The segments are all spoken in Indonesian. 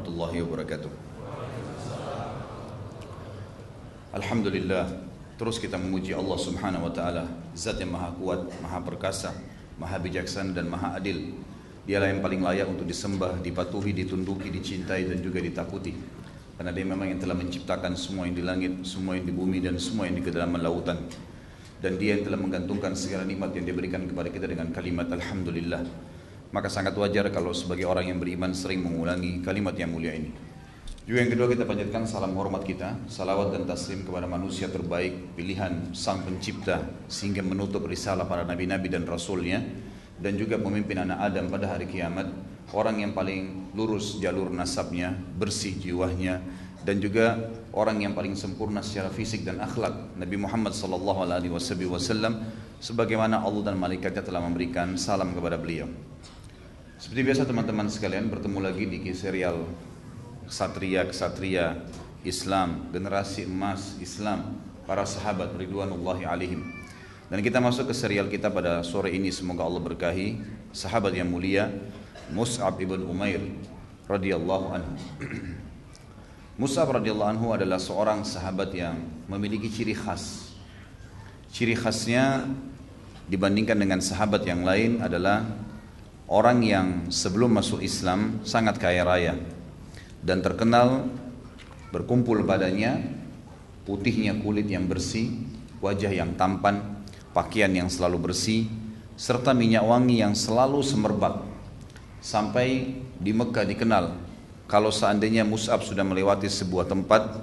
warahmatullahi wabarakatuh. Alhamdulillah, terus kita memuji Allah subhanahu wa ta'ala, Zat yang maha kuat, maha perkasa, maha bijaksana dan maha adil. Dialah yang paling layak untuk disembah, dipatuhi, ditunduki, dicintai dan juga ditakuti. Karena dia memang yang telah menciptakan semua yang di langit, semua yang di bumi dan semua yang di kedalaman lautan. Dan dia yang telah menggantungkan segala nikmat yang dia berikan kepada kita dengan kalimat Alhamdulillah. Maka sangat wajar kalau sebagai orang yang beriman sering mengulangi kalimat yang mulia ini. Juga yang kedua, kita panjatkan salam hormat kita, salawat dan taslim kepada manusia terbaik, pilihan sang pencipta sehingga menutup risalah para nabi-nabi dan rasulnya, dan juga pemimpin anak Adam pada hari kiamat, orang yang paling lurus jalur nasabnya, bersih jiwanya, dan juga orang yang paling sempurna secara fisik dan akhlak, Nabi Muhammad SAW, sebagaimana Allah dan malaikatnya telah memberikan salam kepada beliau. Seperti biasa teman-teman sekalian, bertemu lagi di serial Kesatria Islam, generasi emas Islam, para sahabat ridwanullahi alaihim. Dan kita masuk ke serial kita pada sore ini, semoga Allah berkahi sahabat yang mulia Mus'ab ibn Umair radhiyallahu anhu. Mus'ab radhiyallahu anhu adalah seorang sahabat yang memiliki ciri khas. Ciri khasnya dibandingkan dengan sahabat yang lain adalah orang yang sebelum masuk Islam sangat kaya raya dan terkenal berkumpul padanya putihnya kulit yang bersih, wajah yang tampan, pakaian yang selalu bersih, serta minyak wangi yang selalu semerbak. Sampai di Mekah dikenal, kalau seandainya Mus'ab sudah melewati sebuah tempat,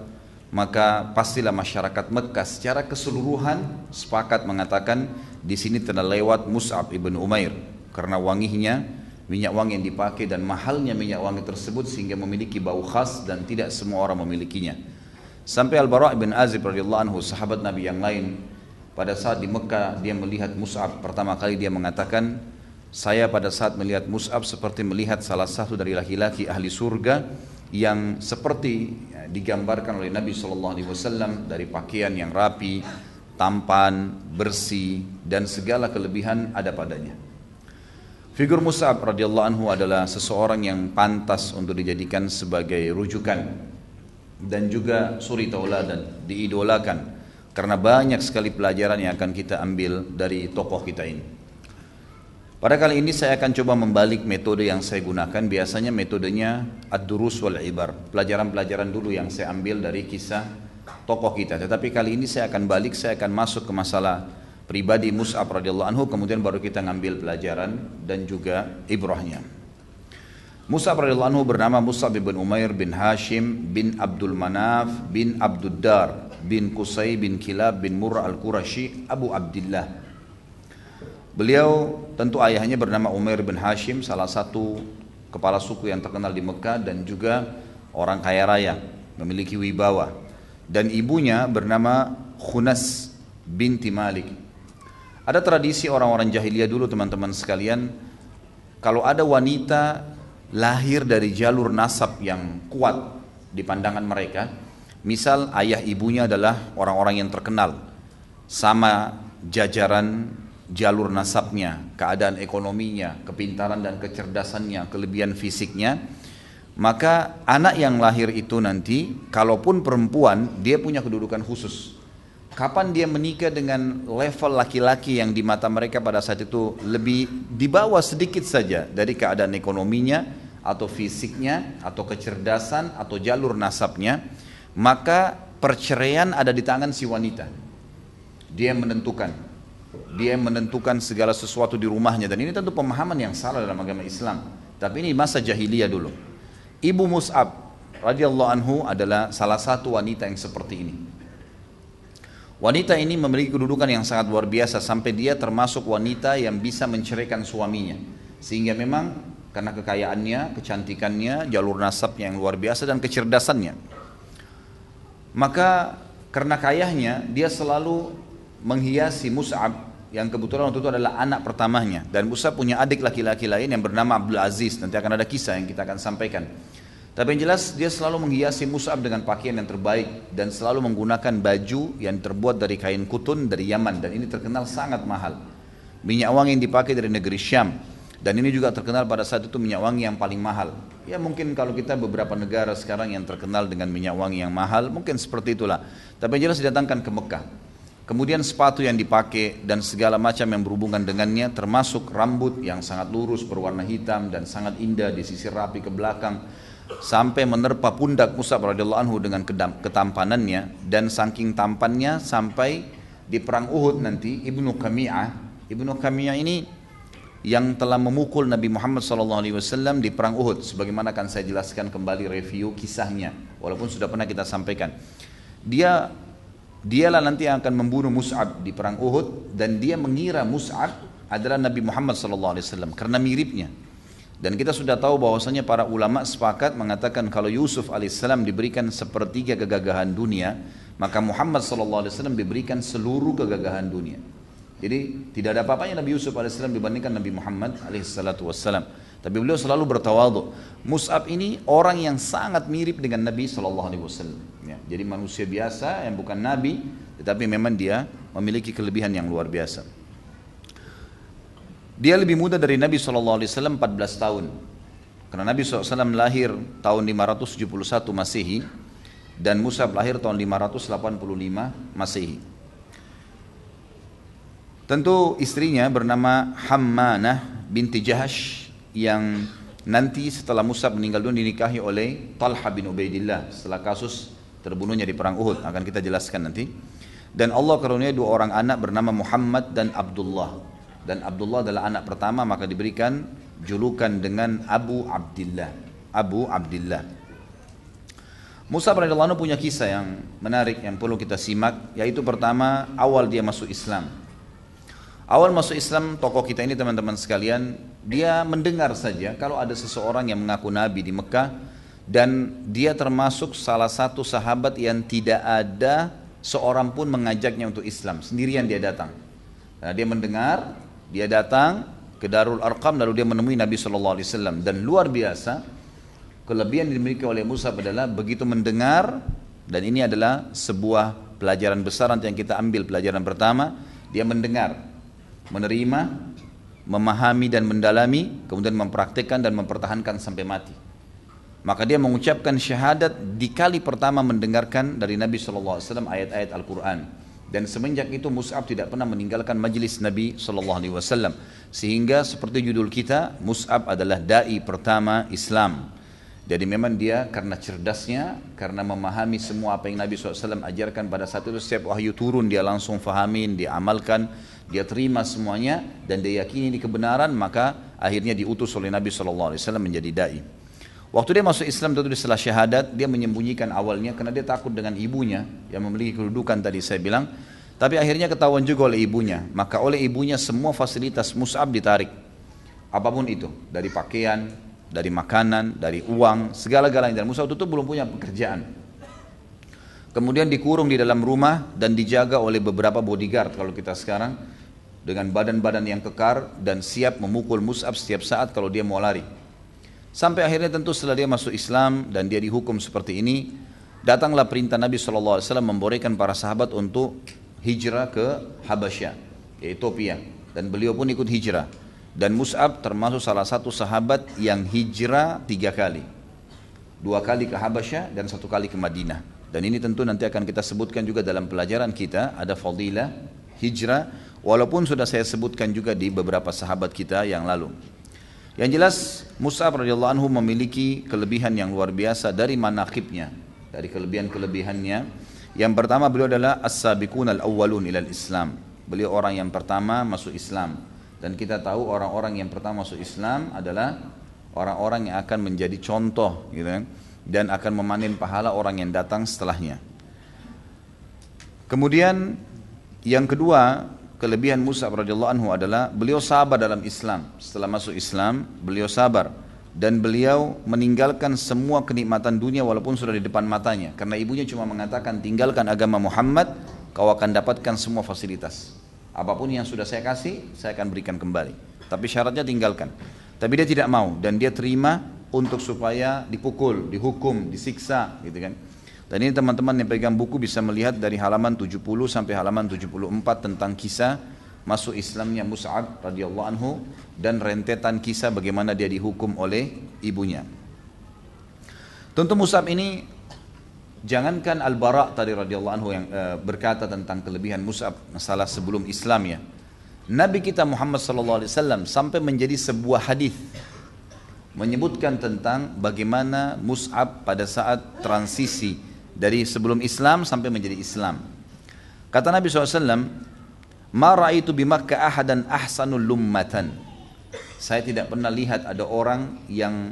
maka pastilah masyarakat Mekah secara keseluruhan sepakat mengatakan di sini telah lewat Mus'ab ibn Umair, karena wanginya, minyak wangi yang dipakai dan mahalnya minyak wangi tersebut sehingga memiliki bau khas dan tidak semua orang memilikinya. Sampai Al-Bara' bin Azib radhiyallahu anhu, sahabat Nabi yang lain, pada saat di Mekah dia melihat Mus'ab pertama kali, dia mengatakan, saya pada saat melihat Mus'ab seperti melihat salah satu dari laki-laki ahli surga yang seperti digambarkan oleh Nabi SAW, dari pakaian yang rapi, tampan, bersih, dan segala kelebihan ada padanya. Figur Mus'ab radhiyallahu anhu adalah seseorang yang pantas untuk dijadikan sebagai rujukan dan juga suri tauladan, diidolakan, karena banyak sekali pelajaran yang akan kita ambil dari tokoh kita ini. Pada kali ini saya akan coba membalik metode yang saya gunakan. Biasanya metodenya ad-durus wal ibar, pelajaran-pelajaran dulu yang saya ambil dari kisah tokoh kita. Tetapi kali ini saya akan balik, saya akan masuk ke masalah pribadi Mus'ab radhiyallahu anhu, kemudian baru kita ngambil pelajaran dan juga ibrahnya. Mus'ab radhiyallahu anhu bernama Mus'ab bin Umair bin Hashim bin Abdul Manaf bin Abduddar bin Qusay bin Kilab bin Murrah al-Qurashi Abu Abdillah. Beliau tentu ayahnya bernama Umair bin Hashim, salah satu kepala suku yang terkenal di Mekah dan juga orang kaya raya, memiliki wibawa. Dan ibunya bernama Khunas binti Malik. Ada tradisi orang-orang jahiliyah dulu teman-teman sekalian, kalau ada wanita lahir dari jalur nasab yang kuat di pandangan mereka, misal ayah ibunya adalah orang-orang yang terkenal, sama jajaran jalur nasabnya, keadaan ekonominya, kepintaran dan kecerdasannya, kelebihan fisiknya, maka anak yang lahir itu nanti, kalaupun perempuan, dia punya kedudukan khusus. Kapan dia menikah dengan level laki-laki yang di mata mereka pada saat itu lebih di bawah sedikit saja dari keadaan ekonominya atau fisiknya atau kecerdasan atau jalur nasabnya, maka perceraian ada di tangan si wanita. Dia yang menentukan segala sesuatu di rumahnya, dan ini tentu pemahaman yang salah dalam agama Islam. Tapi ini masa jahiliyah dulu. Ibu Mus'ab radhiyallahu anhu adalah salah satu wanita yang seperti ini. Wanita ini memiliki kedudukan yang sangat luar biasa, sampai dia termasuk wanita yang bisa menceraikan suaminya. Sehingga memang karena kekayaannya, kecantikannya, jalur nasabnya yang luar biasa dan kecerdasannya, maka karena kayahnya dia selalu menghiasi Mus'ab yang kebetulan waktu itu adalah anak pertamanya. Dan Mus'ab punya adik laki-laki lain yang bernama Abdul Aziz. Nanti akan ada kisah yang kita akan sampaikan. Tapi yang jelas dia selalu menghiasi Mus'ab dengan pakaian yang terbaik dan selalu menggunakan baju yang terbuat dari kain kutun dari Yaman, dan ini terkenal sangat mahal. Minyak wangi yang dipakai dari negeri Syam, Dan ini juga terkenal pada saat itu minyak wangi yang paling mahal. Ya mungkin kalau kita beberapa negara sekarang yang terkenal dengan minyak wangi yang mahal, mungkin seperti itulah. Tapi yang jelas didatangkan ke Mekah. Kemudian sepatu yang dipakai dan segala macam yang berhubungan dengannya, termasuk rambut yang sangat lurus berwarna hitam dan sangat indah disisir rapi ke belakang, sampai menerpa pundak Mus'ab radhiyallahu anhu dengan ketampanannya, dan saking tampannya sampai di perang Uhud nanti Ibnu Qami'ah ini yang telah memukul Nabi Muhammad SAW di perang Uhud, sebagaimana akan saya jelaskan kembali review kisahnya, walaupun sudah pernah kita sampaikan. Dialah nanti yang akan membunuh Mus'ab di perang Uhud, dan dia mengira Mus'ab adalah Nabi Muhammad SAW karena miripnya. Dan kita sudah tahu bahwasanya para ulama sepakat mengatakan kalau Yusuf alaihissalam diberikan sepertiga kegagahan dunia, maka Muhammad SAW diberikan seluruh kegagahan dunia. Jadi tidak ada apa-apanya Nabi Yusuf AS dibandingkan Nabi Muhammad AS. Tapi beliau selalu bertawadhu. Mus'ab ini orang yang sangat mirip dengan Nabi SAW. Ya, jadi manusia biasa yang bukan Nabi, tetapi memang dia memiliki kelebihan yang luar biasa. Dia lebih muda dari Nabi SAW 14 tahun. Karena Nabi SAW lahir tahun 571 Masehi dan Mus'ab lahir tahun 585 Masehi. Tentu istrinya bernama Hammanah binti Jahash yang nanti setelah Mus'ab meninggal dunia dinikahi oleh Talha bin Ubaidillah setelah kasus terbunuhnya di perang Uhud, akan kita jelaskan nanti. Dan Allah karuniai dua orang anak bernama Muhammad dan Abdullah. Dan Abdullah adalah anak pertama, maka diberikan julukan dengan Abu Abdillah. Abu Abdillah. Mus'ab radhiyallahu anhu punya kisah yang menarik yang perlu kita simak, yaitu pertama awal dia masuk Islam. Awal masuk Islam tokoh kita ini teman-teman sekalian, dia mendengar saja kalau ada seseorang yang mengaku Nabi di Mekah, dan dia termasuk salah satu sahabat yang tidak ada seorang pun mengajaknya untuk Islam, sendirian dia datang. Nah, dia mendengar, dia datang ke Darul Arqam, lalu dia menemui Nabi SAW. Dan luar biasa, kelebihan yang dimiliki oleh Mus'ab adalah begitu mendengar, dan ini adalah sebuah pelajaran besar nanti yang kita ambil. Pelajaran pertama, dia mendengar, menerima, memahami dan mendalami, kemudian mempraktikkan dan mempertahankan sampai mati. Maka dia mengucapkan syahadat di kali pertama mendengarkan dari Nabi SAW ayat-ayat Al-Quran. Dan semenjak itu Mus'ab tidak pernah meninggalkan majlis Nabi SAW. Sehingga seperti judul kita, Mus'ab adalah da'i pertama Islam. Jadi memang dia karena cerdasnya, karena memahami semua apa yang Nabi SAW ajarkan pada saat itu, setiap wahyu turun dia langsung fahamin, dia amalkan, dia terima semuanya, dan dia yakini di kebenaran, maka akhirnya diutus oleh Nabi SAW menjadi da'i. Waktu dia masuk Islam tentu setelah syahadat, dia menyembunyikan awalnya karena dia takut dengan ibunya yang memiliki kedudukan tadi saya bilang. Tapi akhirnya ketahuan juga oleh ibunya, maka oleh ibunya semua fasilitas Mus'ab ditarik. Apapun itu, dari pakaian, dari makanan, dari uang, segala-galanya. Dan Mus'ab itu belum punya pekerjaan. Kemudian dikurung di dalam rumah dan dijaga oleh beberapa bodyguard kalau kita sekarang, dengan badan-badan yang kekar dan siap memukul Mus'ab setiap saat kalau dia mau lari. Sampai akhirnya tentu setelah dia masuk Islam dan dia dihukum seperti ini, datanglah perintah Nabi SAW membolehkan para sahabat untuk hijrah ke Habasyah, Ethiopia, dan beliau pun ikut hijrah. Dan Mus'ab termasuk salah satu sahabat yang hijrah 3 kali. 2 kali ke Habasyah dan 1 kali ke Madinah. Dan ini tentu nanti akan kita sebutkan juga dalam pelajaran kita, ada fadilah hijrah, walaupun sudah saya sebutkan juga di beberapa sahabat kita yang lalu. Yang jelas Mus'ab radhiyallahu anhu memiliki kelebihan yang luar biasa dari manaqibnya, dari kelebihan-kelebihannya. Yang pertama, beliau adalah as-sabiqun al-awwalun ilal Islam. Beliau orang yang pertama masuk Islam. Dan kita tahu orang-orang yang pertama masuk Islam adalah orang-orang yang akan menjadi contoh gitu kan, dan akan memanen pahala orang yang datang setelahnya. Kemudian yang kedua, kelebihan Mus'ab radhiyallahu anhu adalah beliau sabar dalam Islam. Setelah masuk Islam, beliau sabar dan beliau meninggalkan semua kenikmatan dunia walaupun sudah di depan matanya. Karena ibunya cuma mengatakan, tinggalkan agama Muhammad, kau akan dapatkan semua fasilitas. Apapun yang sudah saya kasih, saya akan berikan kembali. Tapi syaratnya tinggalkan. Tapi dia tidak mau dan dia terima untuk supaya dipukul, dihukum, disiksa, gitu kan. Dan ini teman-teman yang pegang buku bisa melihat dari halaman 70 sampai halaman 74 tentang kisah masuk Islamnya Mus'ab radhiyallahu anhu dan rentetan kisah bagaimana dia dihukum oleh ibunya. Tentu Mus'ab ini, jangankan Al-Bara' tadi radhiyallahu anhu yang berkata tentang kelebihan Mus'ab masalah sebelum Islam ya. Nabi kita Muhammad sallallahu alaihi wasallam sampai menjadi sebuah hadis menyebutkan tentang bagaimana Mus'ab pada saat transisi dari sebelum Islam sampai menjadi Islam. Kata Nabi SAW, "Ma ra'aitu bi Makkah ahadan ahsanul lummatan." Saya tidak pernah lihat ada orang yang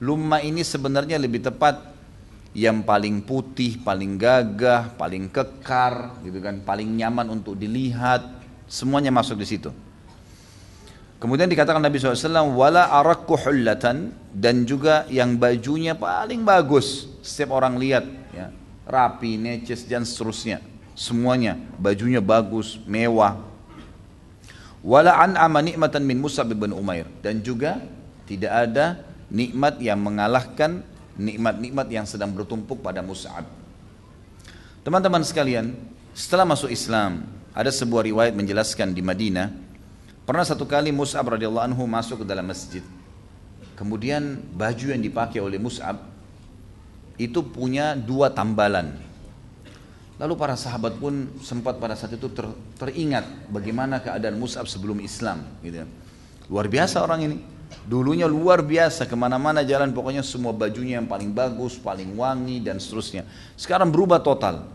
lumma ini sebenarnya lebih tepat yang paling putih, paling gagah, paling kekar, gitu kan, paling nyaman untuk dilihat, semuanya masuk di situ. Kemudian dikatakan Nabi SAW, "Wala arakku hullatan," dan juga yang bajunya paling bagus, setiap orang lihat, ya, rapi, neces dan seterusnya. Semuanya bajunya bagus, mewah. Wala an'ama nikmatan min Mus'ab bin Umair, dan juga tidak ada nikmat yang mengalahkan nikmat-nikmat yang sedang bertumpuk pada Mus'ab. Teman-teman sekalian, setelah masuk Islam, ada sebuah riwayat menjelaskan di Madinah, pernah satu kali Mus'ab radhiyallahu anhu masuk ke dalam masjid. Kemudian baju yang dipakai oleh Mus'ab itu punya 2 tambalan. Lalu para sahabat pun sempat pada saat itu teringat bagaimana keadaan Mus'ab sebelum Islam, gitu. Luar biasa orang ini. Dulunya luar biasa, kemana-mana jalan pokoknya semua bajunya yang paling bagus, paling wangi dan seterusnya. Sekarang berubah total,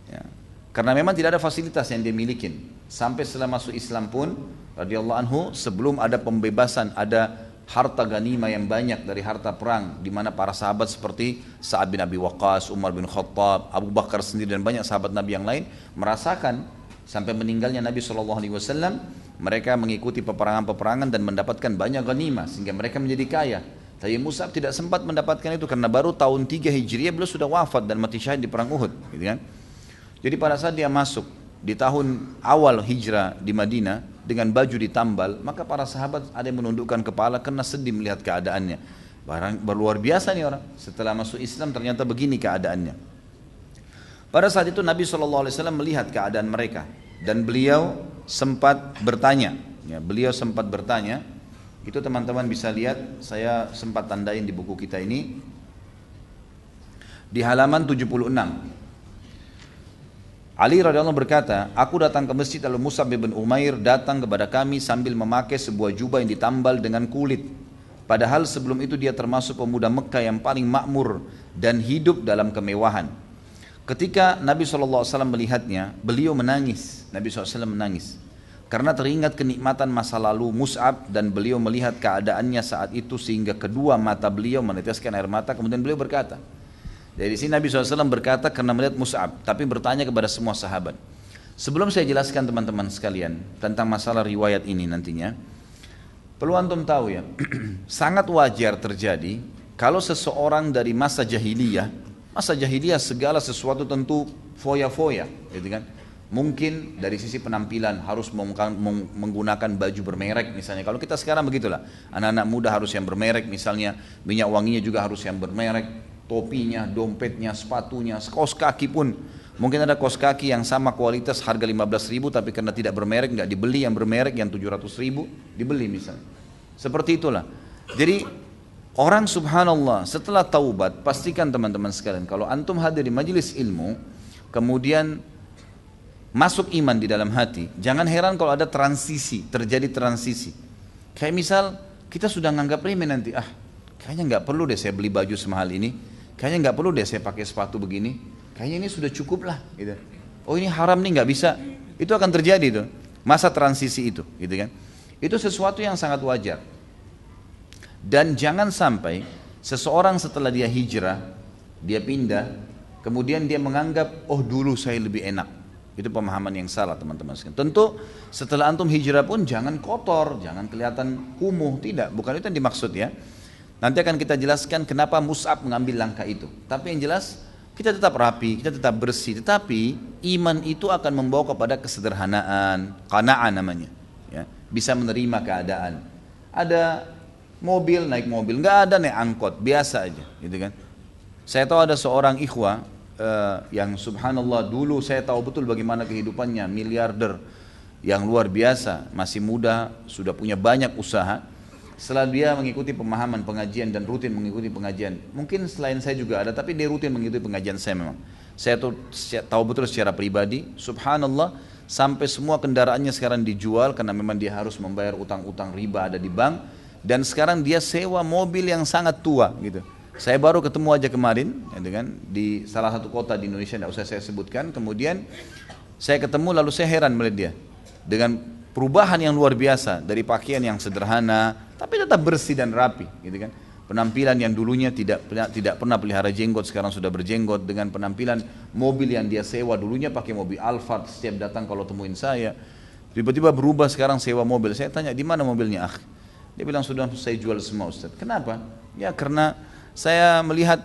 ya. Karena memang tidak ada fasilitas yang dia milikin. Sampai setelah masuk Islam pun, radhiyallahu anhu, sebelum ada pembebasan, ada harta ganima yang banyak dari harta perang, di mana para sahabat seperti Sa'ad bin Abi Waqqas, Umar bin Khattab, Abu Bakar sendiri dan banyak sahabat Nabi yang lain merasakan sampai meninggalnya Nabi SAW, mereka mengikuti peperangan-peperangan dan mendapatkan banyak ganima sehingga mereka menjadi kaya. Tapi Mus'ab tidak sempat mendapatkan itu karena baru tahun 3 Hijriah beliau sudah wafat dan mati syahid di perang Uhud, gitu kan. Jadi pada saat dia masuk di tahun awal hijrah di Madinah dengan baju ditambal, maka para sahabat ada yang menundukkan kepala karena sedih melihat keadaannya. Luar biasa nih orang, setelah masuk Islam ternyata begini keadaannya. Pada saat itu Nabi SAW melihat keadaan mereka dan beliau sempat bertanya, ya, itu teman-teman bisa lihat, saya sempat tandain di buku kita ini di halaman 76. Ali radhiyallahu berkata, "Aku datang ke masjid lalu Mus'ab bin Umair datang kepada kami sambil memakai sebuah jubah yang ditambal dengan kulit. Padahal sebelum itu dia termasuk pemuda Mekah yang paling makmur dan hidup dalam kemewahan. Ketika Nabi SAW melihatnya, beliau menangis. Nabi SAW menangis karena teringat kenikmatan masa lalu Mus'ab dan beliau melihat keadaannya saat itu sehingga kedua mata beliau meneteskan air mata. Kemudian beliau berkata, dari sini Nabi SAW berkata karena melihat Mus'ab, tapi bertanya kepada semua sahabat. Sebelum saya jelaskan teman-teman sekalian tentang masalah riwayat ini nantinya, perlu antum tahu ya, sangat wajar terjadi kalau seseorang dari masa jahiliyah segala sesuatu tentu foya-foya, gitu kan. Mungkin dari sisi penampilan harus menggunakan baju bermerek misalnya. Kalau kita sekarang begitulah, anak-anak muda harus yang bermerek misalnya, minyak wanginya juga harus yang bermerek. Topinya, dompetnya, sepatunya, kaos kaki pun mungkin ada kaos kaki yang sama kualitas harga 15.000 tapi karena tidak bermerek nggak dibeli, yang bermerek yang 700.000 dibeli misalnya. Seperti itulah. Jadi orang subhanallah setelah taubat, pastikan teman-teman sekalian kalau antum hadir di majelis ilmu kemudian masuk iman di dalam hati, jangan heran kalau ada terjadi transisi. Kayak misal kita sudah nganggap remeh nanti, kayaknya nggak perlu deh saya beli baju semahal ini. Kayaknya nggak perlu deh saya pakai sepatu begini. Kayaknya ini sudah cukup lah, gitu. Oh ini haram nih nggak bisa. Itu akan terjadi tuh masa transisi itu, gitu kan. Itu sesuatu yang sangat wajar. Dan jangan sampai seseorang setelah dia hijrah, dia pindah, kemudian dia menganggap oh dulu saya lebih enak. Itu pemahaman yang salah teman-teman sekalian. Tentu setelah antum hijrah pun jangan kotor, jangan kelihatan kumuh, tidak. Bukan itu yang dimaksud ya. Nanti akan kita jelaskan kenapa Mus'ab mengambil langkah itu. Tapi yang jelas kita tetap rapi, kita tetap bersih. Tetapi iman itu akan membawa kepada kesederhanaan, qana'ah namanya. Ya, bisa menerima keadaan. Ada mobil, naik mobil, nggak ada naik angkot, biasa aja, gitu kan. Saya tahu ada seorang ikhwah yang subhanallah dulu saya tahu betul bagaimana kehidupannya, miliarder. yang luar biasa, masih muda, sudah punya banyak usaha. Setelah dia mengikuti pemahaman pengajian dan rutin mengikuti pengajian, mungkin selain saya juga ada, tapi dia rutin mengikuti pengajian saya memang. Saya tahu betul secara pribadi, subhanallah, sampai semua kendaraannya sekarang dijual karena memang dia harus membayar utang-utang riba ada di bank, dan sekarang dia sewa mobil yang sangat tua gitu. Saya baru ketemu aja kemarin, gitu kan, di salah satu kota di Indonesia, tidak usah saya sebutkan. Kemudian saya ketemu, lalu saya heran melihat dia dengan perubahan yang luar biasa, dari pakaian yang sederhana tapi tetap bersih dan rapi, gitu kan. Penampilan yang dulunya tidak pernah pelihara jenggot, sekarang sudah berjenggot. Dengan penampilan mobil yang dia sewa, dulunya pakai mobil Alphard, setiap datang kalau temuin saya, tiba-tiba berubah sekarang sewa mobil. Saya tanya, di mana mobilnya, akh? Dia bilang, sudah saya jual semua, Ustaz. Kenapa? Ya karena saya melihat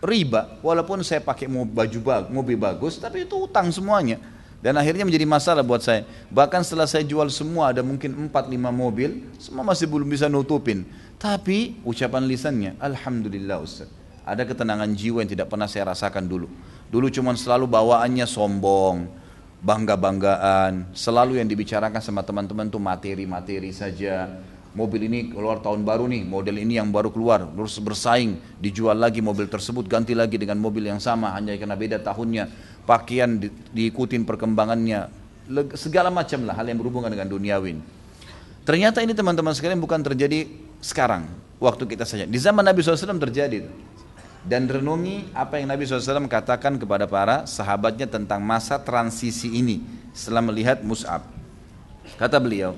riba, walaupun saya pakai mobil bagus, tapi itu utang semuanya. Dan akhirnya menjadi masalah buat saya. Bahkan setelah saya jual semua, ada mungkin 4-5 mobil, semua masih belum bisa nutupin. Tapi ucapan lisannya, alhamdulillah Ustaz, ada ketenangan jiwa yang tidak pernah saya rasakan dulu. Dulu cuma selalu bawaannya sombong, bangga-banggaan, selalu yang dibicarakan sama teman-teman tuh materi-materi saja. Mobil ini keluar tahun baru nih, model ini yang baru keluar, terus bersaing, dijual lagi mobil tersebut, ganti lagi dengan mobil yang sama, hanya karena beda tahunnya. Pakaian diikutin perkembangannya, segala macam lah hal yang berhubungan dengan duniawi. Ternyata ini teman-teman sekalian bukan terjadi sekarang, waktu kita saja. Di zaman Nabi SAW terjadi. Dan renungi apa yang Nabi SAW katakan kepada para sahabatnya tentang masa transisi ini setelah melihat Mus'ab. Kata beliau,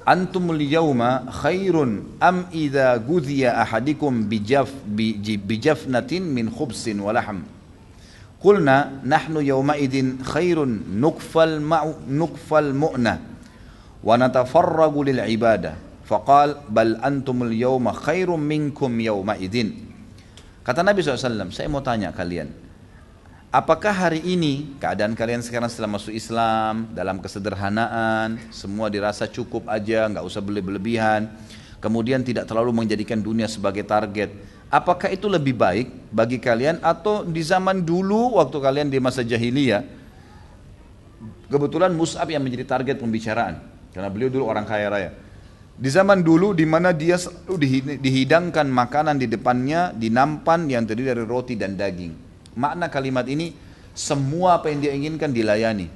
antumul yawma khairun am idha gudhiya ahadikum bijafnatin min khubsin walaham. Qulna nahnu yawmaidin khairun nukfal mu'na wa natafarragu lil ibadah. Faqal bal antumul yawma khairum minkum yawmaidin. Kata Nabi SAW, saya mau tanya kalian, apakah hari ini keadaan kalian sekarang setelah masuk Islam dalam kesederhanaan, semua dirasa cukup aja, nggak usah berlebihan, kemudian tidak terlalu menjadikan dunia sebagai target. Apakah itu lebih baik bagi kalian atau di zaman dulu waktu kalian di masa jahiliyah? Kebetulan Mus'ab yang menjadi target pembicaraan karena beliau dulu orang kaya raya. Di zaman dulu di mana dia selalu dihidangkan makanan di depannya di nampan yang terdiri dari roti dan daging. Makna kalimat ini, semua apa yang dia inginkan dilayani,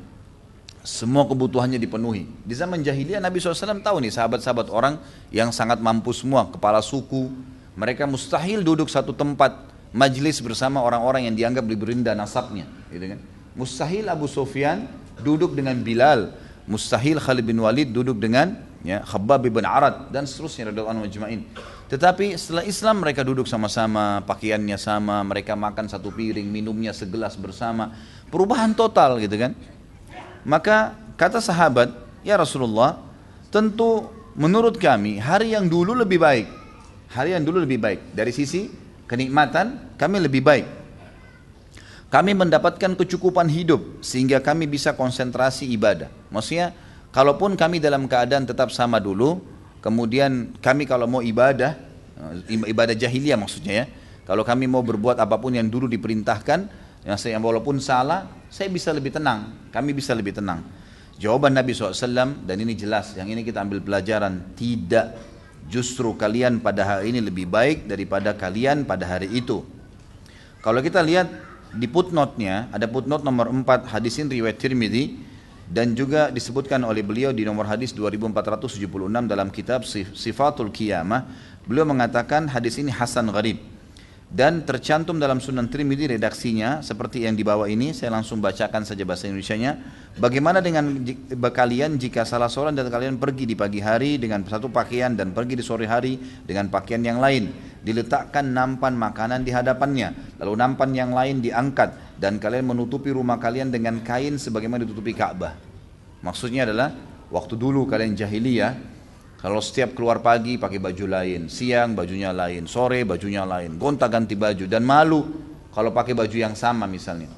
semua kebutuhannya dipenuhi. Di zaman jahiliyah Nabi SAW tahu nih sahabat-sahabat orang yang sangat mampu semua, kepala suku. Mereka mustahil duduk satu tempat majlis bersama orang-orang yang dianggap lebih rendah nasabnya, gitu kan. Mustahil Abu Sufyan duduk dengan Bilal, mustahil Khalid bin Walid duduk dengan Khabbab bin Arad dan seterusnya radhiyallahu anhum ajma'in. Tetapi setelah Islam mereka duduk sama-sama, pakaiannya sama, mereka makan satu piring, minumnya segelas bersama. Perubahan total gitu kan. Maka kata sahabat, ya Rasulullah, tentu menurut kami hari yang dulu lebih baik. Hari yang dulu lebih baik. Dari sisi kenikmatan kami lebih baik. Kami mendapatkan kecukupan hidup sehingga kami bisa konsentrasi ibadah. Maksudnya kalaupun kami dalam keadaan tetap sama dulu, kemudian kami kalau mau ibadah jahiliyah maksudnya ya, kalau kami mau berbuat apapun yang dulu diperintahkan, yang walaupun salah, saya bisa lebih tenang, kami bisa lebih tenang. Jawaban Nabi SAW, dan ini jelas, yang ini kita ambil pelajaran, tidak. Justru kalian pada hari ini lebih baik daripada kalian pada hari itu. Kalau kita lihat di footnote-nya, ada footnote nomor 4, hadis ini riwayat Tirmidzi, dan juga disebutkan oleh beliau di nomor hadis 2476 dalam kitab Sifatul Qiyamah. Beliau mengatakan hadis ini hasan gharib, dan tercantum dalam Sunan Tirmidzi redaksinya seperti yang di bawah ini. Saya langsung bacakan saja bahasa Indonesianya. Bagaimana dengan kalian jika salah seorang dari kalian pergi di pagi hari dengan satu pakaian dan pergi di sore hari dengan pakaian yang lain, diletakkan nampan makanan di hadapannya, lalu nampan yang lain diangkat, dan kalian menutupi rumah kalian dengan kain sebagaimana ditutupi Ka'bah. Maksudnya adalah waktu dulu kalian jahiliyah, kalau setiap keluar pagi pakai baju lain, siang bajunya lain, sore bajunya lain, gonta-ganti baju, dan malu kalau pakai baju yang sama misalnya.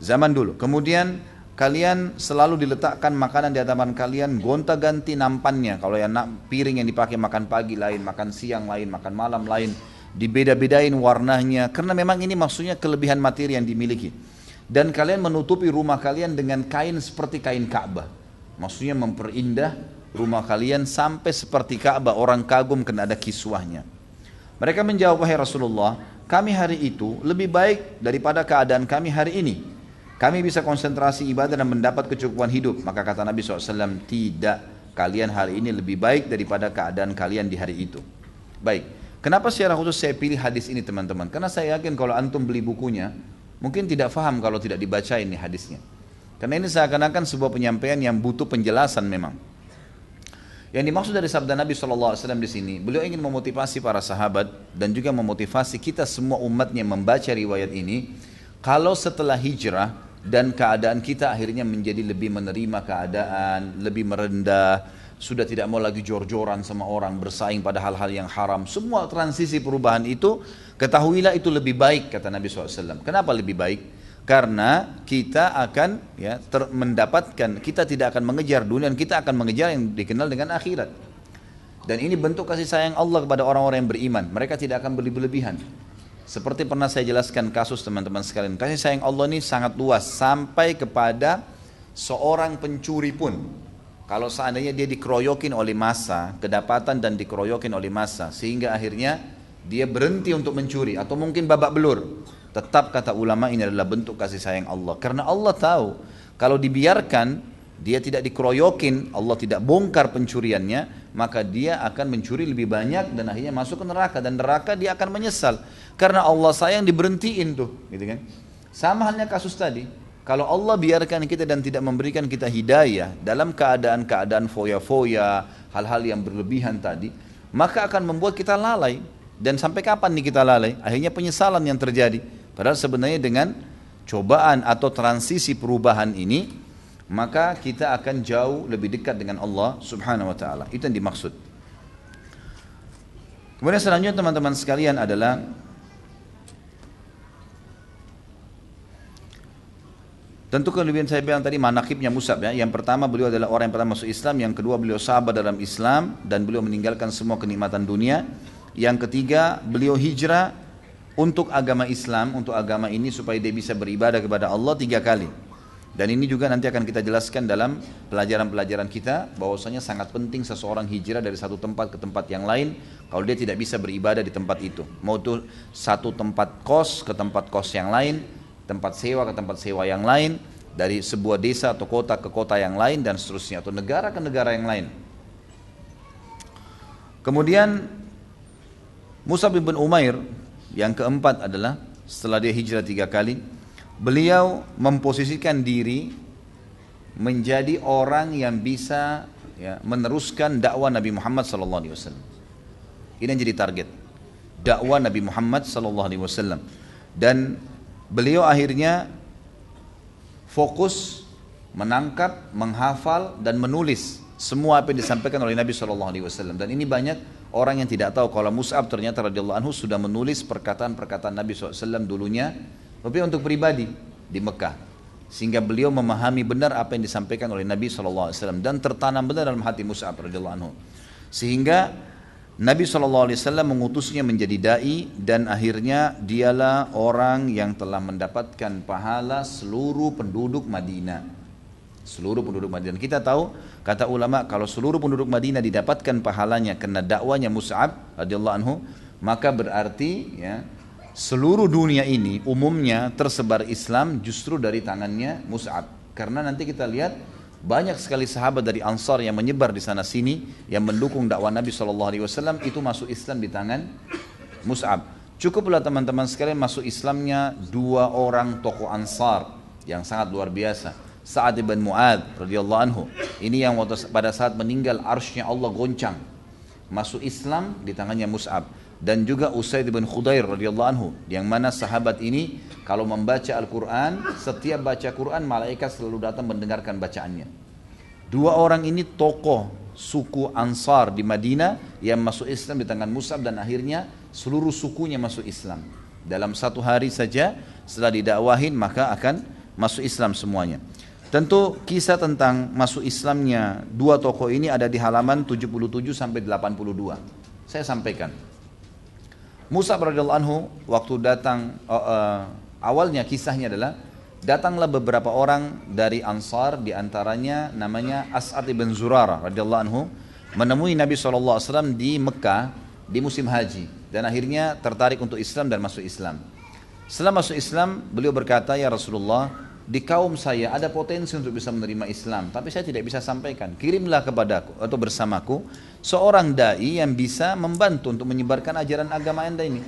Zaman dulu. Kemudian kalian selalu diletakkan makanan di hadapan kalian, gonta-ganti nampannya. Kalau yang piring yang dipakai makan pagi lain, makan siang lain, makan malam lain, dibeda-bedain warnanya, karena memang ini maksudnya kelebihan materi yang dimiliki. Dan kalian menutupi rumah kalian dengan kain seperti kain Ka'bah. Maksudnya memperindah rumah kalian sampai seperti Ka'bah, orang kagum karena ada kiswahnya. Mereka menjawab, wahai Rasulullah, kami hari itu lebih baik daripada keadaan kami hari ini. Kami bisa konsentrasi ibadah dan mendapat kecukupan hidup. Maka kata Nabi SAW, tidak, kalian hari ini lebih baik daripada keadaan kalian di hari itu. Baik, kenapa secara khusus saya pilih hadis ini teman-teman? Karena saya yakin kalau antum beli bukunya, mungkin tidak faham kalau tidak dibaca ini hadisnya. Karena ini seakan-akan sebuah penyampaian yang butuh penjelasan memang. Yang dimaksud dari sabda Nabi SAW di sini, beliau ingin memotivasi para sahabat dan juga memotivasi kita semua umatnya membaca riwayat ini. Kalau setelah hijrah dan keadaan kita akhirnya menjadi lebih menerima keadaan, lebih merendah, sudah tidak mau lagi jor-joran sama orang, bersaing pada hal-hal yang haram. Semua transisi perubahan itu, ketahuilah itu lebih baik, kata Nabi SAW. Kenapa lebih baik? Karena kita akan mendapatkan, kita tidak akan mengejar dunia, dan kita akan mengejar yang dikenal dengan akhirat. Dan ini bentuk kasih sayang Allah kepada orang-orang yang beriman. Mereka tidak akan berlebihan. Seperti pernah saya jelaskan kasus teman-teman sekalian, kasih sayang Allah ini sangat luas, sampai kepada seorang pencuri pun, kalau seandainya dia dikeroyokin oleh massa, kedapatan dan dikeroyokin oleh massa, sehingga akhirnya dia berhenti untuk mencuri, atau mungkin babak belur, tetap kata ulama ini adalah bentuk kasih sayang Allah. Karena Allah tahu, kalau dibiarkan, dia tidak dikeroyokin, Allah tidak bongkar pencuriannya, maka dia akan mencuri lebih banyak dan akhirnya masuk ke neraka. Dan neraka dia akan menyesal. Karena Allah sayang diberhentiin tuh, gitu kan. Sama halnya kasus tadi. Kalau Allah biarkan kita dan tidak memberikan kita hidayah dalam keadaan-keadaan foya-foya, hal-hal yang berlebihan tadi, maka akan membuat kita lalai. Dan sampai kapan nih kita lalai? Akhirnya penyesalan yang terjadi. Padahal sebenarnya dengan cobaan atau transisi perubahan ini, maka kita akan jauh lebih dekat dengan Allah Subhanahu wa taala. Itu yang dimaksud. Kemudian selanjutnya teman-teman sekalian adalah tentu kelebihan saya bilang tadi manaqibnya Mus'ab ya. Yang pertama beliau adalah orang yang pertama masuk Islam, yang kedua beliau sabar dalam Islam dan beliau meninggalkan semua kenikmatan dunia. Yang ketiga beliau hijrah untuk agama Islam, untuk agama ini supaya dia bisa beribadah kepada Allah 3 kali. Dan ini juga nanti akan kita jelaskan dalam pelajaran-pelajaran kita, bahwasanya sangat penting seseorang hijrah dari satu tempat ke tempat yang lain kalau dia tidak bisa beribadah di tempat itu. Mau itu satu tempat kos ke tempat kos yang lain, tempat sewa ke tempat sewa yang lain, dari sebuah desa atau kota ke kota yang lain dan seterusnya, atau negara ke negara yang lain. Kemudian Mus'ab bin Umair yang keempat adalah setelah dia hijrah 3 kali, beliau memposisikan diri menjadi orang yang bisa meneruskan dakwah Nabi Muhammad SAW. Ini yang jadi target dakwah Nabi Muhammad SAW. Dan beliau akhirnya fokus menangkap, menghafal dan menulis semua apa yang disampaikan oleh Nabi SAW. Dan ini banyak orang yang tidak tahu kalau Mus'ab ternyata radhiyallahu anhu sudah menulis perkataan-perkataan Nabi SAW dulunya, tapi untuk pribadi di Mekah, sehingga beliau memahami benar apa yang disampaikan oleh Nabi SAW dan tertanam benar dalam hati Mus'ab radhiyallahu anhu, sehingga Nabi SAW mengutusnya menjadi da'i, dan akhirnya dialah orang yang telah mendapatkan pahala seluruh penduduk Madinah. Seluruh penduduk Madinah. Kita tahu, kata ulama, kalau seluruh penduduk Madinah didapatkan pahalanya karena dakwanya Mus'ab radhiyallahu anhu, maka berarti seluruh dunia ini umumnya tersebar Islam justru dari tangannya Mus'ab. Karena nanti kita lihat banyak sekali sahabat dari Ansar yang menyebar di sana sini yang mendukung dakwah Nabi SAW, itu masuk Islam di tangan Mus'ab. Cukuplah teman-teman sekalian masuk Islamnya 2 orang tokoh Ansar yang sangat luar biasa. Sa'ad bin Mu'adz radhiyallahu anhu, ini yang pada saat meninggal arsy-Nya Allah goncang, masuk Islam di tangannya Mus'ab. Dan juga Usaid bin Khudair radhiyallahu anhu, yang mana sahabat ini kalau membaca Al-Quran, setiap baca Quran malaikat selalu datang mendengarkan bacaannya. 2 orang ini tokoh suku Ansar di Madinah yang masuk Islam di tangan Mus'ab, dan akhirnya seluruh sukunya masuk Islam. Dalam 1 hari saja setelah didakwahin maka akan masuk Islam semuanya. Tentu kisah tentang masuk Islamnya 2 tokoh ini ada di halaman 77 sampai 82. Saya sampaikan. Mus'ab radhiyallahu anhu waktu datang awalnya kisahnya adalah Datanglah beberapa orang dari Ansar, diantaranya namanya As'ad ibn Zurarah radhiyallahu anhu, menemui Nabi SAW di Mekah di musim haji, dan akhirnya tertarik untuk Islam dan masuk Islam. Setelah masuk Islam, beliau berkata, ya Rasulullah, di kaum saya ada potensi untuk bisa menerima Islam, tapi saya tidak bisa sampaikan. Kirimlah kepadaku atau bersamaku seorang dai yang bisa membantu untuk menyebarkan ajaran agama Anda ini.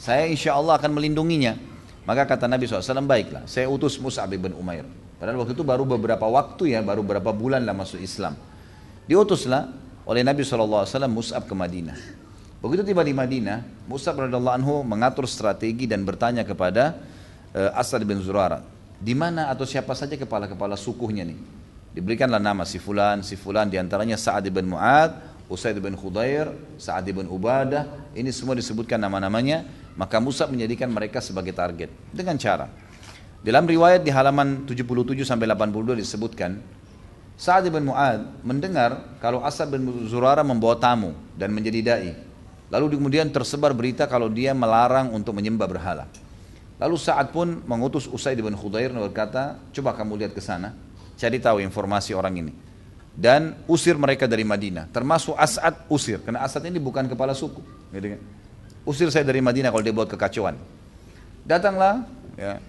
Saya insya Allah akan melindunginya. Maka kata Nabi SAW, baiklah, saya utus Mus'ab bin Umair. Padahal waktu itu baru beberapa waktu ya, baru beberapa bulan lah masuk Islam. Diutuslah oleh Nabi SAW Mus'ab ke Madinah. Begitu tiba di Madinah, Mus'ab radhiyallahu anhu mengatur strategi dan bertanya kepada As'ad bin Zurarah, di mana atau siapa saja kepala-kepala sukunya nih. Diberikanlah nama si fulan, diantaranya Sa'ad bin Mu'ad, Usaid bin Khudair, Sa'ad bin Ubadah, ini semua disebutkan nama-namanya. Maka Mus'ab menjadikan mereka sebagai target dengan cara. Dalam riwayat di halaman 77 sampai 82 disebutkan, Sa'ad bin Mu'ad mendengar kalau As'ad bin Zurarah membawa tamu dan menjadi dai. Lalu kemudian tersebar berita kalau dia melarang untuk menyembah berhala. Lalu Sa'ad pun mengutus Usaid bin Khudair dan berkata, coba kamu lihat ke sana, cari tahu informasi orang ini. Dan usir mereka dari Madinah, termasuk As'ad usir, karena As'ad ini bukan kepala suku, gitu kan? Usir saya dari Madinah kalau dia buat kekacauan. Datanglah ya,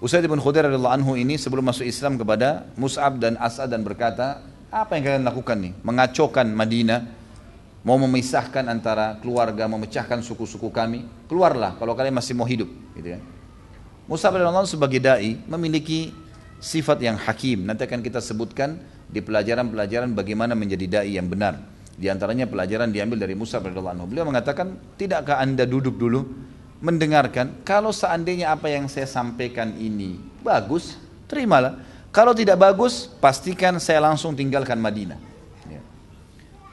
Usaid bin Khudair radhiyallahu anhu ini sebelum masuk Islam kepada Mus'ab dan As'ad dan berkata, apa yang kalian lakukan nih? Mengacaukan Madinah, mau memisahkan antara keluarga, memecahkan suku-suku kami. Keluarlah kalau kalian masih mau hidup, gitu ya. Mus'ab radhiyallahu anhu sebagai dai memiliki sifat yang hakim. Nanti akan kita sebutkan di pelajaran-pelajaran bagaimana menjadi dai yang benar. Di antaranya pelajaran diambil dari Mus'ab radhiyallahu anhu. Beliau mengatakan, tidakkah anda duduk dulu mendengarkan, kalau seandainya apa yang saya sampaikan ini bagus, terimalah. Kalau tidak bagus, pastikan saya langsung tinggalkan Madinah. Ya.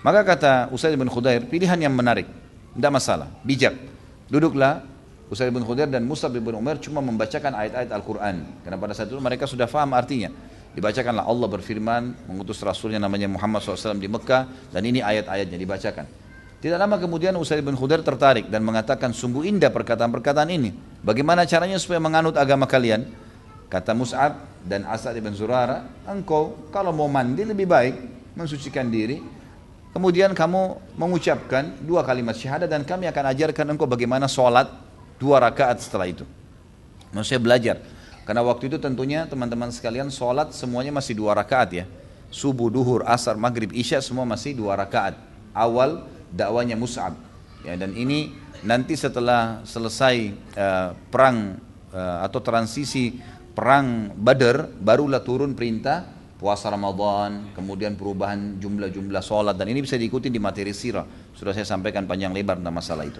Maka kata Usaid bin Khudair, pilihan yang menarik, tidak masalah, bijak. Duduklah Usaid bin Khudair dan Mus'ab bin Umair cuma membacakan ayat-ayat Al-Quran. Karena pada saat itu mereka sudah faham artinya. Dibacakanlah, Allah berfirman, mengutus Rasulnya namanya Muhammad SAW di Mekah, dan ini ayat-ayatnya dibacakan. Tidak lama kemudian Usaid bin Khudair tertarik dan mengatakan, sungguh indah perkataan-perkataan ini. Bagaimana caranya supaya menganut agama kalian? Kata Mus'ab dan As'ad bin Zurarah, engkau kalau mau mandi lebih baik mensucikan diri, kemudian kamu mengucapkan 2 kalimat syahadat dan kami akan ajarkan engkau bagaimana sholat 2 rakaat setelah itu. Maksudnya belajar. Karena waktu itu tentunya teman-teman sekalian sholat semuanya masih 2 rakaat ya. Subuh, duhur, asar, maghrib, isya semua masih 2 rakaat. Awal dakwanya Mus'ab. Ya, dan ini nanti setelah selesai perang atau transisi perang Badar, barulah turun perintah puasa Ramadan, kemudian perubahan jumlah-jumlah sholat, dan ini bisa diikuti di materi sirah. Sudah saya sampaikan panjang lebar tentang masalah itu.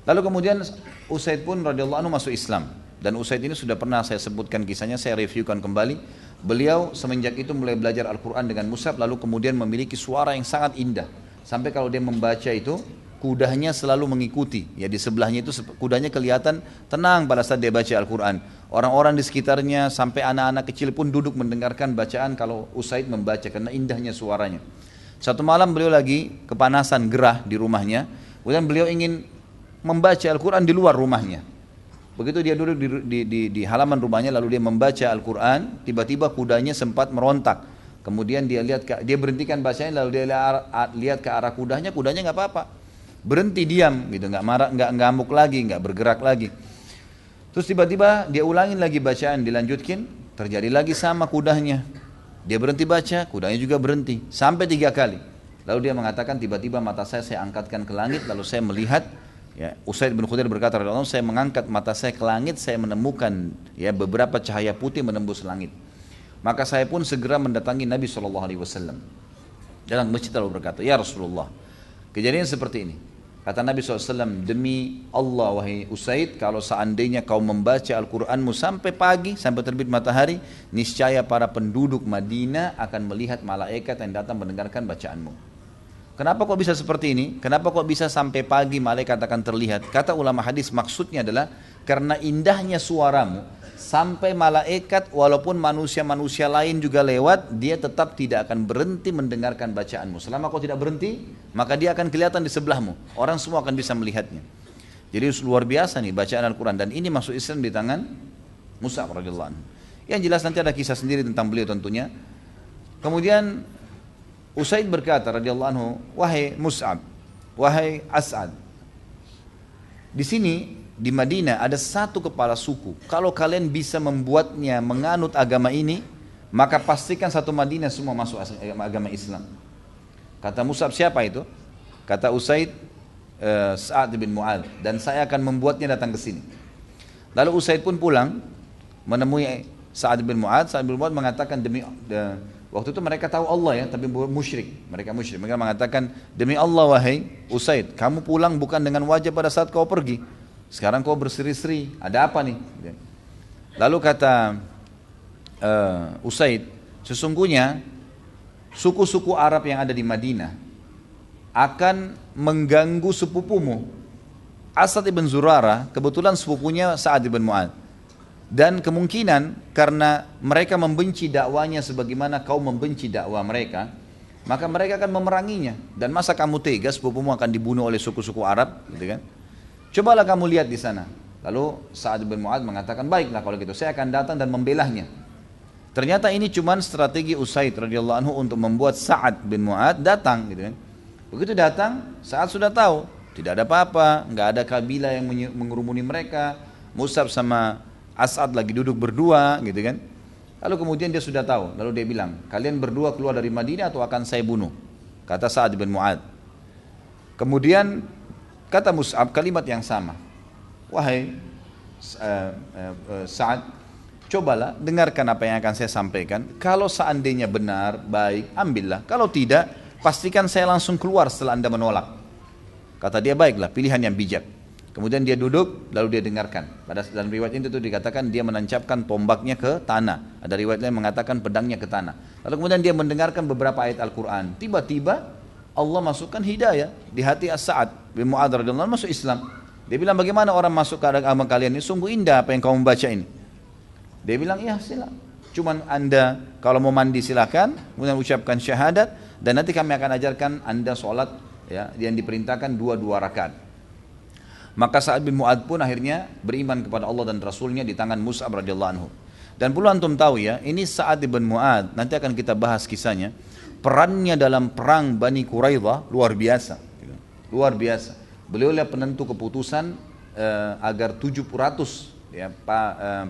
Lalu kemudian Usaid pun radhiyallahu anhu masuk Islam. Dan Usaid ini sudah pernah saya sebutkan kisahnya, saya reviewkan kembali. Beliau semenjak itu mulai belajar Al-Quran dengan Mus'ab, lalu kemudian memiliki suara yang sangat indah. Sampai kalau dia membaca itu, kudanya selalu mengikuti. Ya, di sebelahnya itu kudanya kelihatan tenang pada saat dia baca Al-Quran. Orang-orang di sekitarnya sampai anak-anak kecil pun duduk mendengarkan bacaan kalau Usaid membaca karena indahnya suaranya. Satu malam beliau lagi kepanasan gerah di rumahnya, kemudian beliau ingin membaca Al-Quran di luar rumahnya. Begitu dia duduk di halaman rumahnya lalu dia membaca Al-Quran, tiba-tiba kudanya sempat merontak. Kemudian dia berhentikan bacanya, lalu dia lihat ke arah kudanya nggak apa-apa, berhenti diam gitu, nggak marah, nggak ngamuk lagi, nggak bergerak lagi. Terus tiba-tiba dia ulangin lagi bacaan, dilanjutkan, terjadi lagi sama kudanya. Dia berhenti baca, kudanya juga berhenti, sampai 3 kali. Lalu dia mengatakan, tiba-tiba mata saya angkatkan ke langit, lalu saya melihat. Ya, Usaid bin Khudair berkata, saya mengangkat mata saya ke langit, saya menemukan ya beberapa cahaya putih menembus langit. Maka saya pun segera mendatangi Nabi SAW. Dalam masjid lalu berkata, ya Rasulullah, kejadian seperti ini. Kata Nabi SAW, demi Allah wahai Usaid, kalau seandainya kau membaca Al-Quranmu sampai pagi, sampai terbit matahari, niscaya para penduduk Madinah akan melihat malaikat yang datang mendengarkan bacaanmu. Kenapa kok bisa seperti ini? Kenapa kok bisa sampai pagi malaikat akan terlihat? Kata ulama hadis, maksudnya adalah karena indahnya suaramu, sampai malaikat walaupun manusia-manusia lain juga lewat, dia tetap tidak akan berhenti mendengarkan bacaanmu. Selama kau tidak berhenti, maka dia akan kelihatan di sebelahmu. Orang semua akan bisa melihatnya. Jadi luar biasa nih bacaan Al-Quran. Dan ini masuk Islam di tangan Mus'ab radhiyallahu anhu. Yang jelas nanti ada kisah sendiri tentang beliau tentunya. Kemudian Usaid berkata radhiyallahu anhu, wahai Mus'ab, wahai As'ad, di sini di Madinah ada satu kepala suku. Kalau kalian bisa membuatnya menganut agama ini, maka pastikan satu Madinah semua masuk agama Islam. Kata Mus'ab, siapa itu? Kata Usaid, Sa'ad bin Mu'adz, dan saya akan membuatnya datang ke sini. Lalu Usaid pun pulang menemui Sa'ad bin Mu'adz. Sa'ad bin Mu'adz mengatakan waktu itu mereka tahu Allah ya, tapi musyrik. Mereka musyrik. Mereka mengatakan, demi Allah wahai Usaid, kamu pulang bukan dengan wajah pada saat kau pergi. Sekarang kau berseri-seri. Ada apa nih? Lalu kata Usaid, sesungguhnya suku-suku Arab yang ada di Madinah akan mengganggu sepupumu. Asad ibn Zurarah kebetulan sepupunya Sa'ad ibn Mu'adz. Dan kemungkinan karena mereka membenci dakwanya sebagaimana kau membenci dakwah mereka, maka mereka akan memeranginya. Dan masa kamu tega sepupumu akan dibunuh oleh suku-suku Arab, gitu kan? Cobalah kamu lihat di sana. Lalu Sa'ad bin Mu'adz mengatakan, baiklah kalau gitu, saya akan datang dan membelahnya. Ternyata ini cuma strategi Usaid radhiyallahu anhu untuk membuat Sa'ad bin Mu'adz datang, gitu kan? Begitu datang, Sa'ad sudah tahu, tidak ada apa-apa, nggak ada kabilah yang mengerumuni mereka. Mus'ab sama As'ad lagi duduk berdua, gitu kan. Lalu kemudian dia sudah tahu, lalu dia bilang, kalian berdua keluar dari Madinah atau akan saya bunuh, kata Sa'ad bin Mu'adz. Kemudian kata Mus'ab kalimat yang sama, wahai Sa'ad, cobalah dengarkan apa yang akan saya sampaikan. Kalau seandainya benar, baik, ambillah. Kalau tidak, pastikan saya langsung keluar setelah anda menolak. Kata dia, baiklah, pilihan yang bijak. Kemudian dia duduk, lalu dia dengarkan. Pada dalam riwayat itu dikatakan dia menancapkan tombaknya ke tanah. Ada riwayat lain mengatakan pedangnya ke tanah. Lalu kemudian dia mendengarkan beberapa ayat Al-Quran. Tiba-tiba Allah masukkan hidayah di hati As-Sa'ad bin Mu'adz radhiyallahu anhu, masuk Islam. Dia bilang, bagaimana orang masuk ke agama kalian ini? Sungguh indah apa yang kamu membaca ini. Dia bilang, ya silakan. Cuman anda kalau mau mandi silakan, kemudian ucapkan syahadat, dan nanti kami akan ajarkan anda sholat ya, yang diperintahkan 2 rakaat. Maka Sa'ad bin Mu'adz pun akhirnya beriman kepada Allah dan Rasulnya di tangan Mus'ab radhiyallahu anhu. Dan perlu antum tahu ya, ini Sa'ad bin Mu'adz, nanti akan kita bahas kisahnya. Perannya dalam perang Bani Quraidah luar biasa. Luar biasa. Beliau adalah penentu keputusan agar 700 ya,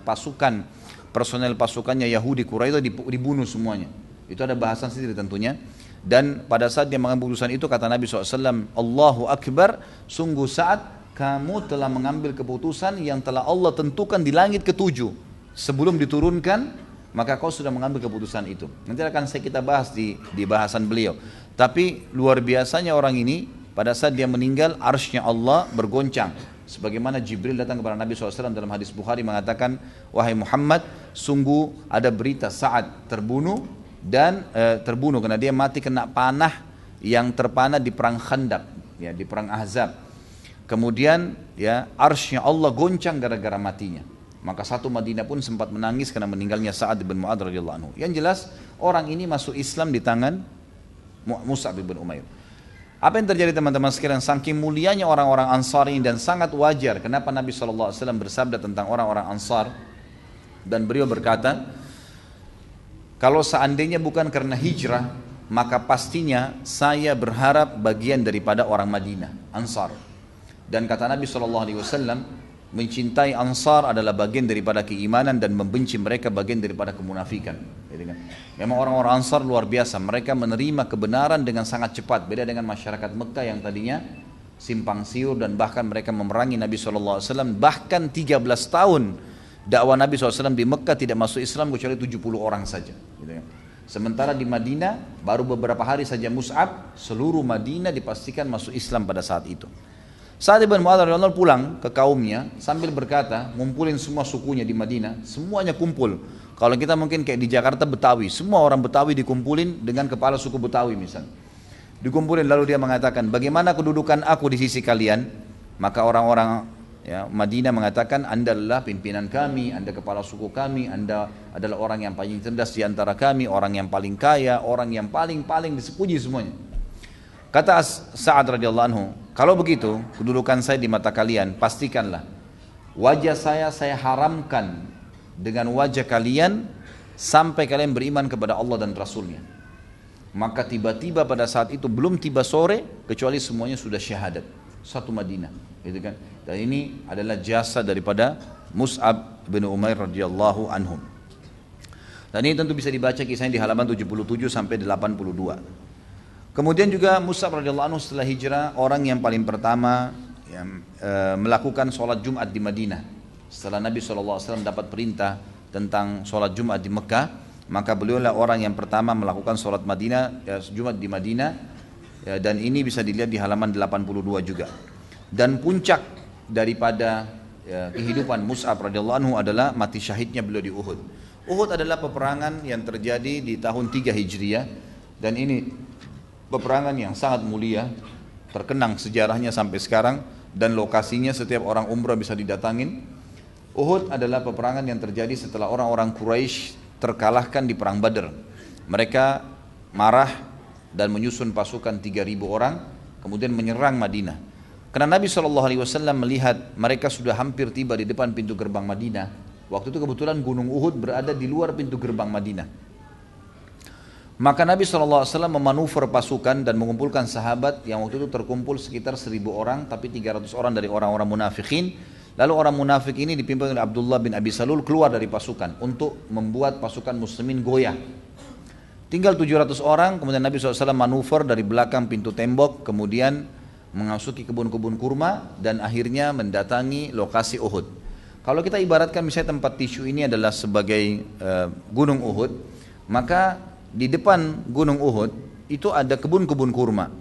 pasukan, personel pasukannya Yahudi Quraidah dibunuh semuanya. Itu ada bahasan sendiri tentunya. Dan pada saat dia mengambil keputusan itu, kata Nabi SAW, Allahu Akbar, sungguh Sa'ad, kamu telah mengambil keputusan yang telah Allah tentukan di langit ke-7 sebelum diturunkan, maka kau sudah mengambil keputusan itu. Nanti akan kita bahas di bahasan beliau. Tapi luar biasanya orang ini, pada saat dia meninggal, arsy-nya Allah bergoncang. Sebagaimana Jibril datang kepada Nabi SAW dalam hadis Bukhari mengatakan, wahai Muhammad, sungguh ada berita Sa'ad terbunuh, dan terbunuh karena dia mati kena panah yang terpanah di perang Khandaq, ya, di perang Ahzab. Kemudian ya arsy-nya Allah goncang gara-gara matinya. Maka satu Madinah pun sempat menangis karena meninggalnya Sa'ad bin Mu'adz radhiyallahu anhu. Yang jelas orang ini masuk Islam di tangan Mus'ab bin Umair. Apa yang terjadi teman-teman sekalian? Saking mulianya orang-orang Ansar ini, dan sangat wajar kenapa Nabi SAW bersabda tentang orang-orang Ansar, dan beliau berkata, kalau seandainya bukan karena hijrah, maka pastinya saya berharap bagian daripada orang Madinah, Ansar. Dan kata Nabi SAW, mencintai Ansar adalah bagian daripada keimanan, dan membenci mereka bagian daripada kemunafikan. Memang orang-orang Ansar luar biasa, mereka menerima kebenaran dengan sangat cepat. Beda dengan masyarakat Mekah yang tadinya simpang siur, dan bahkan mereka memerangi Nabi SAW. Bahkan 13 tahun dakwah Nabi SAW di Mekah tidak masuk Islam kecuali 70 orang saja. Sementara di Madinah baru beberapa hari saja Mus'ab, seluruh Madinah dipastikan masuk Islam pada saat itu. Sa'ad bin Mu'adz radhiyallahu pulang ke kaumnya sambil berkata, ngumpulin semua sukunya di Madinah, semuanya kumpul. Kalau kita mungkin kayak di Jakarta Betawi, semua orang Betawi dikumpulin dengan kepala suku Betawi misalnya. Dikumpulin, lalu dia mengatakan, bagaimana kedudukan aku di sisi kalian? Maka orang-orang ya, Madinah mengatakan, anda adalah pimpinan kami, anda kepala suku kami, anda adalah orang yang paling cerdas di antara kami, orang yang paling kaya, orang yang paling dipuji semuanya. Kata Sa'ad radhiyallahu anhu, kalau begitu kedudukan saya di mata kalian, pastikanlah wajah saya haramkan dengan wajah kalian sampai kalian beriman kepada Allah dan Rasulnya. Maka tiba-tiba pada saat itu belum tiba sore kecuali semuanya sudah syahadat. Satu Madinah, gitu kan? Dan ini adalah jasa daripada Mus'ab bin Umair radhiyallahu anhum. Dan ini tentu bisa dibaca kisahnya di halaman 77 sampai 82. Kemudian juga Mus'ab radhiyallahu anhu setelah hijrah orang yang paling pertama yang melakukan sholat Jumat di Madinah. Setelah Nabi SAW dapat perintah tentang sholat Jumat di Mekah, maka beliaulah orang yang pertama melakukan sholat Jumat di Madinah, dan ini bisa dilihat di halaman 82 juga. Dan puncak daripada kehidupan Mus'ab radhiyallahu anhu adalah mati syahidnya beliau di Uhud. Uhud adalah peperangan yang terjadi di tahun 3 Hijriah, dan ini peperangan yang sangat mulia, terkenang sejarahnya sampai sekarang, dan lokasinya setiap orang umrah bisa didatangin. Uhud adalah peperangan yang terjadi setelah orang-orang Quraisy terkalahkan di perang Badr. Mereka marah dan menyusun pasukan 3.000 orang, kemudian menyerang Madinah. Karena Nabi SAW melihat mereka sudah hampir tiba di depan pintu gerbang Madinah. Waktu itu kebetulan Gunung Uhud berada di luar pintu gerbang Madinah. Maka Nabi SAW memanuver pasukan dan mengumpulkan sahabat yang waktu itu terkumpul sekitar 1.000 orang, tapi 300 orang dari orang-orang munafikin. Lalu orang munafik ini dipimpin oleh Abdullah bin Abi Salul keluar dari pasukan untuk membuat pasukan muslimin goyah. Tinggal 700 orang, kemudian Nabi SAW manuver dari belakang pintu tembok, kemudian memasuki kebun-kebun kurma, dan akhirnya mendatangi lokasi Uhud. Kalau kita ibaratkan misalnya tempat tisu ini adalah sebagai gunung Uhud, maka di depan gunung Uhud itu ada kebun-kebun kurma.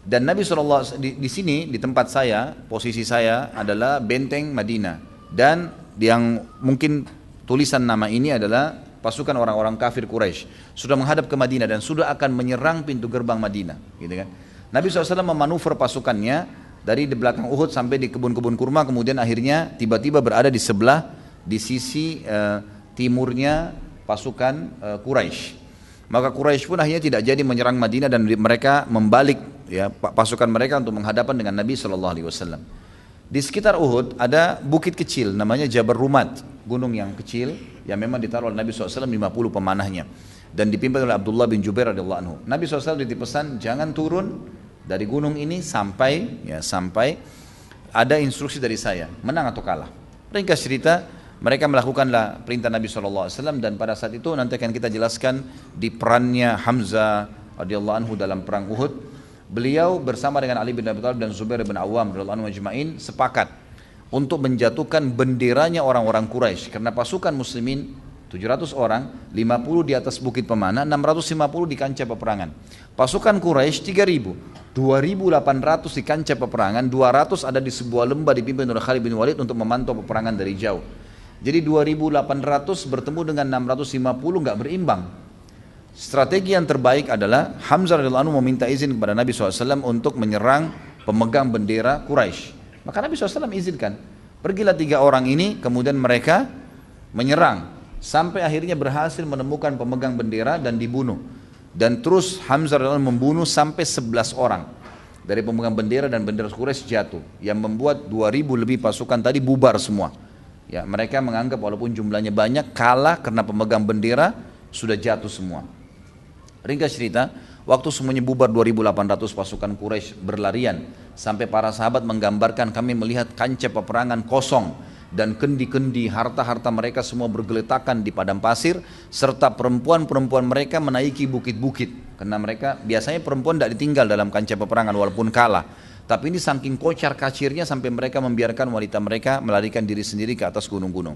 Dan Nabi SAW di sini, di tempat saya, posisi saya adalah benteng Madinah. Dan yang mungkin tulisan nama ini adalah pasukan orang-orang kafir Quraisy sudah menghadap ke Madinah dan sudah akan menyerang pintu gerbang Madinah, gitu kan? Nabi SAW memanuver pasukannya dari di belakang Uhud sampai di kebun-kebun kurma, kemudian akhirnya tiba-tiba berada di sebelah, di sisi timurnya pasukan Quraisy. Maka Quraisy pun akhirnya tidak jadi menyerang Madinah dan mereka membalik ya pasukan mereka untuk menghadapan dengan Nabi SAW. Di sekitar Uhud ada bukit kecil namanya Jabal Rumat, gunung yang kecil yang memang ditaruh oleh Nabi SAW 50 pemanahnya dan dipimpin oleh Abdullah bin Jubair radhiyallahu anhu. Nabi SAW dipesan jangan turun dari gunung ini sampai ada instruksi dari saya, menang atau kalah. Ringkas cerita, mereka melakukanlah perintah Nabi SAW, dan pada saat itu nanti akan kita jelaskan di perannya Hamzah radhiyallahu anhu dalam perang Uhud. Beliau bersama dengan Ali bin Abi Thalib dan Zubair bin Awam radhiyallahu anhu majma'in sepakat untuk menjatuhkan benderanya orang-orang Quraisy, karena pasukan muslimin 700 orang, 50 di atas bukit pemanah, 650 di kancah peperangan. Pasukan Quraisy 3.000, 2.800 di kancah peperangan, 200 ada di sebuah lembah dipimpin oleh Khalid bin Walid untuk memantau peperangan dari jauh. Jadi 2.800 bertemu dengan 650 nggak berimbang. Strategi yang terbaik adalah Hamzah radhiyallahu anhu meminta izin kepada Nabi SAW untuk menyerang pemegang bendera Quraisy. Maka Nabi SAW izinkan. Pergilah 3 orang ini, kemudian mereka menyerang. Sampai akhirnya berhasil menemukan pemegang bendera dan dibunuh. Dan terus Hamzah radhiyallahu anhu membunuh sampai 11 orang. Dari pemegang bendera dan bendera Quraisy jatuh. Yang membuat 2.000 lebih pasukan tadi bubar semua. Ya, mereka menganggap walaupun jumlahnya banyak kalah karena pemegang bendera sudah jatuh semua. Ringkas cerita, waktu semuanya bubar 2.800 pasukan Quraisy berlarian sampai para sahabat menggambarkan kami melihat kancah peperangan kosong dan kendi-kendi harta-harta mereka semua bergeletakan di padang pasir serta perempuan-perempuan mereka menaiki bukit-bukit karena mereka biasanya perempuan tidak ditinggal dalam kancah peperangan walaupun kalah. Tapi ini saking kocar kacirnya sampai mereka membiarkan wanita mereka melarikan diri sendiri ke atas gunung-gunung.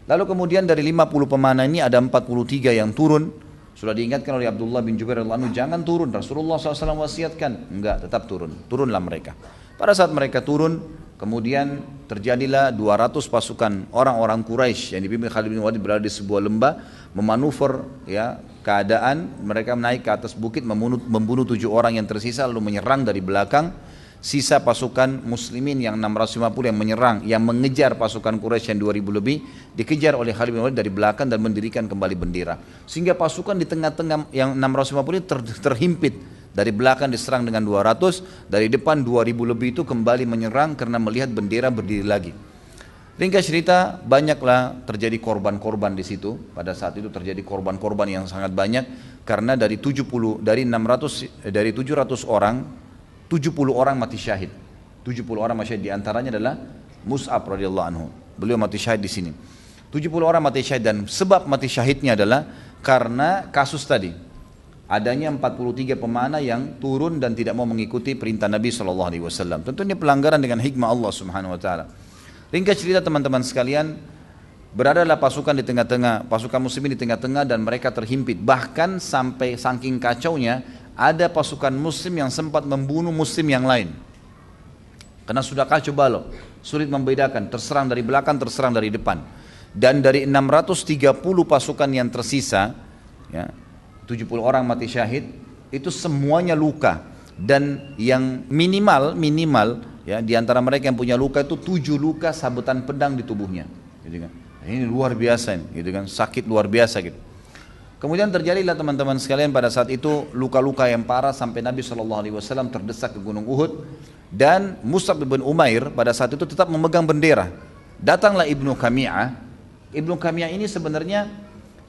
Lalu kemudian dari 50 pemanah ini ada 43 yang turun. Sudah diingatkan oleh Abdullah bin Jubair radhiyallahu anhu, jangan turun. Rasulullah SAW wasiatkan. Enggak, tetap turun. Turunlah mereka. Pada saat mereka turun, kemudian terjadilah 200 pasukan orang-orang Quraisy yang dipimpin Khalid bin Walid berada di sebuah lembah, memanuver ya keadaan. Mereka naik ke atas bukit, membunuh 7 orang yang tersisa, lalu menyerang dari belakang. Sisa pasukan muslimin yang 650 yang menyerang, yang mengejar pasukan Quraisy yang 2000 lebih, dikejar oleh Khalid bin Walid dari belakang dan mendirikan kembali bendera. Sehingga pasukan di tengah-tengah yang 650 ini terhimpit. Dari belakang diserang dengan 200, dari depan 2000 lebih itu kembali menyerang karena melihat bendera berdiri lagi. Ringkas cerita, banyaklah terjadi korban-korban di situ. Pada saat itu terjadi korban-korban yang sangat banyak karena dari 70 dari 600 dari 700 orang 70 orang mati syahid. 70 orang mati syahid, di antaranya adalah Mus'ab radhiyallahu anhu. Beliau mati syahid di sini. 70 orang mati syahid, dan sebab mati syahidnya adalah karena kasus tadi. Adanya 43 pemanah yang turun dan tidak mau mengikuti perintah Nabi SAW. Tentu ini pelanggaran dengan hikmah Allah Subhanahu Wa Taala. Ringkas cerita teman-teman sekalian, beradalah pasukan di tengah-tengah, pasukan muslimin di tengah-tengah, dan mereka terhimpit. Bahkan sampai saking kacaunya, ada pasukan muslim yang sempat membunuh muslim yang lain. Karena sudah kacau balau, sulit membedakan, terserang dari belakang, terserang dari depan. Dan dari 630 pasukan yang tersisa, ya, 70 orang mati syahid, itu semuanya luka. Dan yang minimal ya, di antara mereka yang punya luka itu 7 luka sabetan pedang di tubuhnya, gitu kan. Ini luar biasa ini, gitu kan, sakit luar biasa gitu. Kemudian terjadilah teman-teman sekalian pada saat itu luka-luka yang parah sampai Nabi SAW terdesak ke Gunung Uhud, dan Mus'ab bin Umair pada saat itu tetap memegang bendera. Datanglah Ibnu Qami'ah. Ibnu Qami'ah ini sebenarnya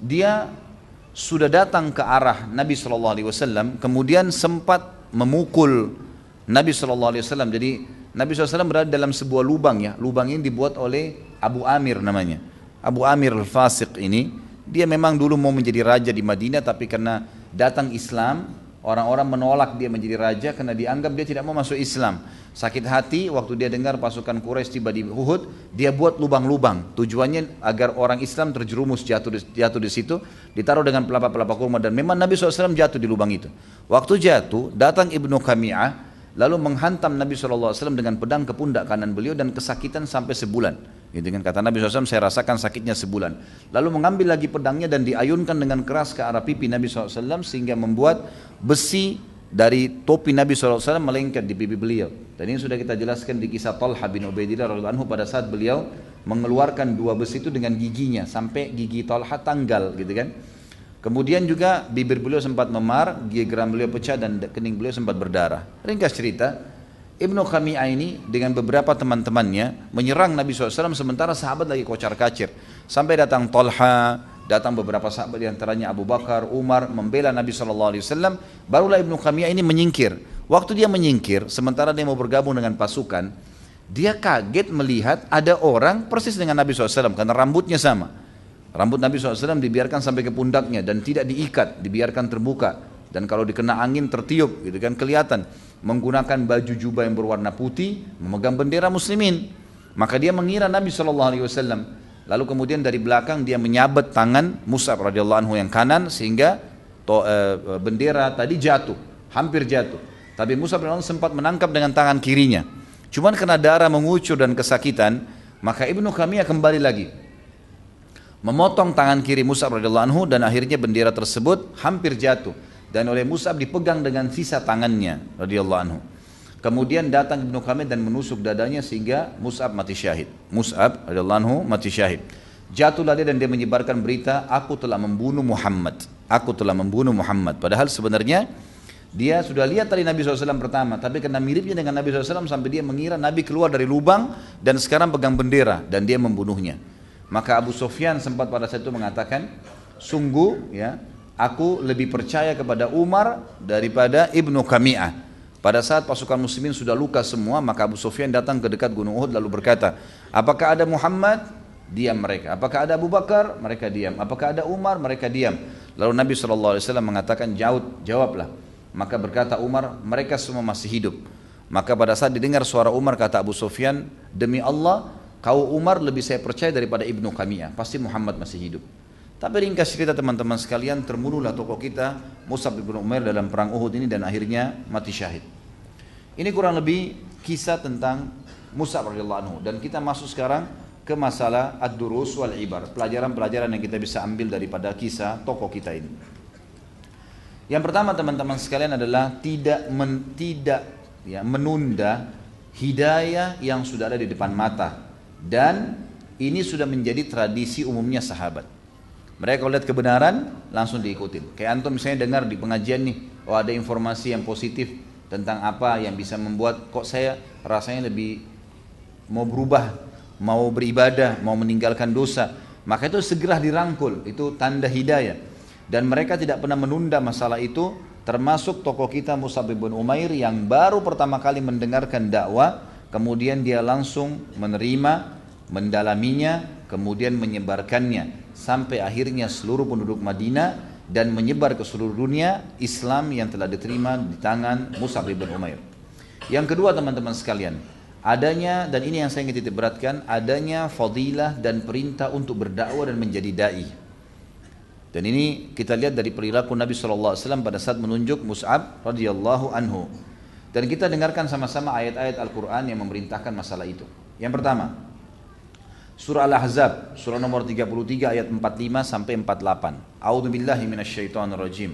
dia sudah datang ke arah Nabi SAW, kemudian sempat memukul Nabi SAW. Jadi Nabi SAW berada dalam sebuah lubang, ya. Lubang ini dibuat oleh Abu Amir namanya. Abu Amir al-Fasiq ini, dia memang dulu mau menjadi raja di Madinah, tapi karena datang Islam, orang-orang menolak dia menjadi raja karena dianggap dia tidak mau masuk Islam. Sakit hati waktu dia dengar pasukan Quraisy tiba di Uhud, dia buat lubang-lubang. Tujuannya agar orang Islam terjerumus jatuh di situ, ditaruh dengan pelapa-pelapa kurma, dan memang Nabi SAW jatuh di lubang itu. Waktu jatuh, datang Ibnu Qami'ah, lalu menghantam Nabi SAW dengan pedang ke pundak kanan beliau, dan kesakitan sampai sebulan. Gitu kan, kata Nabi SAW, saya rasakan sakitnya sebulan. Lalu mengambil lagi pedangnya dan diayunkan dengan keras ke arah pipi Nabi SAW, sehingga membuat besi dari topi Nabi SAW melengket di pipi beliau. Dan ini sudah kita jelaskan di kisah Talha bin Ubaidillah radhiyallahu anhu, pada saat beliau mengeluarkan 2 besi itu dengan giginya, sampai gigi Talha tanggal, gitu kan. Kemudian juga bibir beliau sempat memar, geram beliau pecah, dan kening beliau sempat berdarah. Ringkas cerita, Ibnu Qami'ah ini dengan beberapa teman-temannya menyerang Nabi SAW, sementara sahabat lagi kocar-kacir. Sampai datang Talha, datang beberapa sahabat, diantaranya Abu Bakar, Umar, membela Nabi SAW. Barulah Ibnu Qami'ah ini menyingkir. Waktu dia menyingkir, sementara dia mau bergabung dengan pasukan, dia kaget melihat ada orang persis dengan Nabi SAW, karena rambutnya sama. Rambut Nabi SAW dibiarkan sampai ke pundaknya dan tidak diikat, dibiarkan terbuka. Dan kalau dikena angin tertiup, gitu kan, kelihatan. Menggunakan baju jubah yang berwarna putih, memegang bendera muslimin. Maka dia mengira Nabi SAW. Lalu kemudian dari belakang dia menyabet tangan Mus'ab radhiyallahu anhu yang kanan, sehingga bendera tadi jatuh, hampir jatuh. Tapi Mus'ab radhiyallahu anhu sempat menangkap dengan tangan kirinya. Cuman karena darah mengucur dan kesakitan, maka Ibnu Qami'ah kembali lagi memotong tangan kiri Mus'ab radhiyallahu anhu, dan akhirnya bendera tersebut hampir jatuh, dan oleh Mus'ab dipegang dengan sisa tangannya radhiyallahu anhu. Kemudian datang Ibnu Qami'ah dan menusuk dadanya sehingga Mus'ab mati syahid. Mus'ab radhiyallahu anhu mati syahid. Jatuhlah dia dan dia menyebarkan berita, aku telah membunuh Muhammad. Aku telah membunuh Muhammad. Padahal sebenarnya dia sudah lihat tadi Nabi SAW pertama, tapi karena miripnya dengan Nabi SAW sampai dia mengira Nabi keluar dari lubang dan sekarang pegang bendera, dan dia membunuhnya. Maka Abu Sufyan sempat pada saat itu mengatakan, sungguh ya, aku lebih percaya kepada Umar daripada Ibnu Qami'ah. Pada saat pasukan muslimin sudah luka semua, maka Abu Sufyan datang ke dekat Gunung Uhud lalu berkata, apakah ada Muhammad? Diam mereka. Apakah ada Abu Bakar? Mereka diam. Apakah ada Umar? Mereka diam. Lalu Nabi SAW mengatakan, jawablah. Maka berkata Umar, mereka semua masih hidup. Maka pada saat didengar suara Umar, kata Abu Sufyan, demi Allah, kau Umar lebih saya percaya daripada Ibnu Qami'ah, pasti Muhammad masih hidup. Tapi ringkas cerita teman-teman sekalian, terbunuhlah tokoh kita Mus'ab bin Umair dalam perang Uhud ini, dan akhirnya mati syahid. Ini kurang lebih kisah tentang Mus'ab radhiyallahu anhu, dan kita masuk sekarang ke masalah ad-durus wal ibar, pelajaran-pelajaran yang kita bisa ambil daripada kisah tokoh kita ini. Yang pertama teman-teman sekalian adalah tidak menunda hidayah yang sudah ada di depan mata. Dan ini sudah menjadi tradisi umumnya sahabat. Mereka kalau lihat kebenaran langsung diikutin. Kayak antum misalnya dengar di pengajian nih, oh ada informasi yang positif tentang apa yang bisa membuat kok saya rasanya lebih mau berubah mau beribadah, mau meninggalkan dosa, maka itu segera dirangkul, itu tanda hidayah. Dan mereka tidak pernah menunda masalah itu, termasuk tokoh kita Mus'ab bin Umair yang baru pertama kali mendengarkan dakwah, kemudian dia langsung menerima, mendalaminya, kemudian menyebarkannya, sampai akhirnya seluruh penduduk Madinah dan menyebar ke seluruh dunia Islam yang telah diterima di tangan Mus'ab bin Umair. Yang kedua teman-teman sekalian, adanya, dan ini yang saya ingin titik beratkan, adanya fadilah dan perintah untuk berdakwah dan menjadi da'i. Dan ini kita lihat dari perilaku Nabi SAW pada saat menunjuk Mus'ab radhiyallahu anhu. Dan kita dengarkan sama-sama ayat-ayat Al-Quran yang memerintahkan masalah itu. Yang pertama, surah Al-Ahzab, surah nomor 33 ayat 45 sampai 48. A'udzubillahi minasyaitonirrajim.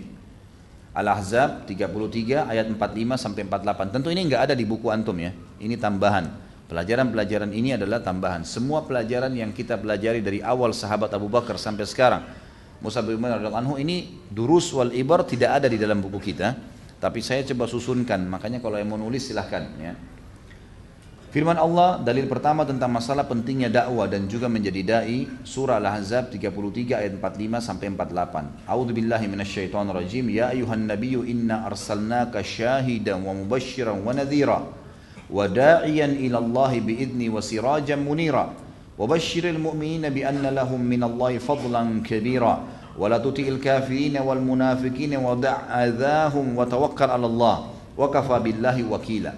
Al-Ahzab 33 ayat 45 sampai 48. Tentu ini enggak ada di buku antum ya. Ini tambahan. Pelajaran-pelajaran ini adalah tambahan. Semua pelajaran yang kita pelajari dari awal sahabat Abu Bakar sampai sekarang, Mus'ab bin Umair radhiyallahu anhu, ini durus wal ibar tidak ada di dalam buku kita. Tapi saya coba susunkan. Makanya kalau yang mau nulis silahkan ya. Firman Allah, dalil pertama tentang masalah pentingnya dakwah dan juga menjadi dai, surah Al-Ahzab 33 ayat 45 sampai 48. A'udzubillahi minasyaitonirrajim. Ya ayuhan nabiyyu inna arsalnaka syahidan wa mubasysyiran wa nadhira wa da'iyan ila Allah biidzni wa sirajan munira wa basyiril mu'minina bi anna lahum minallahi fadlan kabira wa la tuti'il kafirin wal munafiqin wa da'adzahum wa tawakkal 'ala Allah wa kafa billahi wakila.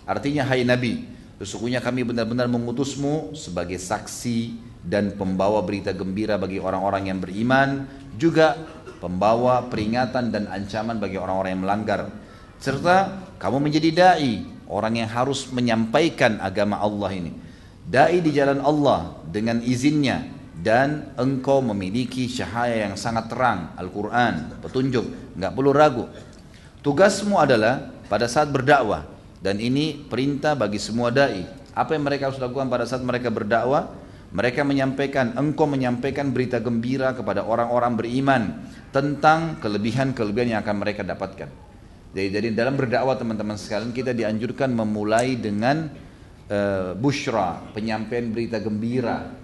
Artinya, hai Nabi, sesungguhnya kami benar-benar mengutusmu sebagai saksi dan pembawa berita gembira bagi orang-orang yang beriman, juga pembawa peringatan dan ancaman bagi orang-orang yang melanggar. Serta kamu menjadi da'i, orang yang harus menyampaikan agama Allah ini. Da'i di jalan Allah dengan izinnya, dan engkau memiliki cahaya yang sangat terang, Al-Quran, petunjuk, nggak perlu ragu. Tugasmu adalah pada saat berdakwah, dan ini perintah bagi semua da'i. Apa yang mereka harus lakukan pada saat mereka berdakwah? Mereka menyampaikan, engkau menyampaikan berita gembira kepada orang-orang beriman tentang kelebihan-kelebihan yang akan mereka dapatkan. Jadi dalam berdakwah teman-teman sekalian, kita dianjurkan memulai dengan busyra, penyampaian berita gembira.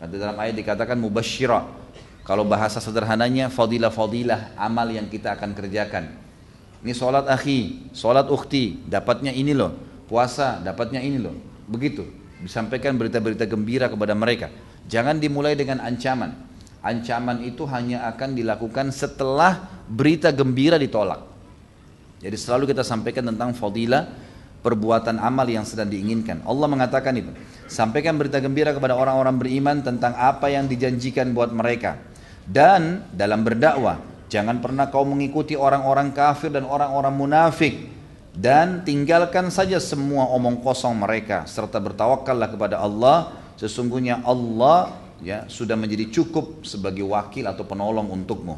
Dalam ayat dikatakan mubassyira. Kalau bahasa sederhananya, fadilah-fadilah amal yang kita akan kerjakan. Ini sholat akhi, sholat ukhti, dapatnya ini loh. Puasa, dapatnya ini loh. Begitu, disampaikan berita-berita gembira kepada mereka. Jangan dimulai dengan ancaman. Ancaman itu hanya akan dilakukan setelah berita gembira ditolak. Jadi selalu kita sampaikan tentang fadilah perbuatan amal yang sedang diinginkan. Allah mengatakan itu. Sampaikan berita gembira kepada orang-orang beriman tentang apa yang dijanjikan buat mereka. Dan dalam berdakwah, jangan pernah kau mengikuti orang-orang kafir dan orang-orang munafik, dan tinggalkan saja semua omong kosong mereka, serta bertawakallah kepada Allah. Sesungguhnya Allah ya sudah menjadi cukup sebagai wakil atau penolong untukmu.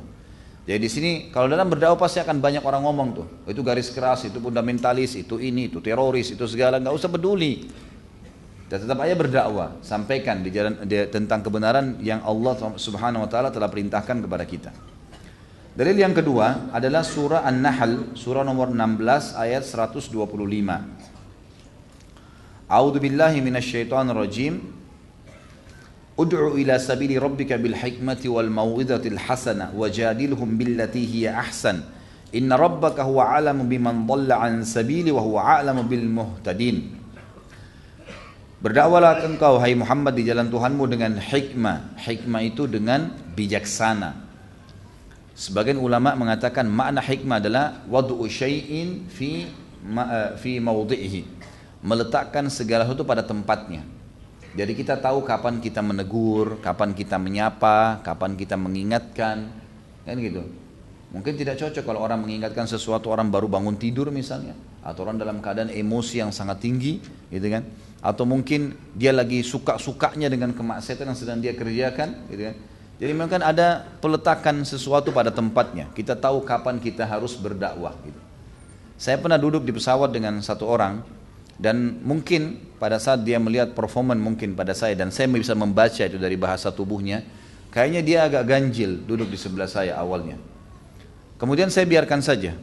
Jadi di sini kalau dalam berdakwah pasti akan banyak orang ngomong tuh, itu garis keras, itu fundamentalis, itu ini, itu teroris, itu segala, nggak usah peduli. Dan tetap aja berdakwah, sampaikan tentang kebenaran yang Allah Subhanahu wa taala telah perintahkan kepada kita. Dalil yang kedua adalah surah An-Nahl, surah nomor 16 ayat 125. A'udzubillahi minasyaitonirrajim. Ud'u ila sabili rabbika bil hikmati wal mau'izatil hasanah wajadilhum billati hiya ahsan. Inna rabbaka huwa a'lamu biman dhalla an sabili wa huwa a'lamu bil muhtadin. Berdakwalah engkau hai Muhammad di jalan Tuhanmu dengan hikmah. Hikmah itu dengan bijaksana. Sebagian ulama mengatakan makna hikmah adalah wad'u syai'in fi mawdi'ihi, meletakkan segala sesuatu pada tempatnya. Jadi kita tahu kapan kita menegur, kapan kita menyapa, kapan kita mengingatkan, kan gitu. Mungkin tidak cocok kalau orang mengingatkan sesuatu, orang baru bangun tidur misalnya, atau orang dalam keadaan emosi yang sangat tinggi, gitu kan. Atau mungkin dia lagi suka-sukanya dengan kemaksiatan yang sedang dia kerjakan, gitu kan. Jadi memang ada peletakan sesuatu pada tempatnya. Kita tahu kapan kita harus berdakwah, gitu. Saya pernah duduk di pesawat dengan satu orang, dan mungkin pada saat dia melihat performan mungkin pada saya, dan saya bisa membaca itu dari bahasa tubuhnya, kayaknya dia agak ganjil duduk di sebelah saya awalnya. Kemudian saya biarkan saja,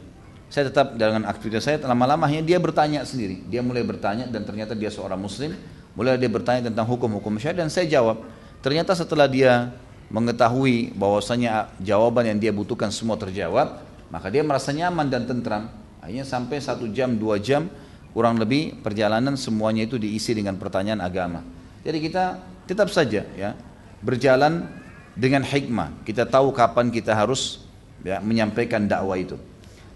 saya tetap dengan aktivitas saya. Lama-lamanya dia bertanya sendiri, dia mulai bertanya, dan ternyata dia seorang muslim. Mulai dia bertanya tentang hukum-hukum syariat dan saya jawab. Ternyata setelah dia mengetahui bahwasanya jawaban yang dia butuhkan semua terjawab, maka dia merasa nyaman dan tentram. Akhirnya sampai 1 jam, 2 jam kurang lebih perjalanan semuanya itu diisi dengan pertanyaan agama. Jadi kita tetap saja ya berjalan dengan hikmah. Kita tahu kapan kita harus ya, menyampaikan dakwah itu.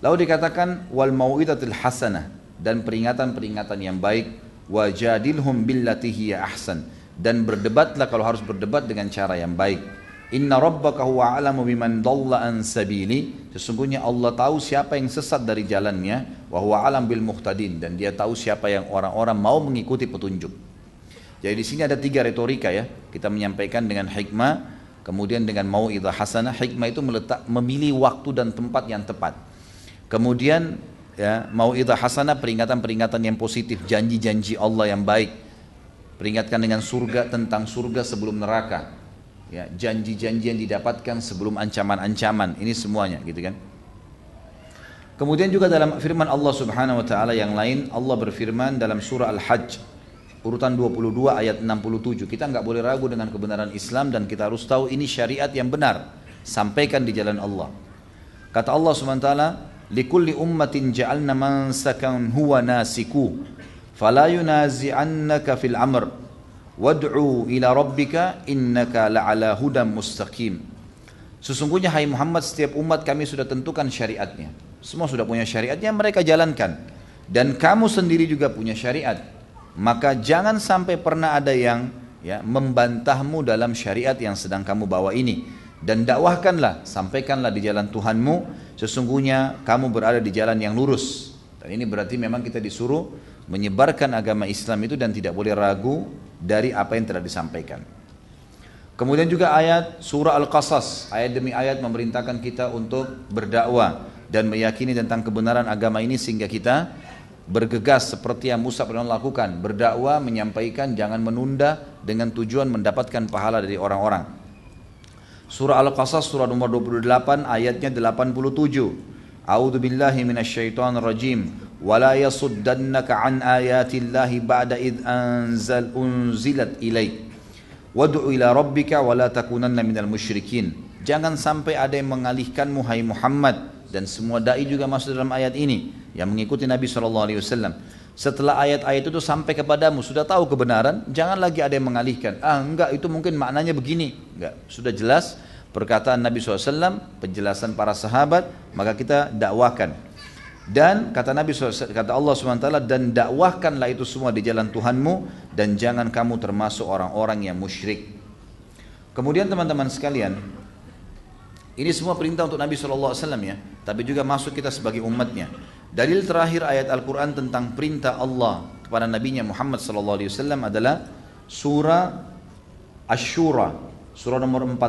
Lalu dikatakan wal mau'izatil hasanah, dan peringatan-peringatan yang baik, wajadilhum billati hiya ahsan, dan berdebatlah kalau harus berdebat dengan cara yang baik. Inna rabbaka huwa a'lamu biman dhalla an sabili, sesungguhnya Allah tahu siapa yang sesat dari jalannya, wa huwa a'lam bil muhtadin, dan dia tahu siapa yang orang-orang mau mengikuti petunjuk. Jadi di sini ada 3 retorika ya, kita menyampaikan dengan hikmah, kemudian dengan mau'izah hasanah. Hikmah itu memilih waktu dan tempat yang tepat. Kemudian ya, mau'izah hasanah, peringatan-peringatan yang positif, janji-janji Allah yang baik. Peringatkan dengan surga, tentang surga sebelum neraka. Ya, janji-janji yang didapatkan sebelum ancaman-ancaman. Ini semuanya gitu kan. Kemudian juga dalam firman Allah Subhanahu wa taala yang lain, Allah berfirman dalam surah Al-Hajj urutan 22 ayat 67. Kita enggak boleh ragu dengan kebenaran Islam dan kita harus tahu ini syariat yang benar. Sampaikan di jalan Allah. Kata Allah Subhanahu wa taala, likulli ummatin ja'alna mansakan huwa nasiku fala yunazi'annaka fil amr wad'u ila rabbika innaka la'ala hudam mustaqim. Sesungguhnya hai Muhammad, setiap umat kami sudah tentukan syariatnya. Semua sudah punya syariatnya, mereka jalankan. Dan kamu sendiri juga punya syariat. Maka jangan sampai pernah ada yang ya, membantahmu dalam syariat yang sedang kamu bawa ini. Dan dakwahkanlah, sampaikanlah di jalan Tuhanmu, sesungguhnya kamu berada di jalan yang lurus. Dan ini berarti memang kita disuruh menyebarkan agama Islam itu dan tidak boleh ragu dari apa yang telah disampaikan. Kemudian juga ayat surah Al-Qasas, ayat demi ayat memerintahkan kita untuk berdakwah dan meyakini tentang kebenaran agama ini sehingga kita bergegas seperti yang Musa pernah lakukan, berdakwah, menyampaikan, jangan menunda dengan tujuan mendapatkan pahala dari orang-orang. Surah Al-Qasas surah nomor 28 ayatnya 87. A'udzu billahi minasyaitonir rajim. Wala yasuddannaka an ayatillahi ba'da id unzilat ilaik. Wad'u ila rabbika wala takunanna minal musyrikin. Jangan sampai ada yang mengalihkanmu hai Muhammad, dan semua dai juga masuk dalam ayat ini yang mengikuti Nabi SAW. Setelah ayat-ayat itu sampai kepadamu, sudah tahu kebenaran, jangan lagi ada yang mengalihkan. Enggak, itu mungkin maknanya begini. Enggak, sudah jelas perkataan Nabi SAW, penjelasan para sahabat, maka kita dakwakan. Dan kata Nabi SAW, kata Allah SWT, dan dakwahkanlah itu semua di jalan Tuhanmu, dan jangan kamu termasuk orang-orang yang musyrik. Kemudian teman-teman sekalian, ini semua perintah untuk Nabi SAW ya, tapi juga masuk kita sebagai umatnya. Dalil terakhir ayat Al-Quran tentang perintah Allah kepada Nabinya Muhammad SAW adalah surah Asy-Syura, surah nomor 42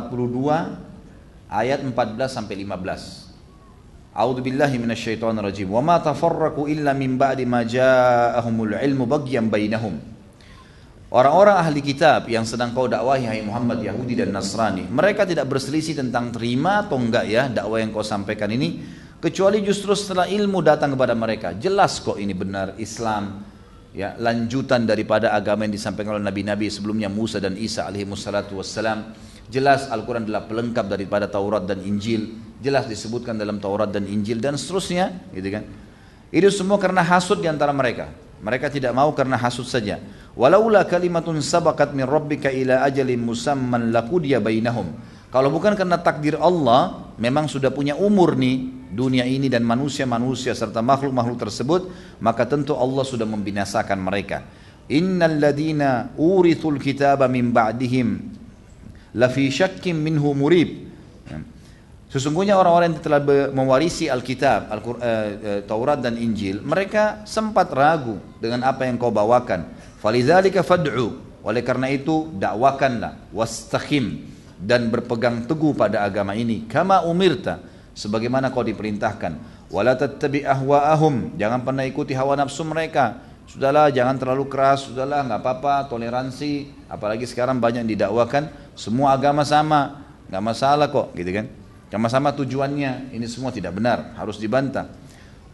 ayat 14-15. A'udzu billahi minasyaitonir rajim. Wa ma tafarraqu illa min ba'di ma ja'ahumul ilmu baghyan bainahum. Orang-orang ahli kitab yang sedang kau dakwahi hai Muhammad, Yahudi dan Nasrani, mereka tidak berselisih tentang terima atau enggak ya dakwah yang kau sampaikan ini, kecuali justru setelah ilmu datang kepada mereka. Jelas kok ini benar Islam ya, lanjutan daripada agama yang disampaikan oleh nabi-nabi sebelumnya, Musa dan Isa alaihi wassalatu wassalam. Jelas Al-Quran adalah pelengkap daripada Taurat dan Injil, jelas disebutkan dalam Taurat dan Injil dan seterusnya gitu kan. Itu semua karena hasud di antara mereka. Mereka tidak mau karena hasud saja. Walaula kalimatun sabaqat min rabbika ila ajalin musamman laqudiya bainahum. Kalau bukan karena takdir Allah, memang sudah punya umur nih dunia ini dan manusia-manusia serta makhluk-makhluk tersebut, maka tentu Allah sudah membinasakan mereka. Innal ladina urithul kitaba min ba'dihim lafi syakkim minhu murib. Sesungguhnya orang-orang yang telah mewarisi Alkitab, Taurat dan Injil, mereka sempat ragu dengan apa yang kau bawakan. Falidzalika fad'u, oleh karena itu dakwakanlah, wastaqim, dan berpegang teguh pada agama ini, kama umirta, sebagaimana kau diperintahkan. Wala tattabi' ahwa'ahum, jangan pernah ikuti hawa nafsu mereka. Sudahlah, jangan terlalu keras, sudahlah, nggak apa-apa, toleransi. Apalagi sekarang banyak yang didakwakan, semua agama sama, nggak masalah kok, gitu kan? Sama-sama tujuannya, ini semua tidak benar, harus dibantah.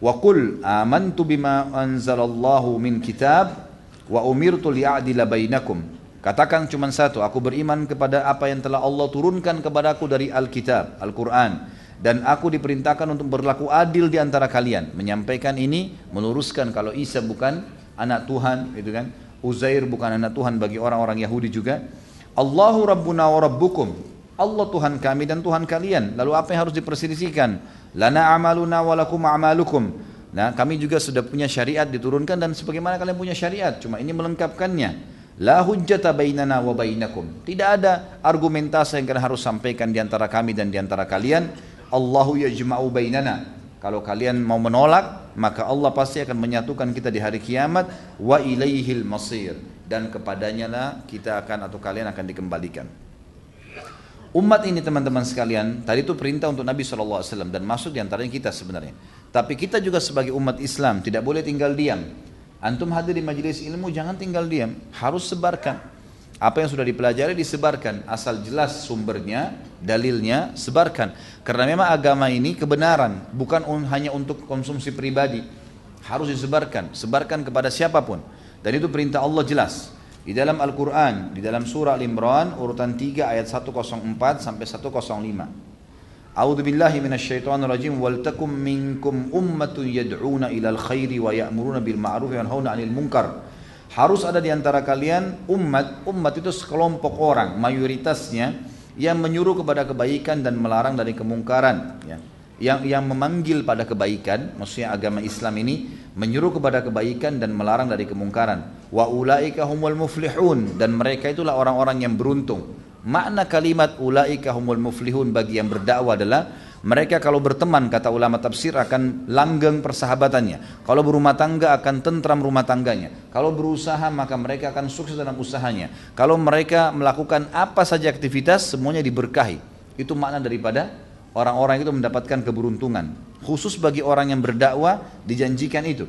Wa qul amantu bima anzalallahu min kitab Wa umirtu li'adila bainakum. Katakan cuma satu, aku beriman kepada apa yang telah Allah turunkan kepadaku dari Alkitab, Al-Quran. Dan aku diperintahkan untuk berlaku adil di antara kalian. Menyampaikan ini, meluruskan kalau Isa bukan anak Tuhan, gitu kan. Uzair bukan anak Tuhan bagi orang-orang Yahudi juga. Allahu Rabbuna wa Rabbukum. Allah Tuhan kami dan Tuhan kalian. Lalu apa yang harus diperselisihkan? Lana amaluna wa lakum amalukum. Nah, kami juga sudah punya syariat diturunkan dan sebagaimana kalian punya syariat. Cuma ini melengkapkannya. La hujjata bainana wa bainakum. Tidak ada argumentasi yang kalian harus sampaikan di antara kami dan di antara kalian. Allahu yajma'u bainana. Kalau kalian mau menolak, maka Allah pasti akan menyatukan kita di hari kiamat. Wa ilaihil masir. Dan kepadanya lah kita akan atau kalian akan dikembalikan. Umat ini teman-teman sekalian, tadi itu perintah untuk Nabi SAW dan masuk di antaranya kita sebenarnya. Tapi kita juga sebagai umat Islam tidak boleh tinggal diam. Antum hadir di majelis ilmu jangan tinggal diam, harus sebarkan. Apa yang sudah dipelajari disebarkan, asal jelas sumbernya, dalilnya, sebarkan. Karena memang agama ini kebenaran, bukan hanya untuk konsumsi pribadi. Harus disebarkan, sebarkan kepada siapapun. Dan itu perintah Allah jelas. Di dalam Al-Quran, di dalam surah Al-Imran, urutan 3 ayat 104 sampai 105. A'udzu billahi minasyaitonir rajim wal takum minkum ummatun yad'una ilal khairi wa ya'muruna bil ma'ruf wa yanhauna 'anil munkar. Harus ada di antara kalian umat itu sekelompok orang mayoritasnya yang menyuruh kepada kebaikan dan melarang dari kemungkaran, ya. Yang memanggil pada kebaikan, maksudnya agama Islam ini menyuruh kepada kebaikan dan melarang dari kemungkaran. Wa ulaika humul muflihun, dan mereka itulah orang-orang yang beruntung. Makna kalimat ulaika humul muflihun bagi yang berdakwah adalah mereka kalau berteman, kata ulama tafsir, akan langgeng persahabatannya. Kalau berumah tangga akan tentram rumah tangganya. Kalau berusaha maka mereka akan sukses dalam usahanya. Kalau mereka melakukan apa saja aktivitas semuanya diberkahi. Itu makna daripada orang-orang itu mendapatkan keberuntungan. Khusus bagi orang yang berdakwah dijanjikan itu.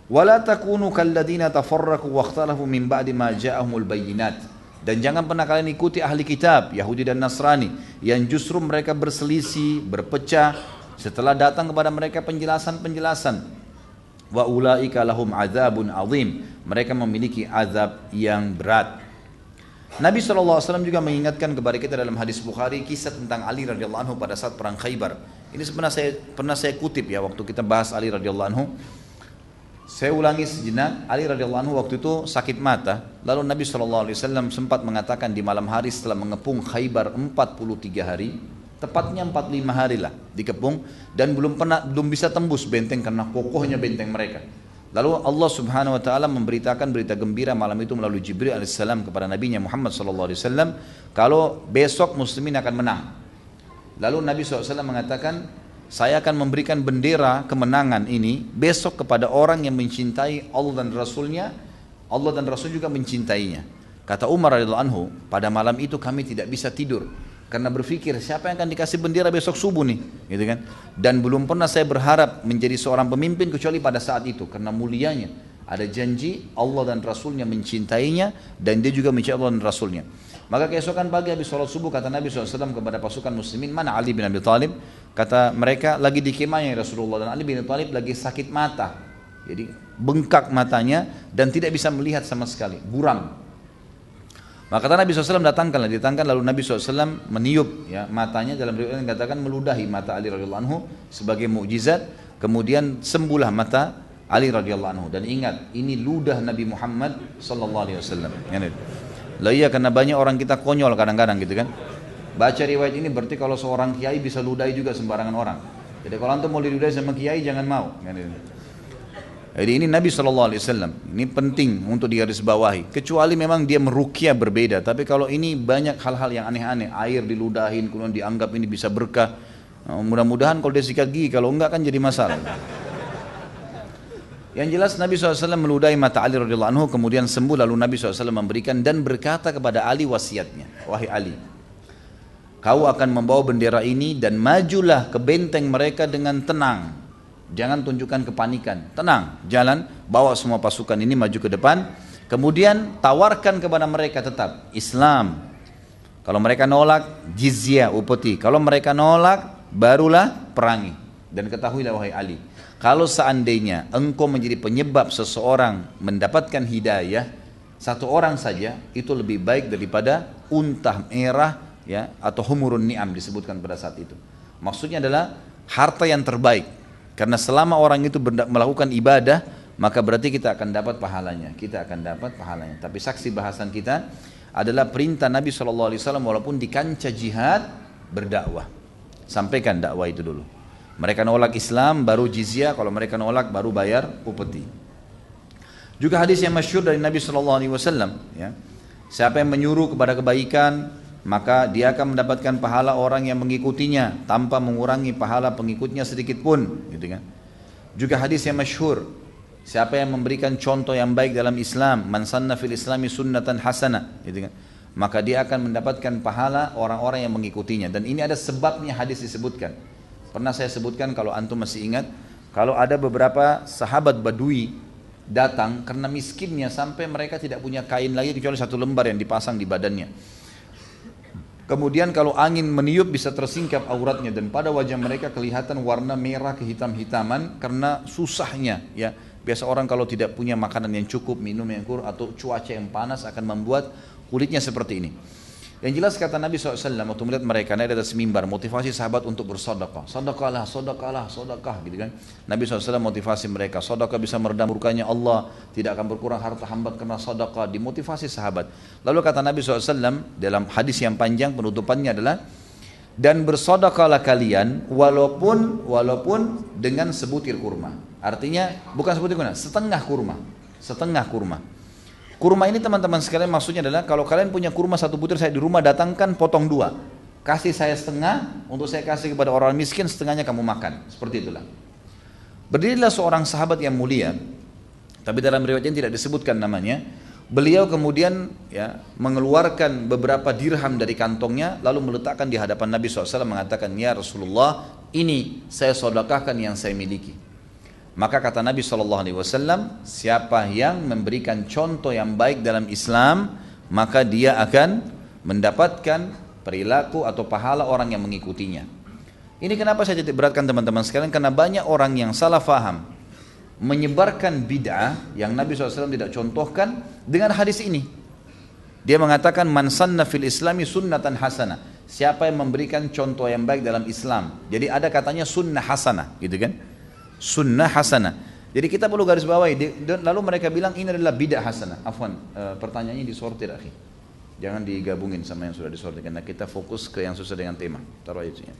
Wala takunu kalladina tafarraqu wakhtalafu min ba'di ma ja'ahumul bayyinat. Dan jangan pernah kalian ikuti ahli kitab, Yahudi dan Nasrani, yang justru mereka berselisih, berpecah setelah datang kepada mereka penjelasan-penjelasan. Wa ulaika lahum adzabun azim. Mereka memiliki azab yang berat. Nabi SAW juga mengingatkan kepada kita dalam hadis Bukhari kisah tentang Ali radhiyallahu anhu pada saat perang Khaybar. Ini sebenarnya pernah saya kutip ya waktu kita bahas Ali radhiyallahu anhu. Saya ulangi sejenak, Ali radhiyallahu anhu waktu itu sakit mata. Lalu Nabi SAW sempat mengatakan di malam hari setelah mengepung Khaybar 43 hari, tepatnya 45 hari lah dikepung, dan belum bisa tembus benteng karena kokohnya benteng mereka. Lalu Allah Subhanahu wa taala memberitakan berita gembira malam itu melalui Jibril alaihissalam kepada Nabinya Muhammad sallallahu alaihi wasallam kalau besok muslimin akan menang. Lalu Nabi SAW mengatakan, saya akan memberikan bendera kemenangan ini besok kepada orang yang mencintai Allah dan Rasulnya. Allah dan Rasul juga mencintainya. Kata Umar radhiyallahu anhu, pada malam itu kami tidak bisa tidur karena berpikir siapa yang akan dikasih bendera besok subuh nih, gitu kan? Dan belum pernah saya berharap menjadi seorang pemimpin kecuali pada saat itu karena mulianya. Ada janji Allah dan Rasulnya mencintainya dan dia juga mencintai Allah dan Rasulnya. Maka keesokan pagi habis sholat subuh kata Nabi SAW kepada pasukan muslimin, mana Ali bin Abi Thalib? Kata mereka lagi di kemahnya Rasulullah, dan Ali bin Abi Thalib lagi sakit mata. Jadi bengkak matanya dan tidak bisa melihat sama sekali, buram. Maka kata Nabi SAW datangkan lalu Nabi SAW meniup ya, matanya, dalam riwayat yang katakan meludahi mata Ali radhiyallahu anhu sebagai mukjizat, kemudian sembuhlah mata Ali radhiyallahu anhu. Dan ingat, ini ludah Nabi Muhammad sallallahu alaihi wasallam. Lah iya, karena banyak orang kita konyol kadang-kadang gitu kan. Baca riwayat ini berarti kalau seorang kiai bisa ludahi juga sembarangan orang. Jadi kalau antum mau diludahi sama kiai jangan mau. Jadi ini Nabi SAW, ini penting untuk digarisbawahi. Kecuali memang dia meruqyah berbeda. Tapi kalau ini banyak hal-hal yang aneh-aneh, air diludahin kemudian dianggap ini bisa berkah. Mudah-mudahan kalau dia sikat gigi, kalau enggak kan jadi masalah. Yang jelas Nabi SAW meludahi mata Ali radhiyallahu anhu, kemudian sembuh. Lalu Nabi SAW memberikan dan berkata kepada Ali wasiatnya, wahai Ali, kau akan membawa bendera ini dan majulah ke benteng mereka dengan tenang. Jangan tunjukkan kepanikan, tenang, jalan, bawa semua pasukan ini maju ke depan. Kemudian tawarkan kepada mereka tetap Islam. Kalau mereka nolak, jizyah, upeti. Kalau mereka nolak, barulah perangi. Dan ketahuilah wahai Ali, Kalau seandainya engkau menjadi penyebab seseorang mendapatkan hidayah, satu orang saja itu lebih baik daripada unta merah ya, atau humurun ni'am disebutkan pada saat itu. Maksudnya adalah harta yang terbaik. Karena selama orang itu melakukan ibadah, maka berarti kita akan dapat pahalanya. Kita akan dapat pahalanya. Tapi saksi bahasan kita adalah perintah Nabi SAW walaupun di kancah jihad berdakwah. Sampaikan dakwah itu dulu. Mereka nolak Islam baru jizyah, kalau mereka nolak baru bayar upeti. Juga hadis yang masyhur dari Nabi SAW, ya, siapa yang menyuruh kepada kebaikan, maka dia akan mendapatkan pahala orang yang mengikutinya tanpa mengurangi pahala pengikutnya sedikit pun, gitu kan. Juga hadis yang masyhur, siapa yang memberikan contoh yang baik dalam Islam, man sanna fil islami sunnatan hasanah, gitu kan, maka dia akan mendapatkan pahala orang-orang yang mengikutinya. Dan ini ada sebabnya hadis disebutkan. Pernah saya sebutkan, kalau antum masih ingat, kalau ada beberapa sahabat Badui datang karena miskinnya sampai mereka tidak punya kain lagi kecuali satu lembar yang dipasang di badannya. Kemudian kalau angin meniup bisa tersingkap auratnya, dan pada wajah mereka kelihatan warna merah kehitam-hitaman karena susahnya, ya. Biasa orang kalau tidak punya makanan yang cukup, minum yang kurang, atau cuaca yang panas akan membuat kulitnya seperti ini. Yang jelas kata Nabi SAW waktu melihat mereka naik di atas mimbar, motivasi sahabat untuk bersedekah. Sedekahlah, sedekahlah, sedekah, gitu kan. Nabi SAW motivasi mereka, sedekah bisa meredam murkanya Allah, tidak akan berkurang harta hamba karena sedekah, dimotivasi sahabat. Lalu kata Nabi SAW dalam hadis yang panjang, penutupannya adalah, dan bersedekahlah kalian walaupun dengan sebutir kurma. Artinya bukan sebutir kurma, setengah kurma, setengah kurma. Kurma ini teman-teman sekalian maksudnya adalah kalau kalian punya kurma satu butir, saya di rumah datangkan potong dua, kasih saya setengah untuk saya kasih kepada orang miskin, setengahnya kamu makan, seperti itulah. Berdirilah seorang sahabat yang mulia, tapi dalam riwayatnya tidak disebutkan namanya. Beliau kemudian ya mengeluarkan beberapa dirham dari kantongnya lalu meletakkan di hadapan Nabi SAW, mengatakan, ya Rasulullah, ini saya sedekahkan yang saya miliki. Maka kata Nabi SAW, siapa yang memberikan contoh yang baik dalam Islam, maka dia akan mendapatkan perilaku atau pahala orang yang mengikutinya. Ini kenapa saya titik beratkan teman-teman sekalian, karena banyak orang yang salah faham, menyebarkan bid'ah yang Nabi SAW tidak contohkan dengan hadis ini. Dia mengatakan, man sanna fil islami sunnatan hasanah, siapa yang memberikan contoh yang baik dalam Islam. Jadi ada katanya sunnah hasanah, gitu kan. Sunnah hasanah. Jadi kita perlu garis bawahi. Lalu mereka bilang ini adalah bid'ah hasanah. Afwan, pertanyaannya disortir akhi. Jangan digabungin sama yang sudah disortir, karena kita fokus ke yang sesuai dengan tema. Taruh aja ya.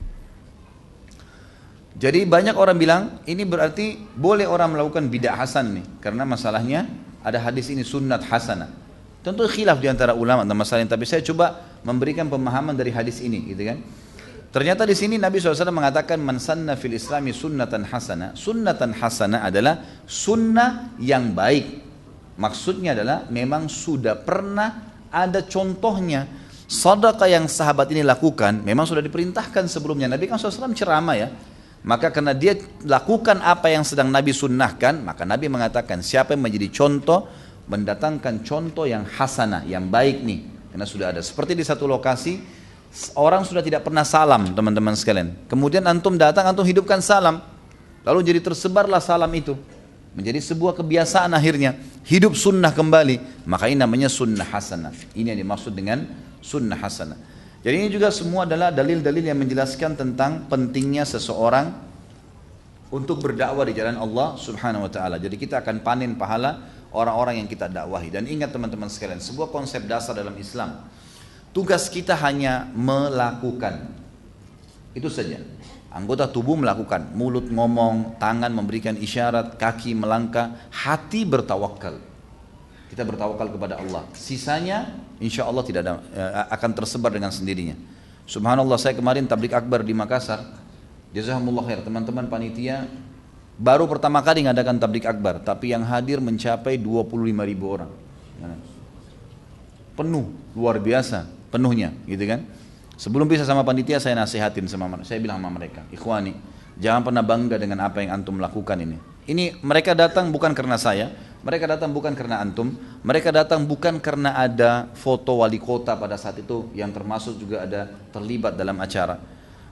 Jadi banyak orang bilang ini berarti boleh orang melakukan bid'ah hasan nih, karena masalahnya ada hadis ini sunnat hasanah. Tentu khilaf di antara ulama tentang masalah ini, tapi saya coba memberikan pemahaman dari hadis ini, gitu kan. Ternyata di sini Nabi SAW mengatakan, man sanna fil islami sunnatan hasanah. Sunnatan hasanah adalah sunnah yang baik. Maksudnya adalah memang sudah pernah ada contohnya. Sedekah yang sahabat ini lakukan memang sudah diperintahkan sebelumnya. Nabi kan SAW ceramah ya. Maka karena dia lakukan apa yang sedang Nabi sunnahkan, maka Nabi mengatakan siapa yang menjadi contoh, mendatangkan contoh yang hasanah, yang baik nih. Karena sudah ada. Seperti di satu lokasi, orang sudah tidak pernah salam teman-teman sekalian. Kemudian antum datang, antum hidupkan salam. Lalu jadi tersebarlah salam itu. Menjadi sebuah kebiasaan akhirnya. Hidup sunnah kembali. Maka ini namanya sunnah hasanah. Ini yang dimaksud dengan sunnah hasanah. Jadi ini juga semua adalah dalil-dalil yang menjelaskan tentang pentingnya seseorang untuk berdakwah di jalan Allah Subhanahu wa taala. Jadi kita akan panen pahala orang-orang yang kita dakwahi. Dan ingat teman-teman sekalian, sebuah konsep dasar dalam Islam. Tugas kita hanya melakukan. Itu saja. Anggota tubuh melakukan, mulut ngomong, tangan memberikan isyarat, kaki melangkah, hati bertawakal. Kita bertawakal kepada Allah. Sisanya insya Allah tidak ada, akan tersebar dengan sendirinya. Subhanallah, saya kemarin tablik akbar di Makassar. Jazakumullah khair, teman-teman panitia baru pertama kali ngadakan tablik akbar, tapi yang hadir mencapai 25.000 orang. Penuh, luar biasa penuhnya, gitu kan. Sebelum bisa sama panitia saya nasihatin sama mereka, saya bilang sama mereka, ikhwani, jangan pernah bangga dengan apa yang antum lakukan ini. Ini mereka datang bukan karena saya, mereka datang bukan karena antum, mereka datang bukan karena ada foto wali kota pada saat itu yang termasuk juga ada terlibat dalam acara.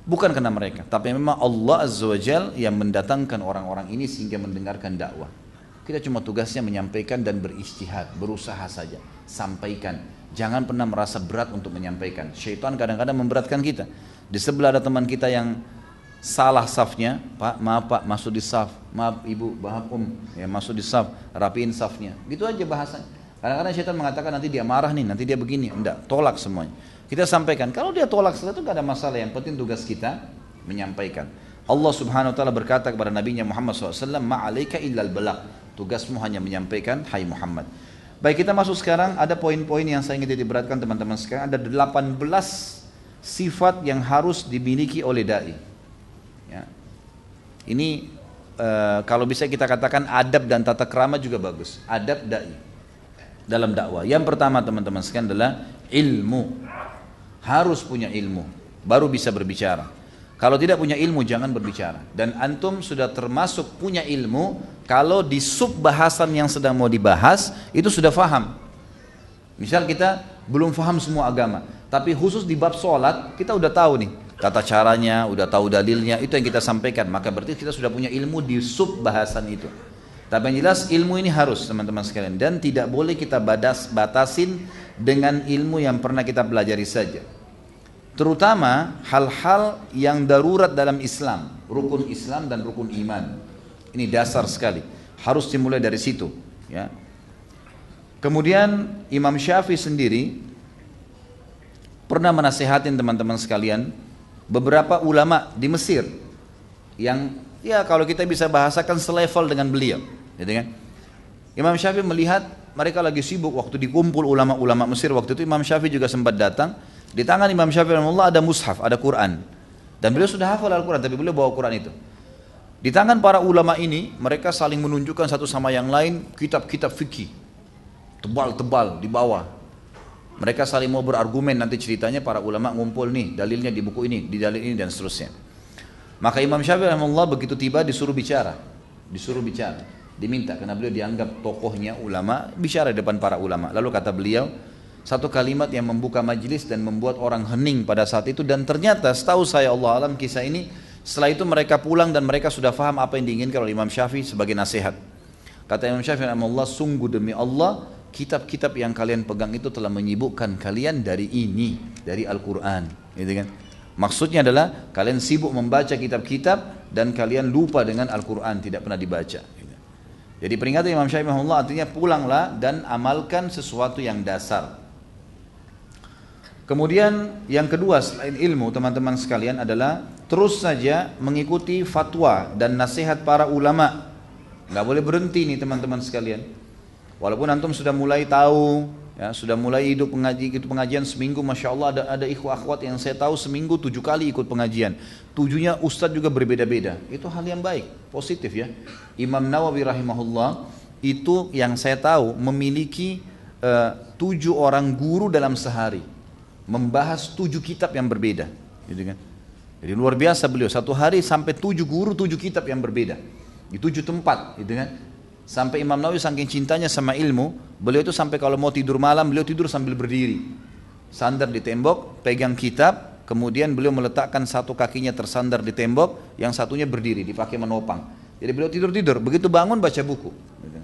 Bukan karena mereka, tapi memang Allah Azza wa Jal yang mendatangkan orang-orang ini sehingga mendengarkan dakwah. Kita cuma tugasnya menyampaikan dan berijtihad, berusaha saja. Sampaikan, jangan pernah merasa berat untuk menyampaikan. Syaitan kadang-kadang memberatkan kita. Di sebelah ada teman kita yang salah safnya, Pak, maaf Pak, masuk di saf. Maaf Ibu, maaf ya masuk di saf, rapiin safnya. Gitu aja bahasanya. Kadang-kadang syaitan mengatakan nanti dia marah nih, nanti dia begini. Enggak, tolak semuanya. Kita sampaikan, kalau dia tolak setelah itu gak ada masalah, yang penting tugas kita menyampaikan. Allah Subhanahu wa taala berkata kepada Nabi-Nya Muhammad SAW, ma'alaika illal balagh, tugasmu hanya menyampaikan, hai Muhammad. Baik, kita masuk sekarang, ada poin-poin yang saya ingin diberatkan teman-teman sekarang. Ada 18 sifat yang harus dimiliki oleh da'i ya. Ini kalau bisa kita katakan adab dan tata krama juga bagus. Adab da'i dalam dakwah. Yang pertama teman-teman sekalian adalah ilmu. Harus punya ilmu, baru bisa berbicara. Kalau tidak punya ilmu jangan berbicara. Dan antum sudah termasuk punya ilmu kalau di sub bahasan yang sedang mau dibahas itu sudah faham. Misal kita belum faham semua agama, tapi khusus di bab sholat kita udah tahu nih tata caranya, udah tahu dalilnya, itu yang kita sampaikan. Maka berarti kita sudah punya ilmu di sub bahasan itu. Tapi yang jelas ilmu ini harus teman-teman sekalian, dan tidak boleh kita batasin dengan ilmu yang pernah kita pelajari saja. Terutama hal-hal yang darurat dalam Islam, rukun Islam dan rukun iman. Ini dasar sekali, harus dimulai dari situ ya. Kemudian Imam Syafi'i sendiri pernah menasihatin teman-teman sekalian beberapa ulama di Mesir yang ya kalau kita bisa bahasakan selevel dengan beliau gitu kan. Imam Syafi'i melihat mereka lagi sibuk waktu dikumpul ulama-ulama Mesir. Waktu itu Imam Syafi'i juga sempat datang. Di tangan Imam Syafi'i rahimahullah ada mushaf, ada Quran. Dan beliau sudah hafal Al-Quran, tapi beliau bawa Quran itu. Di tangan para ulama ini, mereka saling menunjukkan satu sama yang lain kitab-kitab fikih. Tebal-tebal di bawah. Mereka saling mau berargumen, nanti ceritanya para ulama ngumpul nih, dalilnya di buku ini, di dalil ini dan seterusnya. Maka Imam Syafi'i rahimahullah begitu tiba disuruh bicara. Diminta karena beliau dianggap tokohnya ulama, bicara di depan para ulama. Lalu kata beliau satu kalimat yang membuka majelis dan membuat orang hening pada saat itu, dan ternyata setahu saya Allah alam kisah ini setelah itu mereka pulang dan mereka sudah faham apa yang diinginkan oleh Imam Syafi'i sebagai nasihat. Kata Imam Syafi'i rahimahullah, sungguh demi Allah kitab-kitab yang kalian pegang itu telah menyibukkan kalian dari ini, dari Al-Quran gitu kan. Maksudnya adalah kalian sibuk membaca kitab-kitab dan kalian lupa dengan Al-Quran, tidak pernah dibaca. Jadi peringatan Imam Syafi'i rahimahullah artinya pulanglah dan amalkan sesuatu yang dasar. Kemudian yang kedua selain ilmu teman-teman sekalian adalah terus saja mengikuti fatwa dan nasihat para ulama. Nggak boleh berhenti nih teman-teman sekalian. Walaupun antum sudah mulai tahu, ya, sudah mulai ikut pengajian seminggu, masya Allah ada ikhwah akhwat yang saya tahu seminggu 7 kali ikut pengajian. 7-nya ustadz juga berbeda-beda. Itu hal yang baik, positif ya. Imam Nawawi rahimahullah itu yang saya tahu memiliki 7 orang guru dalam sehari. Membahas 7 kitab yang berbeda, gitu kan? Jadi luar biasa beliau, satu hari sampai 7 guru 7 kitab yang berbeda di 7 tempat, gitu kan? Sampai Imam Nawawi saking cintanya sama ilmu, beliau itu sampai kalau mau tidur malam beliau tidur sambil berdiri, sandar di tembok, pegang kitab, kemudian beliau meletakkan satu kakinya tersandar di tembok, yang satunya berdiri dipakai menopang. Jadi beliau tidur, begitu bangun baca buku, gitu.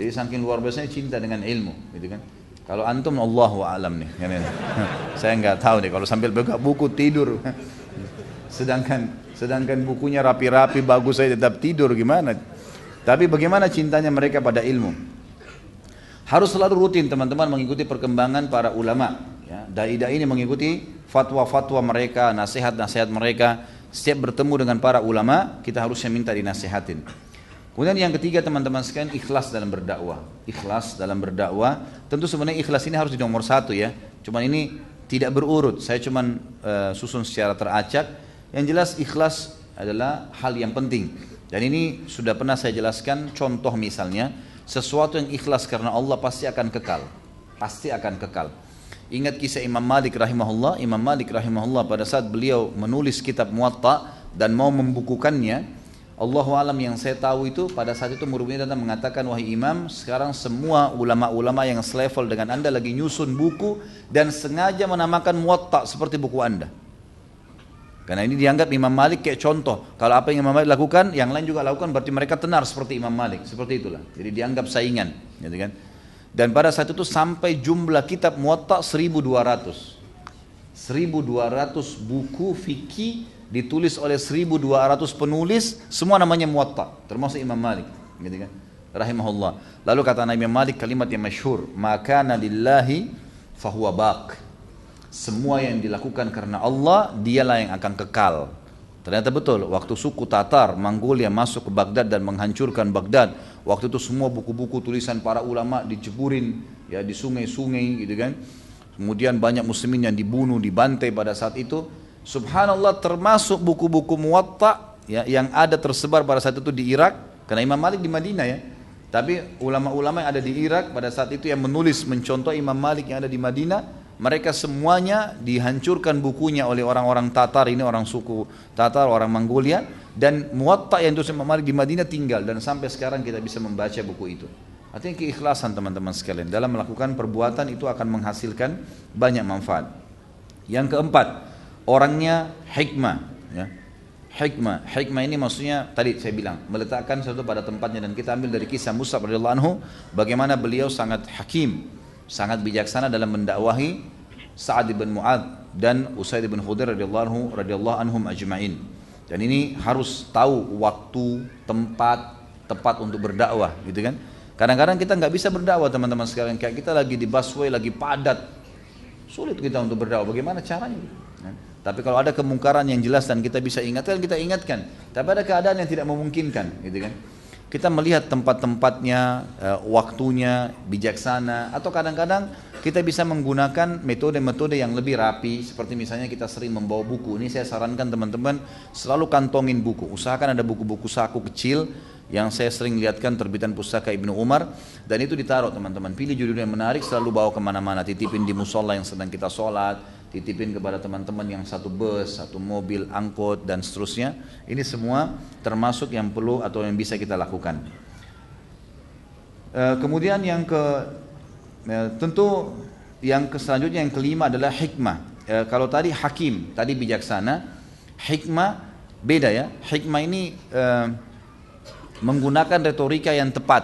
Jadi saking luar biasanya cinta dengan ilmu, gitu kan? Kalau antum Allahu a'lam nih, saya nggak tahu nih kalau sambil buka buku tidur, sedangkan bukunya rapi-rapi bagus saya tetap tidur gimana? Tapi bagaimana cintanya mereka pada ilmu? Harus selalu rutin teman-teman mengikuti perkembangan para ulama. Ya, dai-dai ini mengikuti fatwa-fatwa mereka, nasihat-nasihat mereka. Setiap bertemu dengan para ulama kita harusnya minta dinasihatin. Kemudian yang ketiga teman-teman sekalian, ikhlas dalam berdakwah. Ikhlas dalam berdakwah, tentu sebenarnya ikhlas ini harus di nomor 1 ya. Cuman ini tidak berurut, saya cuman susun secara teracak. Yang jelas ikhlas adalah hal yang penting. Dan ini sudah pernah saya jelaskan, contoh misalnya, sesuatu yang ikhlas karena Allah pasti akan kekal. Pasti akan kekal. Ingat kisah Imam Malik rahimahullah. Imam Malik rahimahullah pada saat beliau menulis kitab Muwatta dan mau membukukannya, Allahu alam yang saya tahu itu pada saat itu murid-murid datang mengatakan, wahai imam, sekarang semua ulama-ulama yang selevel dengan anda lagi nyusun buku dan sengaja menamakan Muwatta seperti buku anda. Karena ini dianggap Imam Malik kayak contoh. Kalau apa yang Imam Malik lakukan, yang lain juga lakukan, berarti mereka tenar seperti Imam Malik. Seperti itulah. Jadi dianggap saingan, gitu kan? Dan pada saat itu sampai jumlah kitab Muwatta 1200. 1200 buku fikih ditulis oleh 1200 penulis, semua namanya Muwatta, termasuk Imam Malik, gitu kan? Rahimahullah. Lalu kata Nabi Malik kalimat yang masyhur, "Maka lillahi fahuwa baq." Semua yang dilakukan karena Allah, dialah yang akan kekal. Ternyata betul, waktu suku Tatar, Mongolia masuk ke Baghdad dan menghancurkan Baghdad, waktu itu semua buku-buku tulisan para ulama diceburin ya di sungai-sungai, gitu kan. Kemudian banyak muslimin yang dibunuh, dibantai pada saat itu. Subhanallah, termasuk buku-buku Muwatta ya, yang ada tersebar pada saat itu di Irak, karena Imam Malik di Madinah ya. Tapi ulama-ulama yang ada di Irak pada saat itu yang menulis mencontoh Imam Malik yang ada di Madinah, mereka semuanya dihancurkan bukunya oleh orang-orang Tatar, ini orang suku Tatar, orang Mongolia, dan Muwatta yang ditulis Imam Malik di Madinah tinggal, dan sampai sekarang kita bisa membaca buku itu. Artinya keikhlasan teman-teman sekalian dalam melakukan perbuatan itu akan menghasilkan banyak manfaat. Yang keempat, orangnya hikmah ya. Hikmah ini maksudnya tadi saya bilang meletakkan sesuatu pada tempatnya, dan kita ambil dari kisah Mus'ab radhiyallahu anhu bagaimana beliau sangat hakim, sangat bijaksana dalam mendakwahi Sa'ad bin Mu'adz dan Usaid bin Khudair radhiyallahu anhum ajma'in. Dan ini harus tahu waktu, tempat tepat untuk berdakwah, gitu kan? Kadang-kadang kita nggak bisa berdakwah teman-teman sekalian, kayak kita lagi di busway lagi padat, sulit kita untuk berdakwah. Bagaimana caranya? Tapi kalau ada kemungkaran yang jelas dan kita bisa ingatkan, kita ingatkan. Tapi ada keadaan yang tidak memungkinkan, gitu kan? Kita melihat tempat-tempatnya, waktunya, bijaksana, atau kadang-kadang kita bisa menggunakan metode-metode yang lebih rapi, seperti misalnya kita sering membawa buku. Ini saya sarankan teman-teman selalu kantongin buku. Usahakan ada buku-buku saku kecil yang saya sering lihatkan terbitan pustaka Ibnu Umar, dan itu ditaruh teman-teman. Pilih judul yang menarik, selalu bawa kemana-mana. Titipin di musola yang sedang kita sholat, titipin kepada teman-teman yang satu bus, satu mobil, angkot, dan seterusnya. Ini semua termasuk yang perlu atau yang bisa kita lakukan. Kemudian yang tentu yang selanjutnya yang kelima adalah hikmah. Kalau tadi hakim, tadi bijaksana, hikmah beda ya. Hikmah ini menggunakan retorika yang tepat.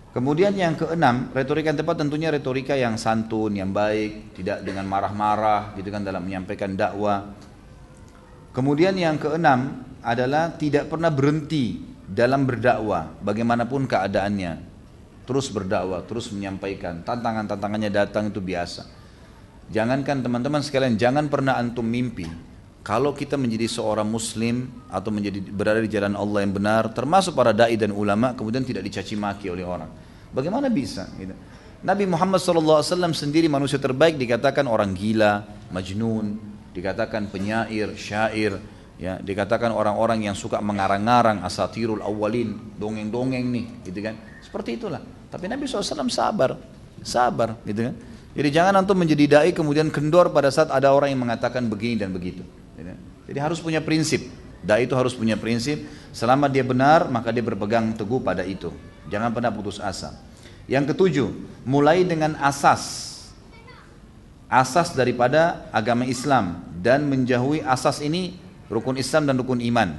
Kemudian yang keenam, retorika yang tepat tentunya retorika yang santun, yang baik, tidak dengan marah-marah gitu kan dalam menyampaikan dakwah. Kemudian yang keenam adalah tidak pernah berhenti dalam berdakwah, bagaimanapun keadaannya. Terus berdakwah, terus menyampaikan, tantangannya datang itu biasa. Jangankan teman-teman sekalian, jangan pernah antum mimpi kalau kita menjadi seorang muslim atau berada di jalan Allah yang benar, termasuk para dai dan ulama, kemudian tidak dicaci maki oleh orang. Bagaimana bisa? Gitu. Nabi Muhammad SAW sendiri manusia terbaik dikatakan orang gila, majnun, dikatakan penyair, syair, ya, dikatakan orang-orang yang suka mengarang-arang asatirul awwalin, dongeng-dongeng nih, gitu kan? Seperti itulah. Tapi Nabi SAW sabar, gitu kan? Jadi jangan antum menjadi dai kemudian kendor pada saat ada orang yang mengatakan begini dan begitu. Jadi harus punya prinsip. Dai itu harus punya prinsip. Selama dia benar maka dia berpegang teguh pada itu. Jangan pernah putus asa. Yang ketujuh, mulai dengan asas daripada agama Islam dan menjauhi asas ini, rukun Islam dan rukun iman.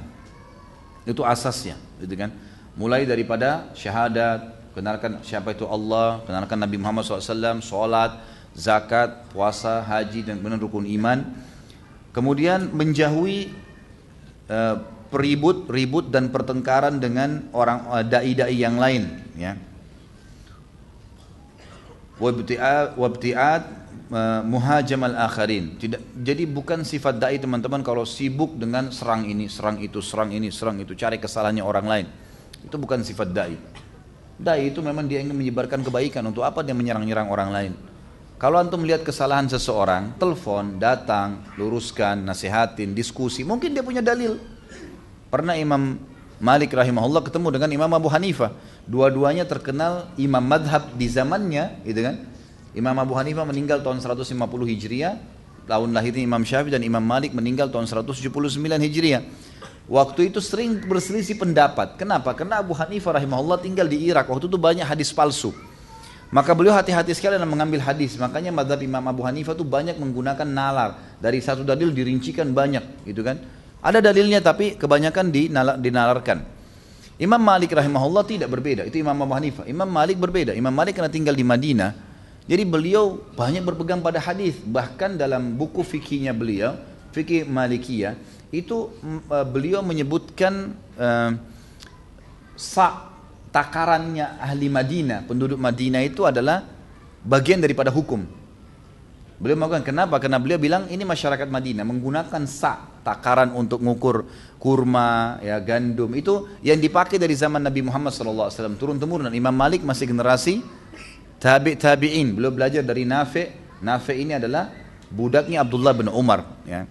Itu asasnya, gitu kan? Mulai daripada syahadat, kenalkan siapa itu Allah, kenalkan Nabi Muhammad SAW, sholat, zakat, puasa, haji, dan kemudian rukun iman. Kemudian menjauhi ribut dan pertengkaran dengan orang dai-dai yang lain, ya. Wabti'at muhajamal akharin. Jadi bukan sifat dai teman-teman kalau sibuk dengan serang ini, serang itu, cari kesalahannya orang lain. Itu bukan sifat dai. Dai itu memang dia ingin menyebarkan kebaikan. Untuk apa dia menyerang-nyerang orang lain? Kalau antum melihat kesalahan seseorang, telepon, datang, luruskan, nasihatin, diskusi. Mungkin dia punya dalil. Pernah Imam Malik rahimahullah ketemu dengan Imam Abu Hanifah. Dua-duanya terkenal imam madhab di zamannya, gitu kan? Imam Abu Hanifah meninggal tahun 150 Hijriah, tahun lahirnya Imam Syafi'i, dan Imam Malik meninggal tahun 179 Hijriah. Waktu itu sering berselisih pendapat. Kenapa? Karena Abu Hanifah rahimahullah tinggal di Irak. Waktu itu banyak hadis palsu. Maka beliau hati-hati sekali dalam mengambil hadis. Makanya mazhab Imam Abu Hanifah itu banyak menggunakan nalar. Dari satu dalil dirincikan banyak, gitu kan. Ada dalilnya tapi kebanyakan dinalarkan. Imam Malik rahimahullah tidak berbeda. Itu Imam Abu Hanifah. Imam Malik berbeda. Imam Malik karena tinggal di Madinah, jadi beliau banyak berpegang pada hadis. Bahkan dalam buku fikihnya beliau, fikih Malikiyah, itu beliau menyebutkan takarannya ahli Madinah, penduduk Madinah itu adalah bagian daripada hukum. Beliau mengatakan kenapa? Karena beliau bilang ini masyarakat Madinah menggunakan takaran untuk mengukur kurma, ya, gandum. Itu yang dipakai dari zaman Nabi Muhammad SAW turun temurun. Imam Malik masih generasi tabi'in. Beliau belajar dari Nafi'. Nafi' ini adalah budaknya Abdullah bin Umar, ya.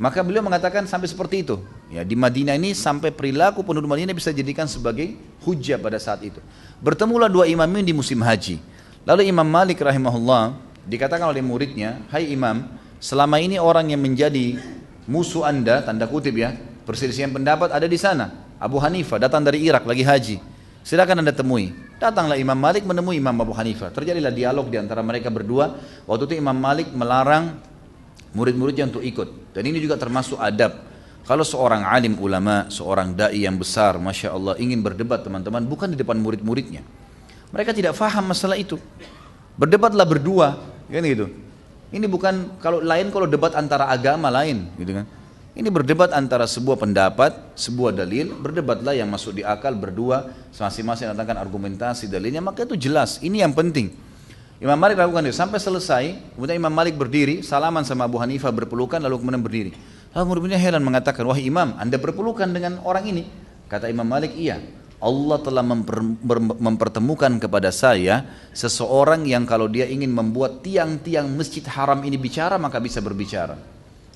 Maka beliau mengatakan sampai seperti itu. Ya, di Madinah ini sampai perilaku penduduk Madinah bisa dijadikan sebagai hujjah pada saat itu. Bertemulah dua imam ini di musim haji. Lalu Imam Malik rahimahullah dikatakan oleh muridnya, "Hai Imam, selama ini orang yang menjadi musuh Anda, tanda kutip ya, perselisihan pendapat ada di sana. Abu Hanifah datang dari Irak lagi haji. Silakan Anda temui." Datanglah Imam Malik menemui Imam Abu Hanifah. Terjadilah dialog di antara mereka berdua. Waktu itu Imam Malik melarang murid-muridnya untuk ikut. Dan ini juga termasuk adab. Kalau seorang alim ulama, seorang da'i yang besar, Masya Allah, ingin berdebat teman-teman, bukan di depan murid-muridnya. Mereka tidak faham masalah itu. Berdebatlah berdua, kan gitu. Ini bukan, kalau debat antara agama lain, gitu kan. Ini berdebat antara sebuah pendapat, sebuah dalil, berdebatlah yang masuk di akal berdua, masing-masing datangkan argumentasi dalilnya, maka itu jelas. Ini yang penting. Imam Malik lakukan itu sampai selesai. Kemudian Imam Malik berdiri, salaman sama Abu Hanifah, berpelukan, lalu kemudian berdiri. Lalu murid-muridnya heran mengatakan, "Wahai Imam, Anda berpelukan dengan orang ini?" Kata Imam Malik, "Iya. Allah telah mempertemukan kepada saya seseorang yang kalau dia ingin membuat tiang-tiang masjid haram ini bicara, maka bisa berbicara."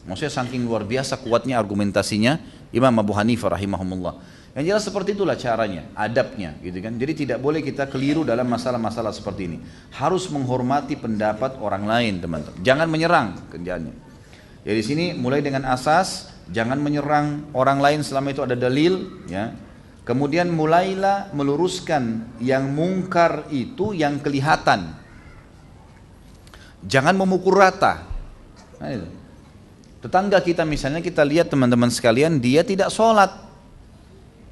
Maksudnya saking luar biasa kuatnya argumentasinya Imam Abu Hanifah rahimahumullah. Yang jelas seperti itulah caranya, adabnya, gitu kan. Jadi tidak boleh kita keliru dalam masalah-masalah seperti ini. Harus menghormati pendapat orang lain, teman-teman. Jangan menyerang kerjaannya. Jadi sini mulai dengan asas, jangan menyerang orang lain selama itu ada dalil, ya. Kemudian mulailah meluruskan yang mungkar itu yang kelihatan. Jangan memukul rata. Nah, itu. Tetangga kita misalnya, kita lihat teman-teman sekalian, dia tidak sholat.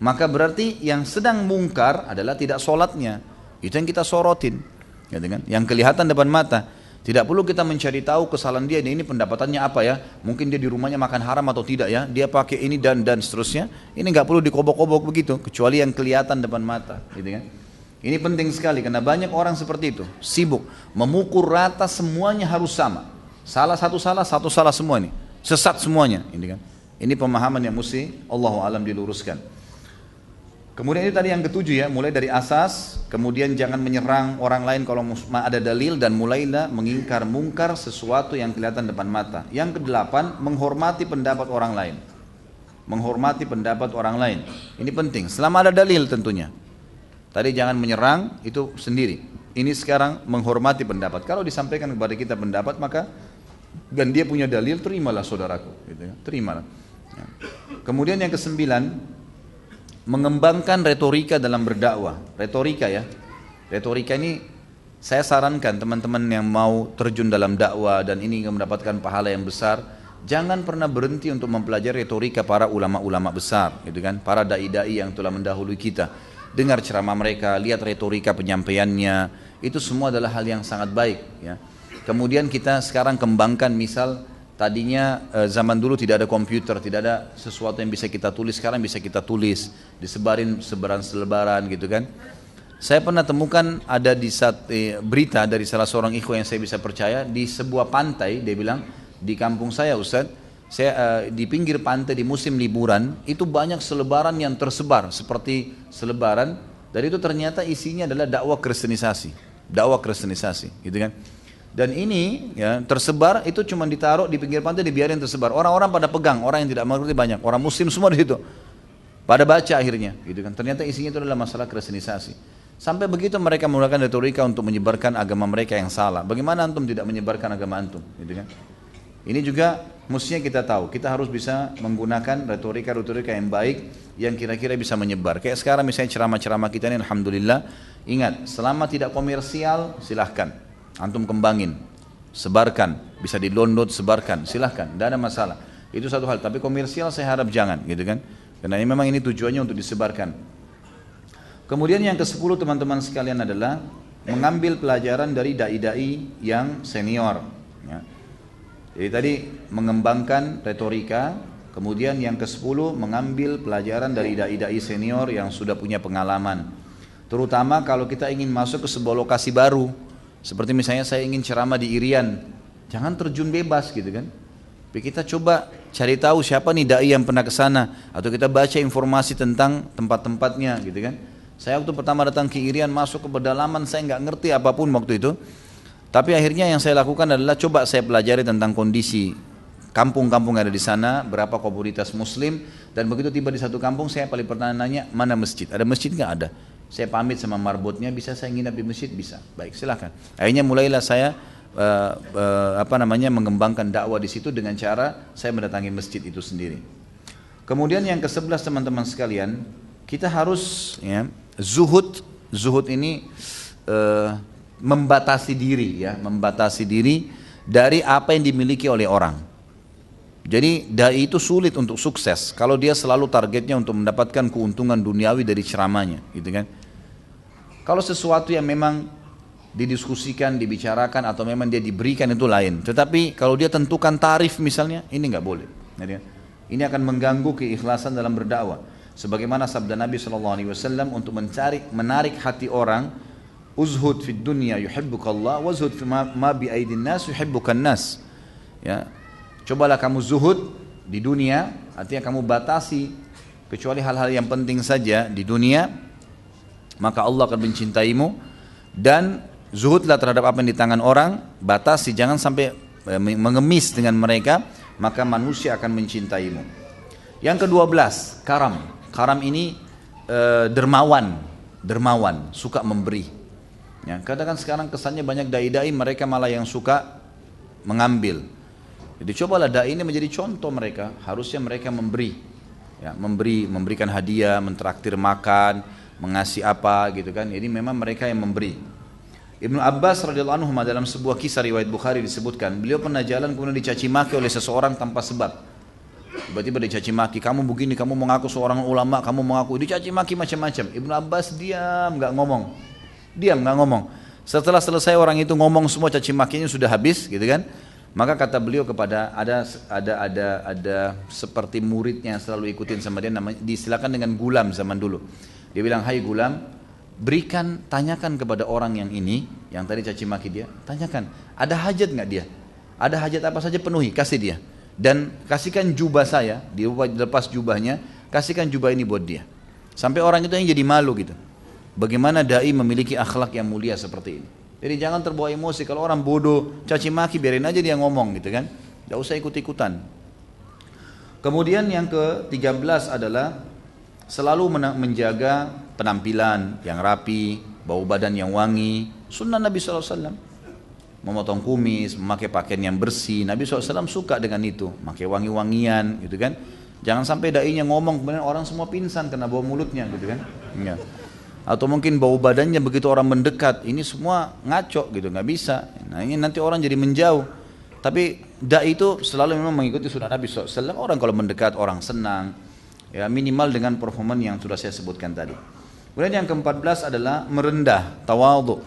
Maka berarti yang sedang mungkar adalah tidak sholatnya. Itu yang kita sorotin, gitu kan? Yang kelihatan depan mata. Tidak perlu kita mencari tahu kesalahan dia, ini pendapatannya apa ya? Mungkin dia di rumahnya makan haram atau tidak ya? Dia pakai ini dan seterusnya. Ini nggak perlu dikobok-kobok begitu, kecuali yang kelihatan depan mata, gitu kan? Ini penting sekali karena banyak orang seperti itu, sibuk memukul rata semuanya harus sama. Satu salah semua nih, sesat semuanya, ini kan? Ini pemahaman yang mesti Allahu a'lam diluruskan. Kemudian itu tadi yang ketujuh ya, mulai dari asas, kemudian jangan menyerang orang lain kalau ada dalil, dan mulailah mengingkar mungkar sesuatu yang kelihatan depan mata. Yang kedelapan, menghormati pendapat orang lain. Menghormati pendapat orang lain. Ini penting, selama ada dalil tentunya. Tadi jangan menyerang, itu sendiri. Ini sekarang menghormati pendapat. Kalau disampaikan kepada kita pendapat, maka dan dia punya dalil, terimalah saudaraku, gitu ya. Terimalah. Ya. Kemudian yang kesembilan, mengembangkan retorika dalam berdakwah. Retorika ya. Retorika ini saya sarankan teman-teman yang mau terjun dalam dakwah dan ini mendapatkan pahala yang besar, jangan pernah berhenti untuk mempelajari retorika para ulama-ulama besar, gitu kan? Para dai-dai yang telah mendahului kita. Dengar ceramah mereka, lihat retorika penyampaiannya, itu semua adalah hal yang sangat baik, ya. Kemudian kita sekarang kembangkan, misal tadinya zaman dulu tidak ada komputer, tidak ada sesuatu yang bisa kita tulis, sekarang bisa kita tulis, disebarin selebaran gitu kan. Saya pernah temukan ada di berita dari salah seorang ikhwan yang saya bisa percaya, di sebuah pantai, dia bilang, di kampung saya Ustaz, saya di pinggir pantai di musim liburan, itu banyak selebaran yang tersebar, seperti selebaran, dan itu ternyata isinya adalah dakwah kristenisasi, gitu kan. Dan ini ya tersebar, itu cuma ditaruh di pinggir pantai, dibiarin tersebar. Orang-orang pada pegang, orang yang tidak mengerti banyak, orang muslim semua di situ. Pada baca akhirnya, gitu kan. Ternyata isinya itu adalah masalah kristenisasi. Sampai begitu mereka menggunakan retorika untuk menyebarkan agama mereka yang salah. Bagaimana antum tidak menyebarkan agama antum, gitu kan? Ini juga mestinya kita tahu, kita harus bisa menggunakan retorika-retorika yang baik yang kira-kira bisa menyebar. Kayak sekarang misalnya ceramah-ceramah kita ini, alhamdulillah, ingat, selama tidak komersial silahkan, antum kembangin, sebarkan, bisa di-download, sebarkan, silahkan, tidak ada masalah. Itu satu hal, tapi komersial saya harap jangan, gitu kan? Karena ini memang ini tujuannya untuk disebarkan. Kemudian yang ke-10 teman-teman sekalian adalah mengambil pelajaran dari dai-dai yang senior. Ya. Jadi tadi mengembangkan retorika, kemudian yang ke-10 mengambil pelajaran dari dai-dai senior yang sudah punya pengalaman. Terutama kalau kita ingin masuk ke sebuah lokasi baru, seperti misalnya saya ingin ceramah di Irian, jangan terjun bebas gitu kan. Tapi kita coba cari tahu siapa nih dai yang pernah ke sana, atau kita baca informasi tentang tempat-tempatnya gitu kan. Saya waktu pertama datang ke Irian, masuk ke pedalaman, saya nggak ngerti apapun waktu itu. Tapi akhirnya yang saya lakukan adalah coba saya pelajari tentang kondisi kampung-kampung yang ada di sana, berapa komunitas muslim, dan begitu tiba di satu kampung saya paling pertama nanya, mana masjid? Ada masjid nggak? Ada. Saya pamit sama marbotnya, bisa saya nginap di masjid? Bisa. Baik, silakan. Akhirnya mulailah saya mengembangkan dakwah di situ dengan cara saya mendatangi masjid itu sendiri. Kemudian yang ke-11 teman-teman sekalian, kita harus ya, zuhud ini membatasi diri dari apa yang dimiliki oleh orang. Jadi dai itu sulit untuk sukses kalau dia selalu targetnya untuk mendapatkan keuntungan duniawi dari ceramahnya, gitu kan? Kalau sesuatu yang memang didiskusikan, dibicarakan atau memang dia diberikan itu lain. Tetapi kalau dia tentukan tarif misalnya, ini nggak boleh. Ini akan mengganggu keikhlasan dalam berdakwah. Sebagaimana sabda Nabi SAW untuk menarik hati orang, uzhud fid dunya yuhibbukallah wazhud fi ma bi aidin nas yuhibbukan nas. Ya. Cobalah kamu zuhud di dunia, artinya kamu batasi kecuali hal-hal yang penting saja di dunia, maka Allah akan mencintaimu. Dan zuhudlah terhadap apa yang di tangan orang, batasi, jangan sampai mengemis dengan mereka, maka manusia akan mencintaimu. Yang ke-12, karam. Karam ini dermawan, suka memberi. Ya, katakan sekarang kesannya banyak dai-dai mereka malah yang suka mengambil. Jadi cobalah dai ini menjadi contoh mereka, harusnya mereka memberi. Ya, memberikan hadiah, mentraktir makan, mengasih apa gitu kan. Jadi memang mereka yang memberi. Ibnu Abbas radhiyallahu anhu dalam sebuah kisah riwayat Bukhari disebutkan, beliau pernah jalan kemudian dicaci maki oleh seseorang tanpa sebab. Tiba-tiba dicaci maki, kamu begini, kamu mengaku seorang ulama, kamu mengaku, dicaci maki macam-macam. Ibnu Abbas diam, nggak ngomong. Setelah selesai orang itu ngomong semua caci makinya sudah habis, gitu kan? Maka kata beliau kepada ada seperti muridnya yang selalu ikutin sama dia, namanya disilakan dengan Gulam zaman dulu. Dia bilang, hai Gulam, tanyakan kepada orang yang ini, yang tadi caci maki dia, tanyakan, ada hajat nggak dia? Ada hajat apa saja penuhi, kasih dia. Dan kasihkan jubah saya, dilepas jubahnya, kasihkan jubah ini buat dia. Sampai orang itu yang jadi malu gitu. Bagaimana dai memiliki akhlak yang mulia seperti ini. Jadi jangan terbawa emosi, kalau orang bodoh, caci maki, biarin aja dia ngomong gitu kan. Tidak usah ikut-ikutan. Kemudian yang ke-13 adalah selalu menjaga penampilan yang rapi, bau badan yang wangi. Sunnah Nabi SAW. Memotong kumis, memakai pakaian yang bersih. Nabi SAW suka dengan itu, pakai wangi-wangian gitu kan. Jangan sampai dai-nya ngomong, kemudian orang semua pingsan karena bau mulutnya gitu kan. Ya. Atau mungkin bau badannya begitu orang mendekat, ini semua ngaco gitu, nggak bisa. Nah ini nanti orang jadi menjauh. Tapi dai itu selalu memang mengikuti sunnah Nabi SAW. Orang kalau mendekat orang senang, ya minimal dengan performan yang sudah saya sebutkan tadi. Kemudian yang ke-14 adalah merendah, tawadhu,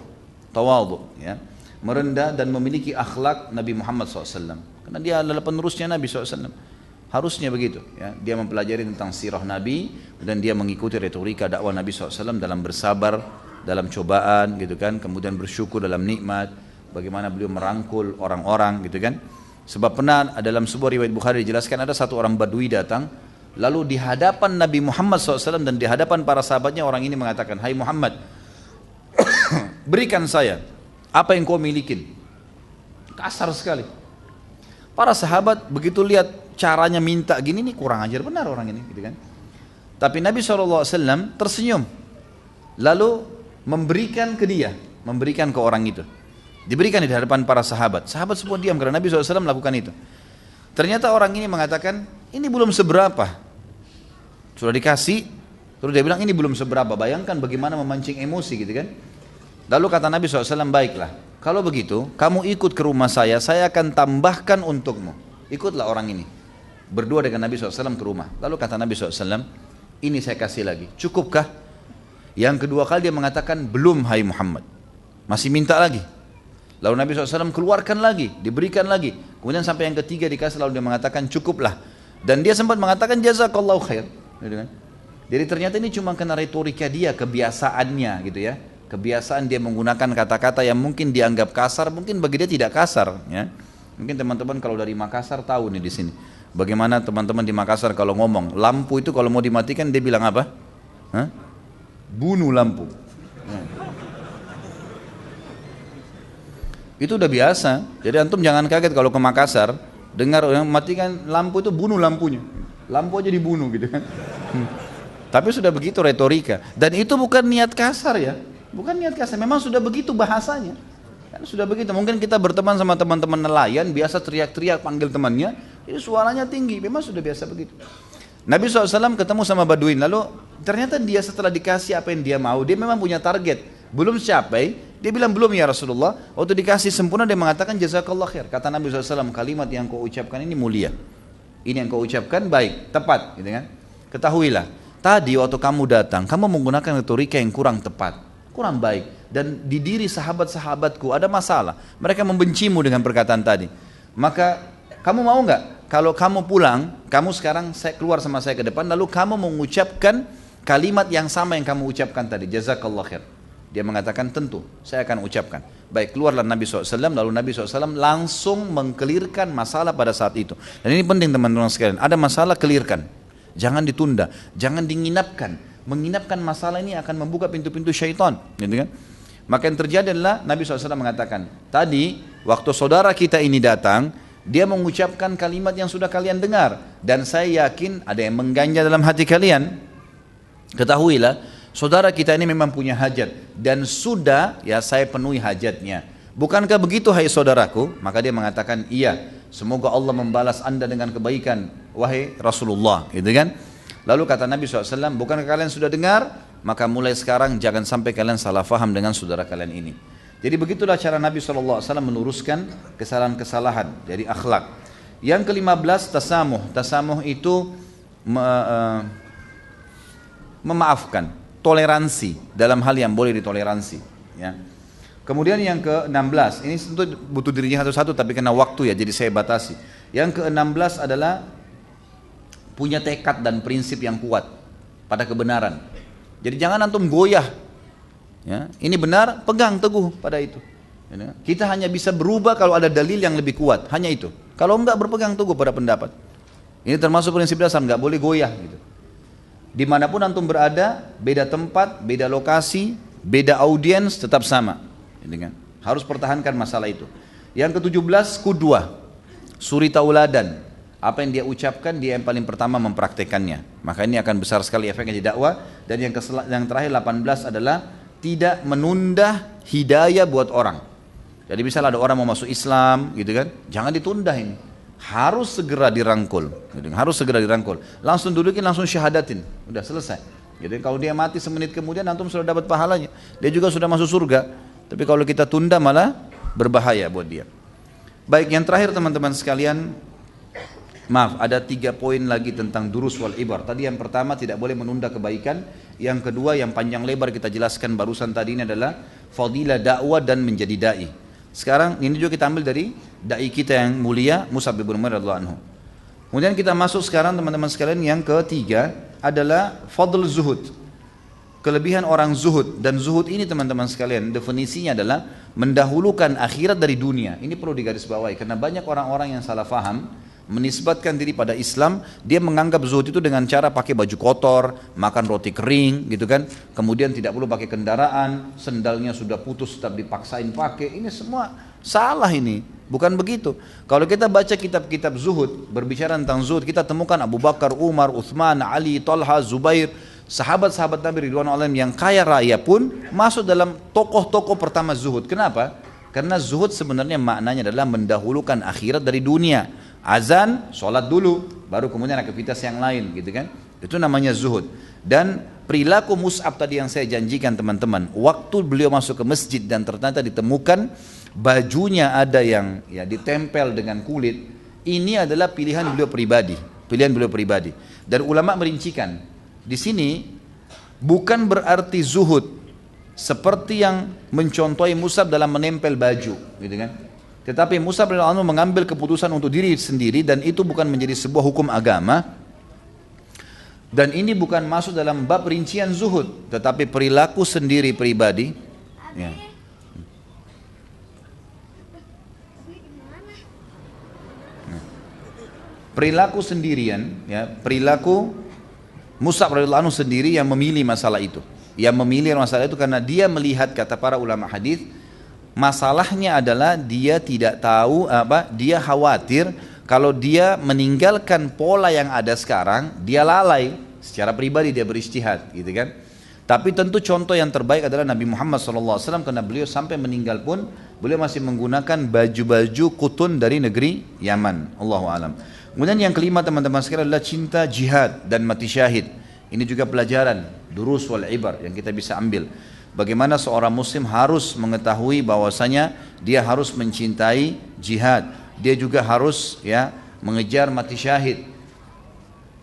ya, merendah dan memiliki akhlak Nabi Muhammad SAW. Karena dia adalah penerusnya Nabi SAW. Harusnya begitu, ya. Dia mempelajari tentang sirah Nabi dan dia mengikuti retorika dakwah Nabi SAW dalam bersabar, dalam cobaan, gitu kan. Kemudian bersyukur dalam nikmat, bagaimana beliau merangkul orang-orang, gitu kan. Sebab pernah dalam sebuah riwayat Bukhari dijelaskan ada satu orang Badui datang, lalu di hadapan Nabi Muhammad SAW dan di hadapan para sahabatnya orang ini mengatakan, hai Muhammad, berikan saya apa yang kau milikin. Kasar sekali. Para sahabat begitu lihat caranya minta gini, nih kurang ajar benar orang ini, gitu kan. Tapi Nabi SAW tersenyum, lalu memberikan ke dia, memberikan ke orang itu. Diberikan di hadapan para sahabat. Sahabat semua diam karena Nabi SAW melakukan itu. Ternyata orang ini mengatakan, ini belum seberapa. Sudah dikasih, terus dia bilang ini belum seberapa. Bayangkan bagaimana memancing emosi gitu kan. Lalu kata Nabi SAW, baiklah, kalau begitu kamu ikut ke rumah saya akan tambahkan untukmu. Ikutlah orang ini. Berdua dengan Nabi SAW ke rumah. Lalu kata Nabi SAW, ini saya kasih lagi, cukupkah? Yang kedua kali dia mengatakan, belum hai Muhammad. Masih minta lagi. Lalu Nabi SAW keluarkan lagi, diberikan lagi. Kemudian sampai yang ketiga dikasih, lalu dia mengatakan cukuplah. Dan dia sempat mengatakan jazakallahu khair. Jadi ternyata ini cuma karena retorika dia, kebiasaannya gitu ya. Kebiasaan dia menggunakan kata-kata yang mungkin dianggap kasar, mungkin bagi dia tidak kasar. Ya. Mungkin teman-teman kalau dari Makassar tahu nih di sini. Bagaimana teman-teman di Makassar kalau ngomong, lampu itu kalau mau dimatikan dia bilang apa? Hah? Bunuh lampu. Itu udah biasa. Jadi antum jangan kaget kalau ke Makassar dengar orang matikan lampu itu bunuh lampunya. Lampu aja dibunuh gitu kan. Tapi sudah begitu retorika. Dan itu bukan niat kasar ya. Bukan niat kasar. Memang sudah begitu bahasanya. Kan sudah begitu. Mungkin kita berteman sama teman-teman nelayan biasa teriak-teriak panggil temannya. Itu suaranya tinggi. Memang sudah biasa begitu. Nabi SAW ketemu sama Baduin. Lalu ternyata dia setelah dikasih apa yang dia mau. Dia memang punya target. Belum capai. Dia bilang belum ya Rasulullah. Waktu dikasih sempurna dia mengatakan jazakallah khair. Kata Nabi SAW, kalimat yang kau ucapkan ini mulia. Ini yang kau ucapkan baik, tepat gitu kan. Ketahuilah, tadi waktu kamu datang, kamu menggunakan retorika yang kurang tepat, kurang baik. Dan di diri sahabat-sahabatku ada masalah. Mereka membencimu dengan perkataan tadi. Maka kamu mau nggak? Kalau kamu pulang, kamu sekarang keluar sama saya ke depan, lalu kamu mengucapkan kalimat yang sama yang kamu ucapkan tadi, jazakallah khair. Dia mengatakan tentu, saya akan ucapkan. Baik, keluarlah Nabi SAW, lalu Nabi SAW langsung mengkelirkan masalah pada saat itu. Dan ini penting teman-teman sekalian, ada masalah kelirkan. Jangan ditunda, jangan dinginapkan. Menginapkan masalah ini akan membuka pintu-pintu syaitan. Gitu kan? Maka yang terjadi adalah Nabi SAW mengatakan, tadi waktu saudara kita ini datang, dia mengucapkan kalimat yang sudah kalian dengar. Dan saya yakin ada yang mengganja dalam hati kalian. Ketahuilah, saudara kita ini memang punya hajat dan sudah ya saya penuhi hajatnya. Bukankah begitu hai saudaraku? Maka dia mengatakan iya. Semoga Allah membalas anda dengan kebaikan wahai Rasulullah. Gitu kan? Lalu kata Nabi SAW, bukankah kalian sudah dengar? Maka mulai sekarang jangan sampai kalian salah faham dengan saudara kalian ini. Jadi begitulah cara Nabi SAW meluruskan kesalahan-kesalahan dari akhlak. Yang ke-15 tasamuh. Tasamuh itu memaafkan, toleransi dalam hal yang boleh ditoleransi. Ya. Kemudian yang ke-16, ini tentu butuh dirinya satu-satu tapi karena waktu ya jadi saya batasi. Yang ke-16 adalah punya tekad dan prinsip yang kuat pada kebenaran. Jadi jangan antum goyah. Ya, ini benar, pegang teguh pada itu. Ya, kita hanya bisa berubah kalau ada dalil yang lebih kuat, hanya itu. Kalau enggak berpegang teguh pada pendapat. Ini termasuk prinsip dasar, enggak boleh goyah gitu. Dimanapun antum berada, beda tempat, beda lokasi, beda audiens, tetap sama. Harus pertahankan masalah itu. Yang ke-17, qudwah, suri tauladan. Apa yang dia ucapkan, dia yang paling pertama mempraktekannya. Maka ini akan besar sekali efeknya di dakwah. Dan yang terakhir 18 adalah tidak menunda hidayah buat orang. Jadi misalnya ada orang mau masuk Islam, gitu kan, jangan ditunda ini. Harus segera dirangkul, gitu. Harus segera dirangkul. Langsung dudukin, langsung syahadatin, udah selesai. Jadi kalau dia mati semenit kemudian, antum sudah dapat pahalanya. Dia juga sudah masuk surga. Tapi kalau kita tunda malah berbahaya buat dia. Baik, yang terakhir teman-teman sekalian, maaf, ada 3 poin lagi tentang durus wal ibar. Tadi yang pertama tidak boleh menunda kebaikan. Yang kedua yang panjang lebar kita jelaskan barusan tadi ini adalah fadilah dakwah dan menjadi dai. Sekarang ini juga kita ambil dari dai kita yang mulia Mus'ab bin Umair radhiyallahu anhu. Kemudian kita masuk sekarang teman-teman sekalian yang ketiga adalah fadl zuhud. Kelebihan orang zuhud, dan zuhud ini teman-teman sekalian definisinya adalah mendahulukan akhirat dari dunia. Ini perlu digarisbawahi karena banyak orang-orang yang salah faham menisbatkan diri pada Islam, dia menganggap zuhud itu dengan cara pakai baju kotor, makan roti kering gitu kan, kemudian tidak perlu pakai kendaraan, sendalnya sudah putus tetap dipaksain pakai. Ini semua salah, ini bukan begitu. Kalau kita baca kitab-kitab zuhud, berbicara tentang zuhud, kita temukan Abu Bakar, Umar, Uthman, Ali, Talha, Zubair, sahabat-sahabat Nabi ridwanullah alaihim yang kaya raya pun masuk dalam tokoh-tokoh pertama zuhud. Kenapa? Karena zuhud sebenarnya maknanya adalah mendahulukan akhirat dari dunia. Azan, sholat dulu, baru kemudian aktivitas yang lain gitu kan. Itu namanya zuhud. Dan perilaku Mus'ab tadi yang saya janjikan teman-teman, waktu beliau masuk ke masjid dan ternyata ditemukan bajunya ada yang ya ditempel dengan kulit, ini adalah pilihan beliau pribadi, pilihan beliau pribadi. Dan ulama merincikan, di sini bukan berarti zuhud seperti yang mencontohi Mus'ab dalam menempel baju, gitu kan? Tetapi Mus'ab radhiyallahu anhu mengambil keputusan untuk diri sendiri dan itu bukan menjadi sebuah hukum agama. Dan ini bukan masuk dalam bab rincian zuhud, tetapi perilaku sendiri pribadi. Ya. Perilaku sendirian, ya, perilaku Mus'ab radhiyallahu anhu sendiri yang memilih masalah itu. Yang memilih masalah itu karena dia melihat, kata para ulama hadis, masalahnya adalah dia tidak tahu dia khawatir kalau dia meninggalkan pola yang ada sekarang, dia lalai. Secara pribadi dia berijtihad, gitu kan. Tapi tentu contoh yang terbaik adalah Nabi Muhammad SAW, karena beliau sampai meninggal pun beliau masih menggunakan baju-baju kutun dari negeri Yaman. Allahu alam. Kemudian yang kelima teman-teman sekalian adalah cinta jihad dan mati syahid. Ini juga pelajaran, durus wal ibar yang kita bisa ambil. Bagaimana seorang muslim harus mengetahui bahwasanya dia harus mencintai jihad. Dia juga harus ya mengejar mati syahid.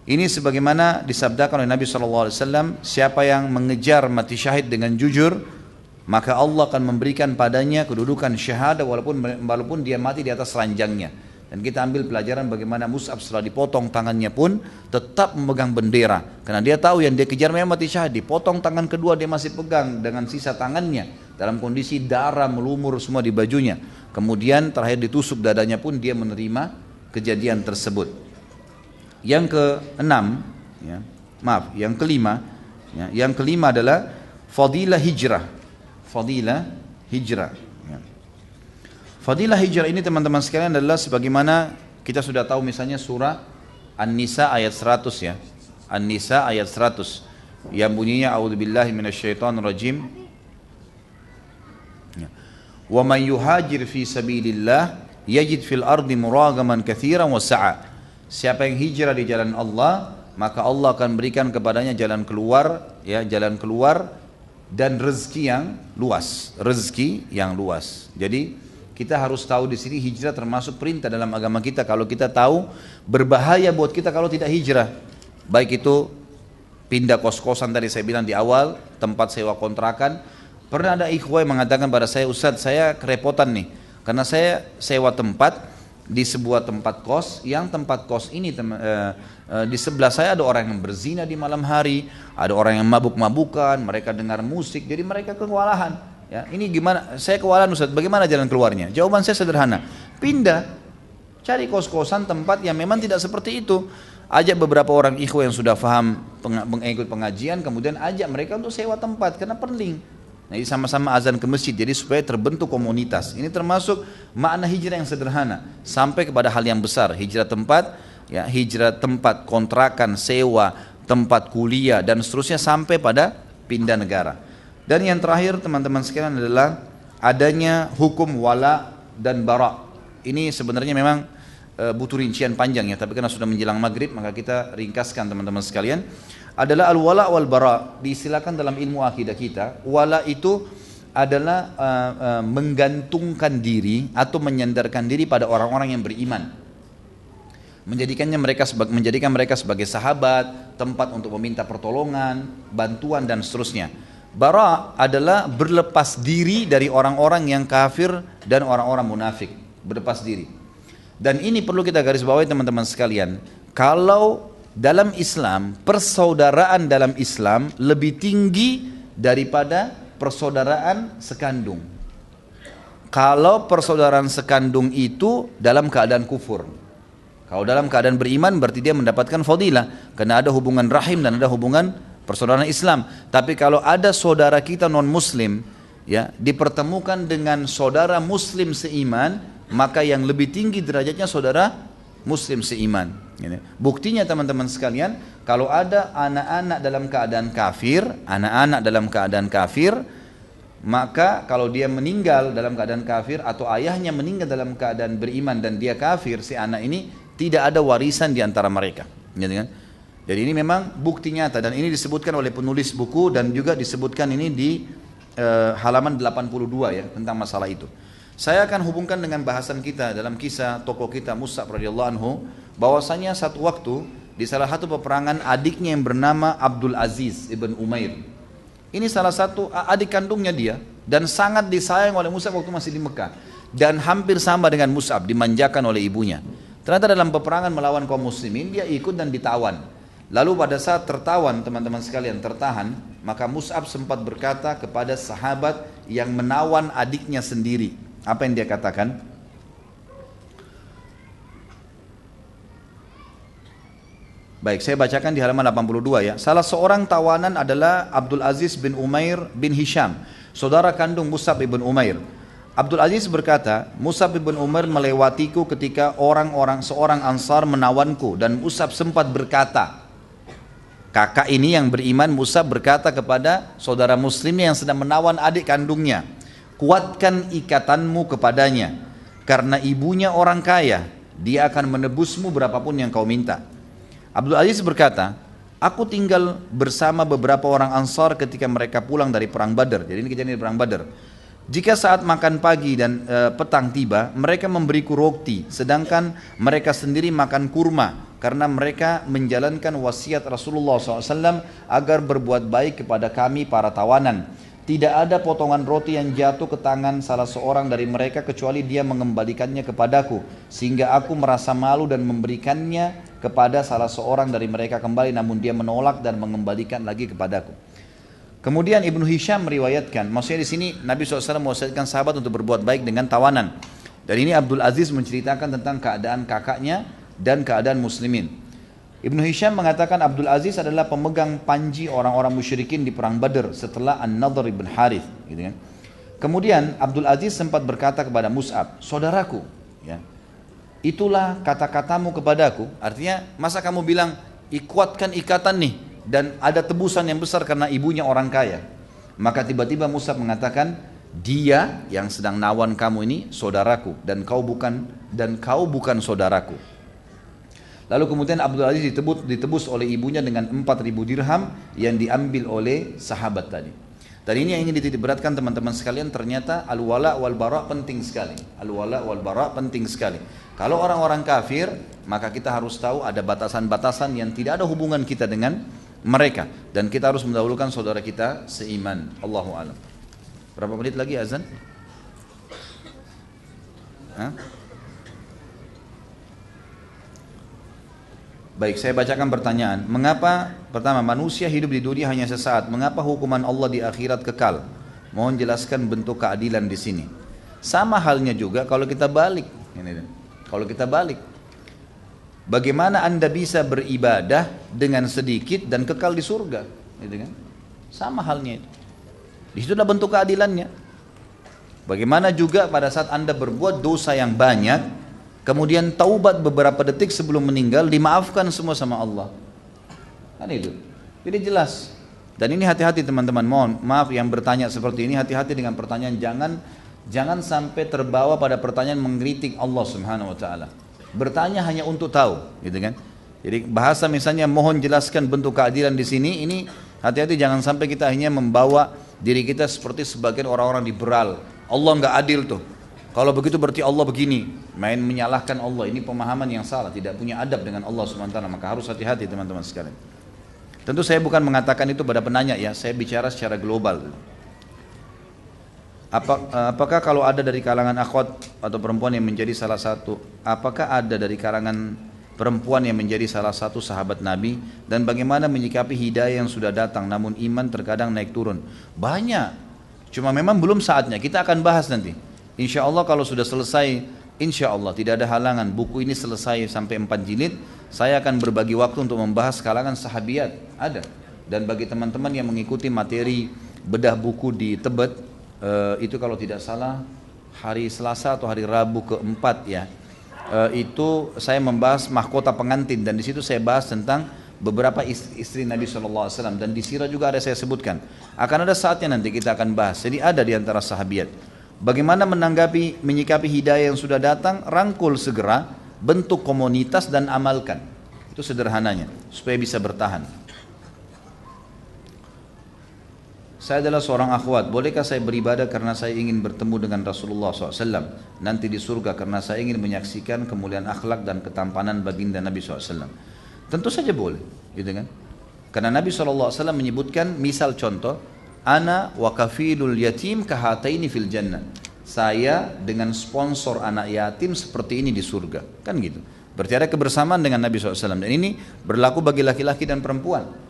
Ini sebagaimana disabdakan oleh Nabi SAW, siapa yang mengejar mati syahid dengan jujur, maka Allah akan memberikan padanya kedudukan syahadah walaupun dia mati di atas ranjangnya. Dan kita ambil pelajaran bagaimana Mus'ab setelah dipotong tangannya pun tetap memegang bendera. Karena dia tahu yang dia kejar memang mati syahid. Dipotong tangan kedua dia masih pegang dengan sisa tangannya. Dalam kondisi darah melumur semua di bajunya. Kemudian terakhir ditusuk dadanya pun dia menerima kejadian tersebut. Yang keenam, yang kelima. Yang kelima adalah fadilah hijrah. Fadilah hijrah. Fadilah hijrah ini teman-teman sekalian adalah sebagaimana kita sudah tahu misalnya surah An-Nisa ayat 100 ya. An-Nisa ayat 100 yang bunyinya a'udzubillahi minasyaitonirrajim. Wa man yuhajir fi sabilillah yajid fil ardi muragaman katsiran wa sa'a. Siapa yang hijrah di jalan Allah, maka Allah akan berikan kepadanya jalan keluar, ya, jalan keluar dan rezeki yang luas, rezeki yang luas. Jadi kita harus tahu di sini hijrah termasuk perintah dalam agama kita. Kalau kita tahu berbahaya buat kita kalau tidak hijrah. Baik itu pindah kos-kosan tadi saya bilang di awal, tempat sewa kontrakan. Pernah ada ikhwah yang mengatakan pada saya, Ustadz saya kerepotan nih. Karena saya sewa tempat di sebuah tempat kos, yang tempat kos ini di sebelah saya ada orang yang berzina di malam hari, ada orang yang mabuk-mabukan, mereka dengar musik, jadi mereka kewalahan. Ya, ini gimana? Saya kewalahan Ustaz, bagaimana jalan keluarnya? Jawaban saya sederhana, pindah, cari kos-kosan tempat yang memang tidak seperti itu. Ajak beberapa orang ikhwah yang sudah paham mengikut pengajian, kemudian ajak mereka untuk sewa tempat, karena perling. Nah, ini sama-sama azan ke masjid, jadi supaya terbentuk komunitas. Ini termasuk makna hijrah yang sederhana, sampai kepada hal yang besar, hijrah tempat, ya, hijrah tempat kontrakan, sewa, tempat kuliah, dan seterusnya sampai pada pindah negara. Dan yang terakhir teman-teman sekalian adalah adanya hukum wala dan bara. Ini sebenarnya memang butuh rincian panjang ya, tapi karena sudah menjelang maghrib maka kita ringkaskan teman-teman sekalian. Adalah al-wala wal bara, diistilahkan dalam ilmu akidah kita. Wala itu adalah menggantungkan diri atau menyandarkan diri pada orang-orang yang beriman. Menjadikan mereka sebagai sahabat, tempat untuk meminta pertolongan, bantuan dan seterusnya. Bara adalah berlepas diri dari orang-orang yang kafir dan orang-orang munafik, berlepas diri. Dan ini perlu kita garis bawahi teman-teman sekalian. Kalau dalam Islam, persaudaraan dalam Islam lebih tinggi daripada persaudaraan sekandung. Kalau persaudaraan sekandung itu dalam keadaan kufur. Kalau dalam keadaan beriman berarti dia mendapatkan fadilah, karena ada hubungan rahim dan ada hubungan persaudaraan Islam. Tapi kalau ada saudara kita non muslim ya dipertemukan dengan saudara muslim seiman, maka yang lebih tinggi derajatnya saudara muslim seiman. Buktinya teman-teman sekalian, kalau ada anak-anak dalam keadaan kafir, maka kalau dia meninggal dalam keadaan kafir atau ayahnya meninggal dalam keadaan beriman dan dia kafir, si anak ini tidak ada warisan di antara mereka. Gitu kan? Jadi ini memang bukti nyata dan ini disebutkan oleh penulis buku dan juga disebutkan ini di halaman 82 ya tentang masalah itu. Saya akan hubungkan dengan bahasan kita dalam kisah tokoh kita Mus'ab radhiyallahu anhu, bahwasanya satu waktu di salah satu peperangan adiknya yang bernama Abdul Aziz ibn Umair. Ini salah satu adik kandungnya dia dan sangat disayang oleh Mus'ab waktu masih di Mekah. Dan hampir sama dengan Mus'ab, dimanjakan oleh ibunya. Ternyata dalam peperangan melawan kaum muslimin, dia ikut dan ditawan. Lalu pada saat tertawan, teman-teman sekalian, tertahan, maka Mus'ab sempat berkata kepada sahabat yang menawan adiknya sendiri. Apa yang dia katakan? Baik, saya bacakan di halaman 82 ya. Salah seorang tawanan adalah Abdul Aziz bin Umair bin Hisham, saudara kandung Mus'ab bin Umair. Abdul Aziz berkata, Mus'ab bin Umair melewatiku ketika seorang Ansar menawanku dan Mus'ab sempat berkata, kakak ini yang beriman Mus'ab berkata kepada saudara muslimnya yang sedang menawan adik kandungnya, kuatkan ikatanmu kepadanya karena ibunya orang kaya, dia akan menebusmu berapapun yang kau minta. Abdul Aziz berkata, aku tinggal bersama beberapa orang Ansar ketika mereka pulang dari perang Badar. Jadi ini kejadian di perang Badar. Jika saat makan pagi dan petang tiba, mereka memberiku roti, sedangkan mereka sendiri makan kurma, karena mereka menjalankan wasiat Rasulullah SAW agar berbuat baik kepada kami para tawanan. Tidak ada potongan roti yang jatuh ke tangan salah seorang dari mereka kecuali dia mengembalikannya kepadaku, sehingga aku merasa malu dan memberikannya kepada salah seorang dari mereka kembali, namun dia menolak dan mengembalikan lagi kepadaku. Kemudian Ibnu Hisham meriwayatkan, maksudnya di sini Nabi SAW mewasiatkan sahabat untuk berbuat baik dengan tawanan. Dan ini Abdul Aziz menceritakan tentang keadaan kakaknya dan keadaan muslimin. Ibnu Hisham mengatakan Abdul Aziz adalah pemegang panji orang-orang musyrikin di perang Badr setelah An-Nadhr ibn Harith. Gitu kan. Kemudian Abdul Aziz sempat berkata kepada Mus'ab, saudaraku, ya, itulah kata-katamu kepadaku. Artinya masa kamu bilang kuatkan ikatan nih dan ada tebusan yang besar karena ibunya orang kaya. Maka tiba-tiba Mus'ab mengatakan, dia yang sedang nawan kamu ini saudaraku dan kau bukan saudaraku. Lalu kemudian Abdul Aziz ditebus oleh ibunya dengan 4.000 dirham yang diambil oleh sahabat tadi. Dan ini yang ingin dititik beratkan teman-teman sekalian, ternyata al-wala wal bara penting sekali. Al-wala wal bara penting sekali. Kalau orang-orang kafir, maka kita harus tahu ada batasan-batasan yang tidak ada hubungan kita dengan mereka, dan kita harus mendahulukan saudara kita seiman. Allahu a'lam. Berapa menit lagi azan? Baik, saya bacakan pertanyaan. Mengapa, pertama, manusia hidup di dunia hanya sesaat? Mengapa hukuman Allah di akhirat kekal? Mohon jelaskan bentuk keadilan di sini. Sama halnya juga kalau kita balik. Kalau kita balik, bagaimana Anda bisa beribadah dengan sedikit dan kekal di surga? Gitu kan? Sama halnya itu. Di situ adalah bentuk keadilannya. Bagaimana juga pada saat Anda berbuat dosa yang banyak, kemudian taubat beberapa detik sebelum meninggal, dimaafkan semua sama Allah. Kan itu. Jadi jelas. Dan ini hati-hati teman-teman. Mohon maaf yang bertanya seperti ini, hati-hati dengan pertanyaan. Jangan sampai terbawa pada pertanyaan mengkritik Allah Subhanahu wa taala. Bertanya hanya untuk tahu, gitu kan? Jadi bahasa misalnya mohon jelaskan bentuk keadilan di sini, ini hati-hati jangan sampai kita hanya membawa diri kita seperti sebagian orang-orang liberal. Allah nggak adil tuh. Kalau begitu berarti Allah begini, main menyalahkan Allah. Ini pemahaman yang salah, tidak punya adab dengan Allah Subhanahu wa taala. Maka harus hati-hati teman-teman sekalian. Tentu saya bukan mengatakan itu pada penanya ya, saya bicara secara global. Apakah kalau ada dari kalangan akhwat atau perempuan yang menjadi salah satu, apakah ada dari kalangan perempuan yang menjadi salah satu sahabat Nabi, dan bagaimana menyikapi hidayah yang sudah datang namun iman terkadang naik turun? Banyak, cuma memang belum saatnya, kita akan bahas nanti. Insya Allah kalau sudah selesai, insya Allah tidak ada halangan, buku ini selesai sampai 4 jilid, saya akan berbagi waktu untuk membahas kalangan sahabiat, ada. Dan bagi teman-teman yang mengikuti materi bedah buku di Tebet, itu kalau tidak salah hari Selasa atau hari Rabu keempat ya, itu saya membahas mahkota pengantin, dan di situ saya bahas tentang beberapa istri Nabi SAW, dan di sirah juga ada saya sebutkan. Akan ada saatnya nanti kita akan bahas. Jadi ada di antara sahabiat. Bagaimana menyikapi hidayah yang sudah datang, rangkul segera bentuk komunitas dan amalkan. Itu sederhananya, supaya bisa bertahan. Saya adalah seorang akhwat, bolehkah saya beribadah karena saya ingin bertemu dengan Rasulullah SAW nanti di surga, karena saya ingin menyaksikan kemuliaan akhlak dan ketampanan baginda Nabi SAW? Tentu saja boleh, gitu kan? Karena Nabi SAW menyebutkan, misal contoh, ana wa kafilul yatim kahataini fil jannah. Saya dengan sponsor anak yatim seperti ini di surga, kan gitu. Berarti ada kebersamaan dengan Nabi SAW, dan ini berlaku bagi laki-laki dan perempuan.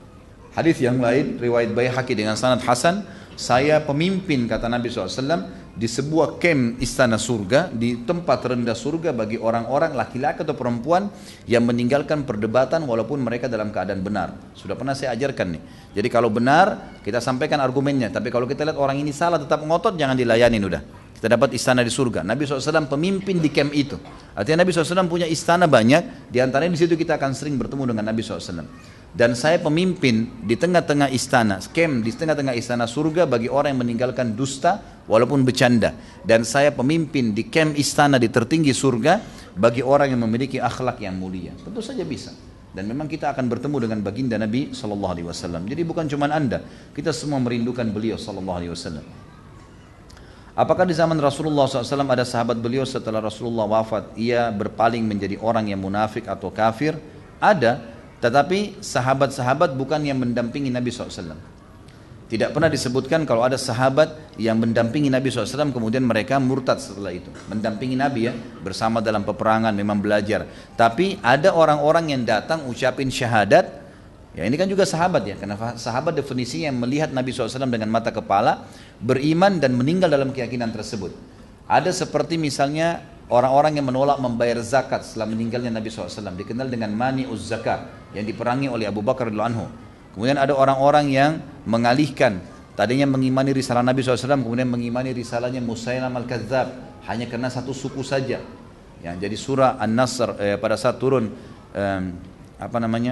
Hadis yang lain, riwayat Baihaqi dengan sanad hasan, saya pemimpin, kata Nabi SAW, di sebuah kem istana surga, di tempat rendah surga bagi orang-orang laki-laki atau perempuan yang meninggalkan perdebatan walaupun mereka dalam keadaan benar. Sudah pernah saya ajarkan nih. Jadi kalau benar, kita sampaikan argumennya. Tapi kalau kita lihat orang ini salah tetap ngotot, jangan dilayanin udah. Kita dapat istana di surga. Nabi SAW pemimpin di kem itu. Artinya Nabi SAW punya istana banyak. Di antaranya di situ kita akan sering bertemu dengan Nabi SAW. Dan saya pemimpin di tengah-tengah istana, kem di tengah-tengah istana surga bagi orang yang meninggalkan dusta walaupun bercanda. Dan saya pemimpin di kem istana di tertinggi surga bagi orang yang memiliki akhlak yang mulia. Tentu saja bisa. Dan memang kita akan bertemu dengan baginda Nabi SAW. Jadi bukan cuma Anda, kita semua merindukan beliau SAW. Apakah di zaman Rasulullah SAW ada sahabat beliau setelah Rasulullah wafat, ia berpaling menjadi orang yang munafik atau kafir? Ada. Tetapi sahabat-sahabat bukan yang mendampingi Nabi SAW. Tidak pernah disebutkan kalau ada sahabat yang mendampingi Nabi SAW kemudian mereka murtad setelah itu. Mendampingi Nabi ya, bersama dalam peperangan, memang belajar. Tapi ada orang-orang yang datang ucapin syahadat. Ya ini kan juga sahabat ya, karena sahabat definisinya yang melihat Nabi SAW dengan mata kepala, beriman dan meninggal dalam keyakinan tersebut. Ada seperti misalnya orang-orang yang menolak membayar zakat setelah meninggalnya Nabi SAW, dikenal dengan mani'uz zakat, yang diperangi oleh Abu Bakar radhiyallahu anhu. Kemudian ada orang-orang yang mengalihkan, tadinya mengimani risalah Nabi SAW, kemudian mengimani risalahnya Musailam al-Kadzab, hanya karena satu suku saja. Ya, jadi surah An-Nasr pada saat turun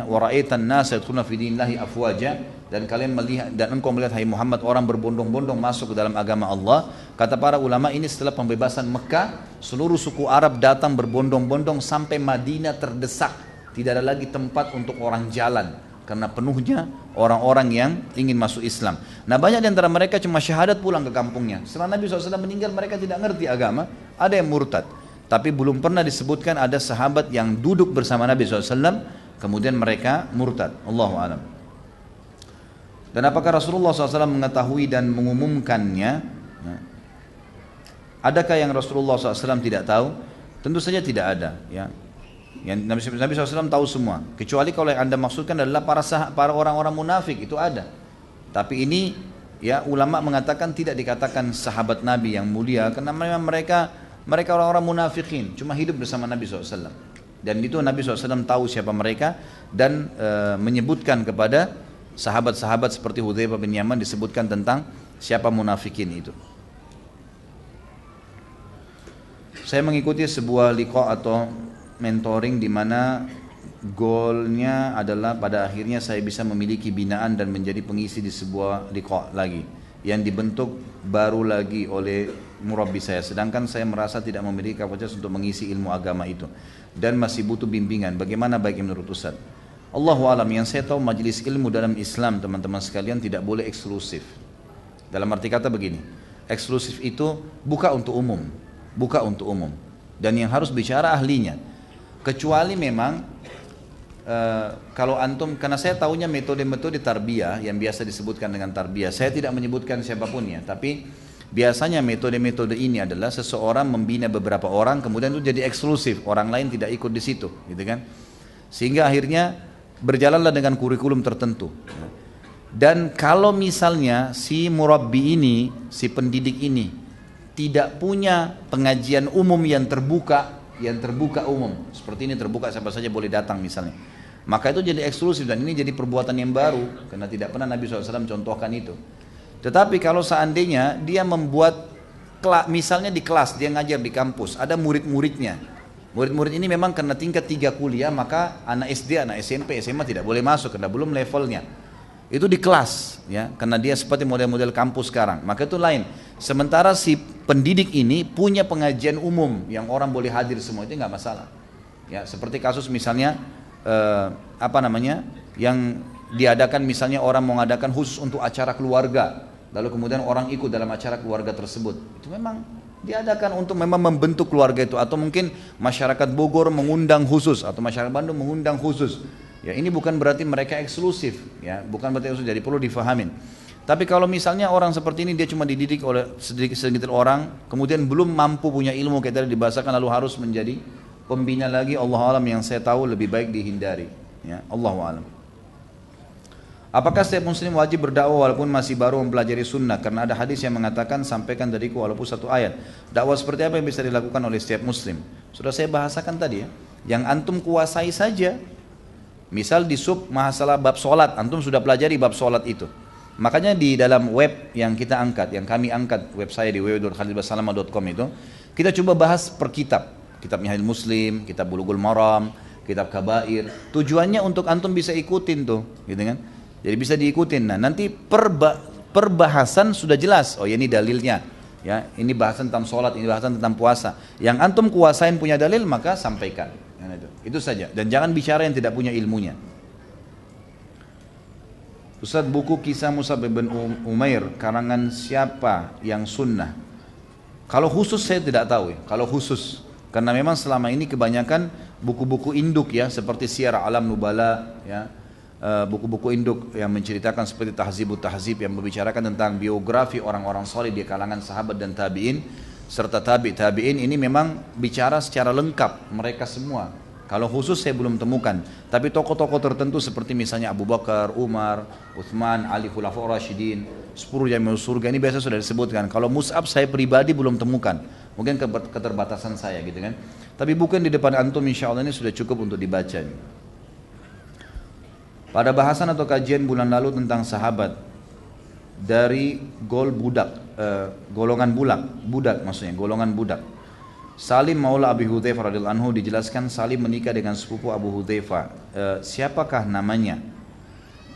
waraitan nas yadkhuluna fi dinillahi afwaja, dan kalian melihat dan engkau melihat hai Muhammad orang berbondong-bondong masuk ke dalam agama Allah. Kata para ulama, ini setelah pembebasan Mekah, seluruh suku Arab datang berbondong-bondong sampai Madinah terdesak, tidak ada lagi tempat untuk orang jalan karena penuhnya orang-orang yang ingin masuk Islam. Nah, banyak di antara mereka cuma syahadat pulang ke kampungnya. Setelah Nabi SAW meninggal, mereka tidak ngerti agama, ada yang murtad. Tapi belum pernah disebutkan ada sahabat yang duduk bersama Nabi SAW kemudian mereka murtad. Allahu a'lam. Dan apakah Rasulullah SAW mengetahui dan mengumumkannya? Adakah yang Rasulullah SAW tidak tahu? Tentu saja tidak ada. Ya. Yang Nabi SAW tahu semua. Kecuali kalau yang Anda maksudkan adalah para orang-orang munafik, itu ada. Tapi ini ya ulama mengatakan tidak dikatakan sahabat Nabi yang mulia, karena memang mereka orang-orang munafikin, cuma hidup bersama Nabi SAW. Dan itu Nabi SAW tahu siapa mereka dan menyebutkan kepada sahabat-sahabat seperti Hudzaifah bin Yaman, disebutkan tentang siapa munafikin itu. Saya mengikuti sebuah liqa atau mentoring di mana goalnya adalah pada akhirnya saya bisa memiliki binaan dan menjadi pengisi di sebuah liqa lagi yang dibentuk baru lagi oleh murabbi saya, sedangkan saya merasa tidak memiliki kapasitas untuk mengisi ilmu agama itu dan masih butuh bimbingan. Bagaimana baiknya menurut Ustaz? Allahu alam. Yang saya tahu majelis ilmu dalam Islam, teman-teman sekalian, tidak boleh eksklusif. Dalam arti kata begini, eksklusif itu buka untuk umum, dan yang harus bicara ahlinya. Kecuali memang kalau antum, karena saya tahunya metode-metode tarbiyah yang biasa disebutkan dengan tarbiyah, saya tidak menyebutkan siapapun ya, tapi biasanya metode-metode ini adalah seseorang membina beberapa orang, kemudian itu jadi eksklusif, orang lain tidak ikut di situ, gitu kan? Sehingga akhirnya berjalanlah dengan kurikulum tertentu. Dan kalau misalnya si murabbi ini, si pendidik ini tidak punya pengajian umum yang terbuka umum, seperti ini terbuka siapa saja boleh datang misalnya, maka itu jadi eksklusif dan ini jadi perbuatan yang baru karena tidak pernah Nabi SAW contohkan itu. Tetapi kalau seandainya dia membuat misalnya di kelas, dia ngajar di kampus, ada murid-muridnya, murid-murid ini memang karena tingkat 3 kuliah, maka anak SD, anak SMP, SMA tidak boleh masuk karena belum levelnya. Itu di kelas ya, karena dia seperti model-model kampus sekarang, maka itu lain. Sementara si pendidik ini punya pengajian umum yang orang boleh hadir semua, itu nggak masalah. Ya, seperti kasus misalnya yang diadakan misalnya orang mau mengadakan khusus untuk acara keluarga, lalu kemudian orang ikut dalam acara keluarga tersebut. Itu memang diadakan untuk memang membentuk keluarga itu, atau mungkin masyarakat Bogor mengundang khusus atau masyarakat Bandung mengundang khusus. Ya, ini bukan berarti mereka eksklusif, ya, bukan berarti eksklusif, jadi perlu difahamin. Tapi kalau misalnya orang seperti ini dia cuma dididik oleh sedikit orang, kemudian belum mampu punya ilmu kayak tadi dibahasakan, lalu harus menjadi pembina lagi, Allah alam, yang saya tahu lebih baik dihindari. Ya, Allah alam. Apakah setiap muslim wajib berdakwah walaupun masih baru mempelajari sunnah? Karena ada hadis yang mengatakan sampaikan dariku walaupun satu ayat. Dakwah seperti apa yang bisa dilakukan oleh setiap muslim? Sudah saya bahasakan tadi ya. Yang antum kuasai saja. Misal di sub masalah bab solat, antum sudah pelajari bab solat itu. Makanya di dalam web yang kita angkat, yang kami angkat, web saya di www.khalidbasalama.com itu, kita coba bahas per kitab. Kitab Minhajul Muslim, kitab Bulughul Maram, kitab Kabair. Tujuannya untuk antum bisa ikutin tuh, gitu kan? Jadi bisa diikutin. Nah, nanti perbahasan sudah jelas. Oh ya, ini dalilnya. Ya, ini bahasan tentang sholat, ini bahasan tentang puasa. Yang antum kuasain punya dalil, maka sampaikan. Itu saja. Dan jangan bicara yang tidak punya ilmunya. Ustaz, buku kisah Mus'ab bin Umair karangan siapa yang sunnah? Kalau khusus saya tidak tahu ya. Kalau khusus, karena memang selama ini kebanyakan buku-buku induk ya, seperti Syiar Alam Nubala ya. Buku-buku induk yang menceritakan seperti Tahzibut Tahzib yang membicarakan tentang biografi orang-orang saleh di kalangan sahabat dan tabi'in serta tabi'in ini memang bicara secara lengkap mereka semua. Kalau khusus saya belum temukan, tapi tokoh-tokoh tertentu seperti misalnya Abu Bakar, Umar, Uthman, Ali Khulafaur Rasyidin, 10 jami'ul surga ini biasa sudah disebutkan. Kalau Mus'ab saya pribadi belum temukan, mungkin keterbatasan saya gitu kan. Tapi bukan di depan antum, insya Allah ini sudah cukup untuk dibaca. Pada bahasan atau kajian bulan lalu tentang sahabat dari golongan budak. Salim Maula Abi Hudzaifah radhiyallahu anhu dijelaskan Salim menikah dengan sepupu Abu Hudzaifah. Siapakah namanya?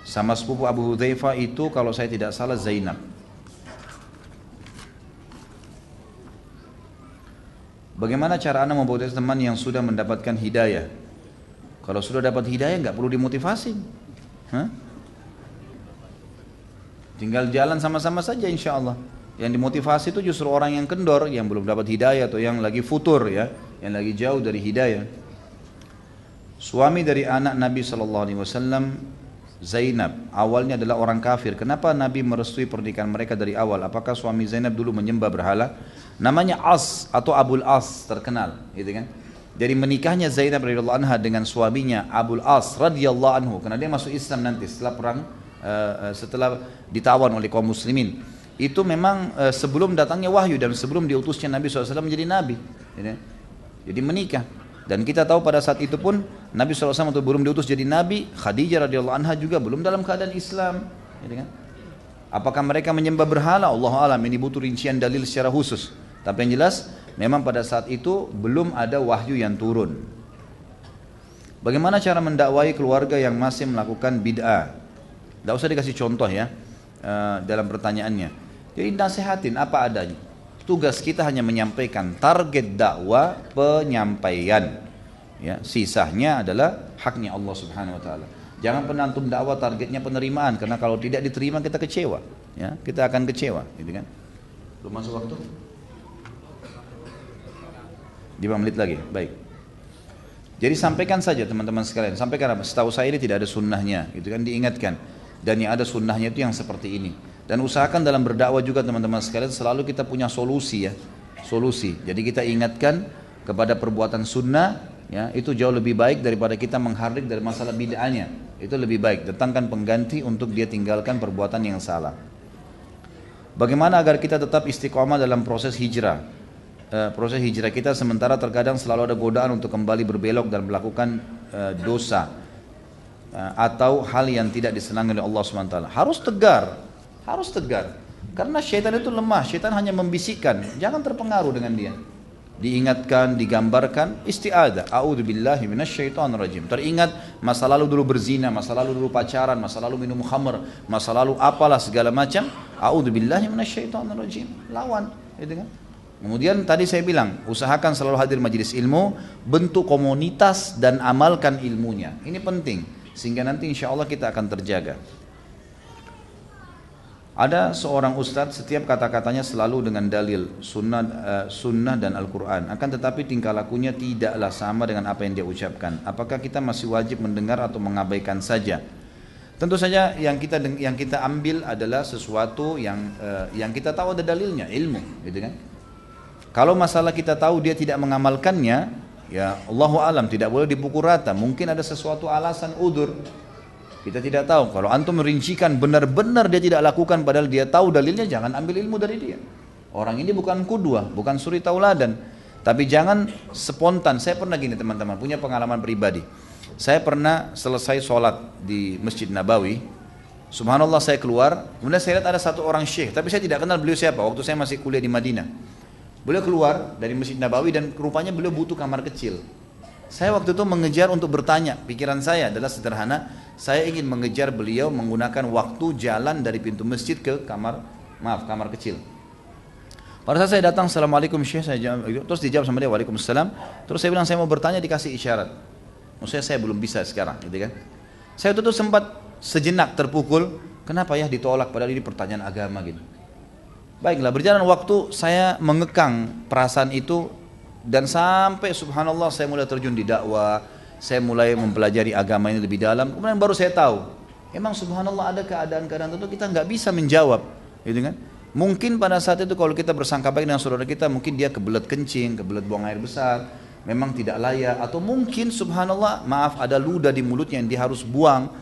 Sama sepupu Abu Hudzaifah itu kalau saya tidak salah Zainab. Bagaimana cara Anda memmotivasi teman yang sudah mendapatkan hidayah? Kalau sudah dapat hidayah nggak perlu dimotivasi. Tinggal jalan sama-sama saja insya Allah. Yang dimotivasi itu justru orang yang kendor, yang belum dapat hidayah atau yang lagi futur ya, yang lagi jauh dari hidayah. Suami dari anak Nabi SAW, Zainab, awalnya adalah orang kafir. Kenapa Nabi merestui pernikahan mereka dari awal? Apakah suami Zainab dulu menyembah berhala? Namanya As atau Abul As, terkenal, gitu kan? Dari menikahnya Zainab radhiyallahu anha dengan suaminya Abul As radhiyallahu anhu, karena dia masuk Islam nanti setelah perang, setelah ditawan oleh kaum muslimin. Itu memang sebelum datangnya wahyu dan sebelum diutusnya Nabi SAW menjadi nabi. Jadi menikah. Dan kita tahu pada saat itu pun Nabi SAW itu belum diutus jadi nabi, Khadijah radhiyallahu anha juga belum dalam keadaan Islam. Apakah mereka menyembah berhala? Allahu a'lam, ini butuh rincian dalil secara khusus. Tapi yang jelas memang pada saat itu belum ada wahyu yang turun. Bagaimana cara mendakwai keluarga yang masih melakukan bid'ah? Tidak usah dikasih contoh ya dalam pertanyaannya. Jadi nasihatin apa adanya. Tugas kita hanya menyampaikan, target dakwah penyampaian. Ya, sisanya adalah haknya Allah Subhanahu Wa Taala. Jangan pernah antum dakwah targetnya penerimaan, karena kalau tidak diterima kita kecewa. Ya, kita akan kecewa, gitu kan? Belum masuk waktu? 5 menit lagi, baik. Jadi sampaikan saja teman-teman sekalian, sampaikan apa? Setahu saya ini tidak ada sunnahnya, gitu kan, diingatkan. Dan yang ada sunnahnya itu yang seperti ini. Dan usahakan dalam berdakwah juga teman-teman sekalian selalu kita punya solusi ya, solusi. Jadi kita ingatkan kepada perbuatan sunnah, ya itu jauh lebih baik daripada kita menghardik dari masalah bid'ahnya. Itu lebih baik. Datangkan pengganti untuk dia tinggalkan perbuatan yang salah. Bagaimana agar kita tetap istiqomah dalam proses hijrah? Proses hijrah kita sementara terkadang selalu ada godaan untuk kembali berbelok dan melakukan dosa atau hal yang tidak disenangi oleh Allah SWT. Harus tegar, karena syaitan itu lemah. Syaitan hanya membisikkan, jangan terpengaruh dengan dia. Diingatkan, digambarkan, isti'adah, a'udzubillahi minasyaitonirrajim. Teringat masa lalu dulu berzina, masa lalu dulu pacaran, masa lalu minum khamr, masa lalu apalah segala macam, a'udzubillahi minasyaitonirrajim. Lawan, gitu kan? Kemudian tadi saya bilang, usahakan selalu hadir majelis ilmu, bentuk komunitas dan amalkan ilmunya. Ini penting, sehingga nanti insya Allah kita akan terjaga. Ada seorang ustadz, setiap kata-katanya selalu dengan dalil, sunnah dan Al-Quran. Akan tetapi tingkah lakunya tidaklah sama dengan apa yang dia ucapkan. Apakah kita masih wajib mendengar atau mengabaikan saja? Tentu saja yang kita ambil adalah sesuatu yang kita tahu ada dalilnya, ilmu, gitu kan? Kalau masalah kita tahu dia tidak mengamalkannya, ya Allahu alam, tidak boleh dipukul rata. Mungkin ada sesuatu alasan udur. Kita tidak tahu. Kalau antum merincikan benar-benar dia tidak lakukan padahal dia tahu dalilnya, jangan ambil ilmu dari dia. Orang ini bukan qudwah, bukan suri tauladan. Tapi jangan spontan. Saya pernah gini teman-teman, punya pengalaman pribadi. Saya pernah selesai sholat di Masjid Nabawi. Subhanallah, saya keluar, kemudian saya lihat ada satu orang syekh, tapi saya tidak kenal beliau siapa. Waktu saya masih kuliah di Madinah. Beliau keluar dari Masjid Nabawi dan rupanya beliau butuh kamar kecil. Saya waktu itu mengejar untuk bertanya, pikiran saya adalah sederhana, saya ingin mengejar beliau menggunakan waktu jalan dari pintu masjid ke kamar kecil. Pada saat saya datang, Assalamualaikum Syekh, saya jawab, terus dijawab sama dia, Waalaikumsalam. Terus saya bilang saya mau bertanya, dikasih isyarat. Maksudnya saya belum bisa sekarang, gitu kan? Saya waktu itu sempat sejenak terpukul, kenapa ya ditolak padahal ini pertanyaan agama gitu. Baiklah, berjalan waktu saya mengekang perasaan itu dan sampai subhanallah saya mulai terjun di dakwah, saya mulai mempelajari agama ini lebih dalam. Kemudian baru saya tahu, emang subhanallah ada keadaan-keadaan tertentu kita nggak bisa menjawab, gitu kan? Mungkin pada saat itu kalau kita bersangka baik dengan saudara kita, mungkin dia kebelet kencing, kebelet buang air besar, memang tidak layak, atau mungkin subhanallah maaf ada ludah di mulutnya yang dia harus buang.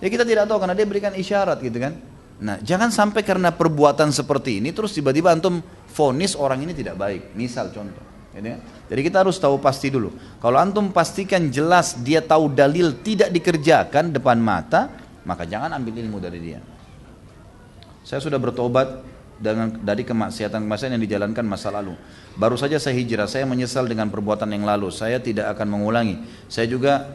Ya kita tidak tahu karena dia berikan isyarat, gitu kan? Nah, jangan sampai karena perbuatan seperti ini terus tiba-tiba antum vonis orang ini tidak baik. Misal contoh, ya, jadi kita harus tahu pasti dulu. Kalau antum pastikan jelas dia tahu dalil tidak dikerjakan depan mata, maka jangan ambil ilmu dari dia. Saya sudah bertobat dari kemaksiatan-kemaksiatan yang dijalankan masa lalu. Baru saja saya hijrah, saya menyesal dengan perbuatan yang lalu. Saya tidak akan mengulangi. Saya juga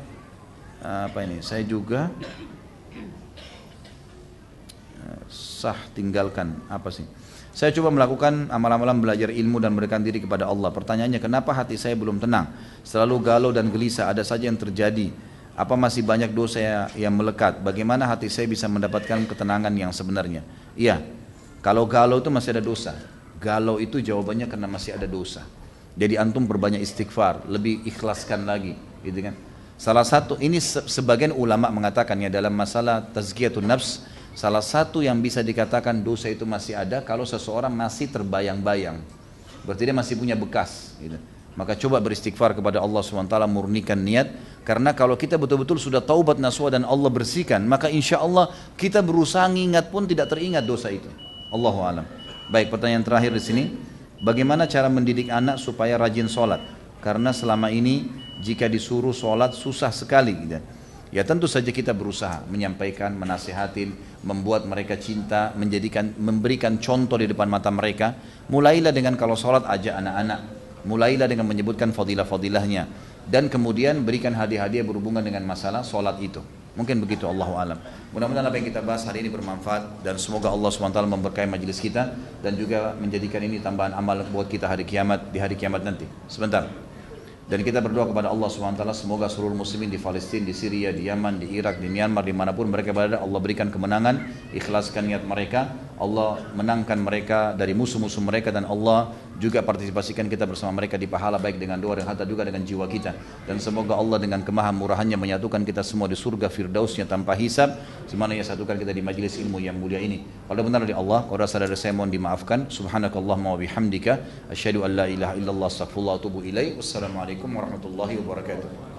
tinggalkan apa sih? Saya coba melakukan amal-amalan belajar ilmu dan berikan diri kepada Allah. Pertanyaannya, kenapa hati saya belum tenang? Selalu galau dan gelisah, ada saja yang terjadi. Apa masih banyak dosa yang melekat? Bagaimana hati saya bisa mendapatkan ketenangan yang sebenarnya? Iya, kalau galau itu masih ada dosa. Galau itu jawabannya karena masih ada dosa. Jadi antum berbanyak istighfar, lebih ikhlaskan lagi, gitu kan? Salah satu, ini sebagian ulama mengatakannya dalam masalah tazkiyatun nafs, salah satu yang bisa dikatakan dosa itu masih ada kalau seseorang masih terbayang-bayang. Berarti dia masih punya bekas, gitu. Maka coba beristighfar kepada Allah SWT, murnikan niat. Karena kalau kita betul-betul sudah taubat nasuha dan Allah bersihkan, maka insya Allah kita berusaha ingat pun tidak teringat dosa itu. Allahu a'lam. Baik, pertanyaan terakhir di sini. Bagaimana cara mendidik anak supaya rajin sholat? Karena selama ini jika disuruh sholat susah sekali, gitu. Ya tentu saja kita berusaha menyampaikan, menasihatin, membuat mereka cinta, memberikan contoh di depan mata mereka. Mulailah dengan kalau sholat ajak anak-anak, mulailah dengan menyebutkan fadilah-fadilahnya, dan kemudian berikan hadiah-hadiah berhubungan dengan masalah sholat itu. Mungkin begitu, Allahu a'lam. Mudah-mudahan apa yang kita bahas hari ini bermanfaat dan semoga Allah SWT memberkahi majelis kita dan juga menjadikan ini tambahan amal buat kita di hari kiamat nanti. Sebentar. Dan kita berdoa kepada Allah SWT semoga seluruh muslimin di Palestina, di Syria, di Yaman, di Irak, di Myanmar, dimanapun mereka berada, Allah berikan kemenangan, ikhlaskan niat mereka, Allah menangkan mereka dari musuh-musuh mereka, dan Allah juga partisipasikan kita bersama mereka di pahala baik dengan doa dan harta juga dengan jiwa kita. Dan semoga Allah dengan kemahamurahannya menyatukan kita semua di surga firdausnya tanpa hisab, semana ia satukan kita di majlis ilmu yang mulia ini. Kalau benar dari Allah, kalau rasa dari saya mohon dimaafkan. Subhanakallahumma wa bihamdika asyhadu an la ilaha illallah astaghfirullah wa atubu ilaih. Wassalamualaikum warahmatullahi wabarakatuh.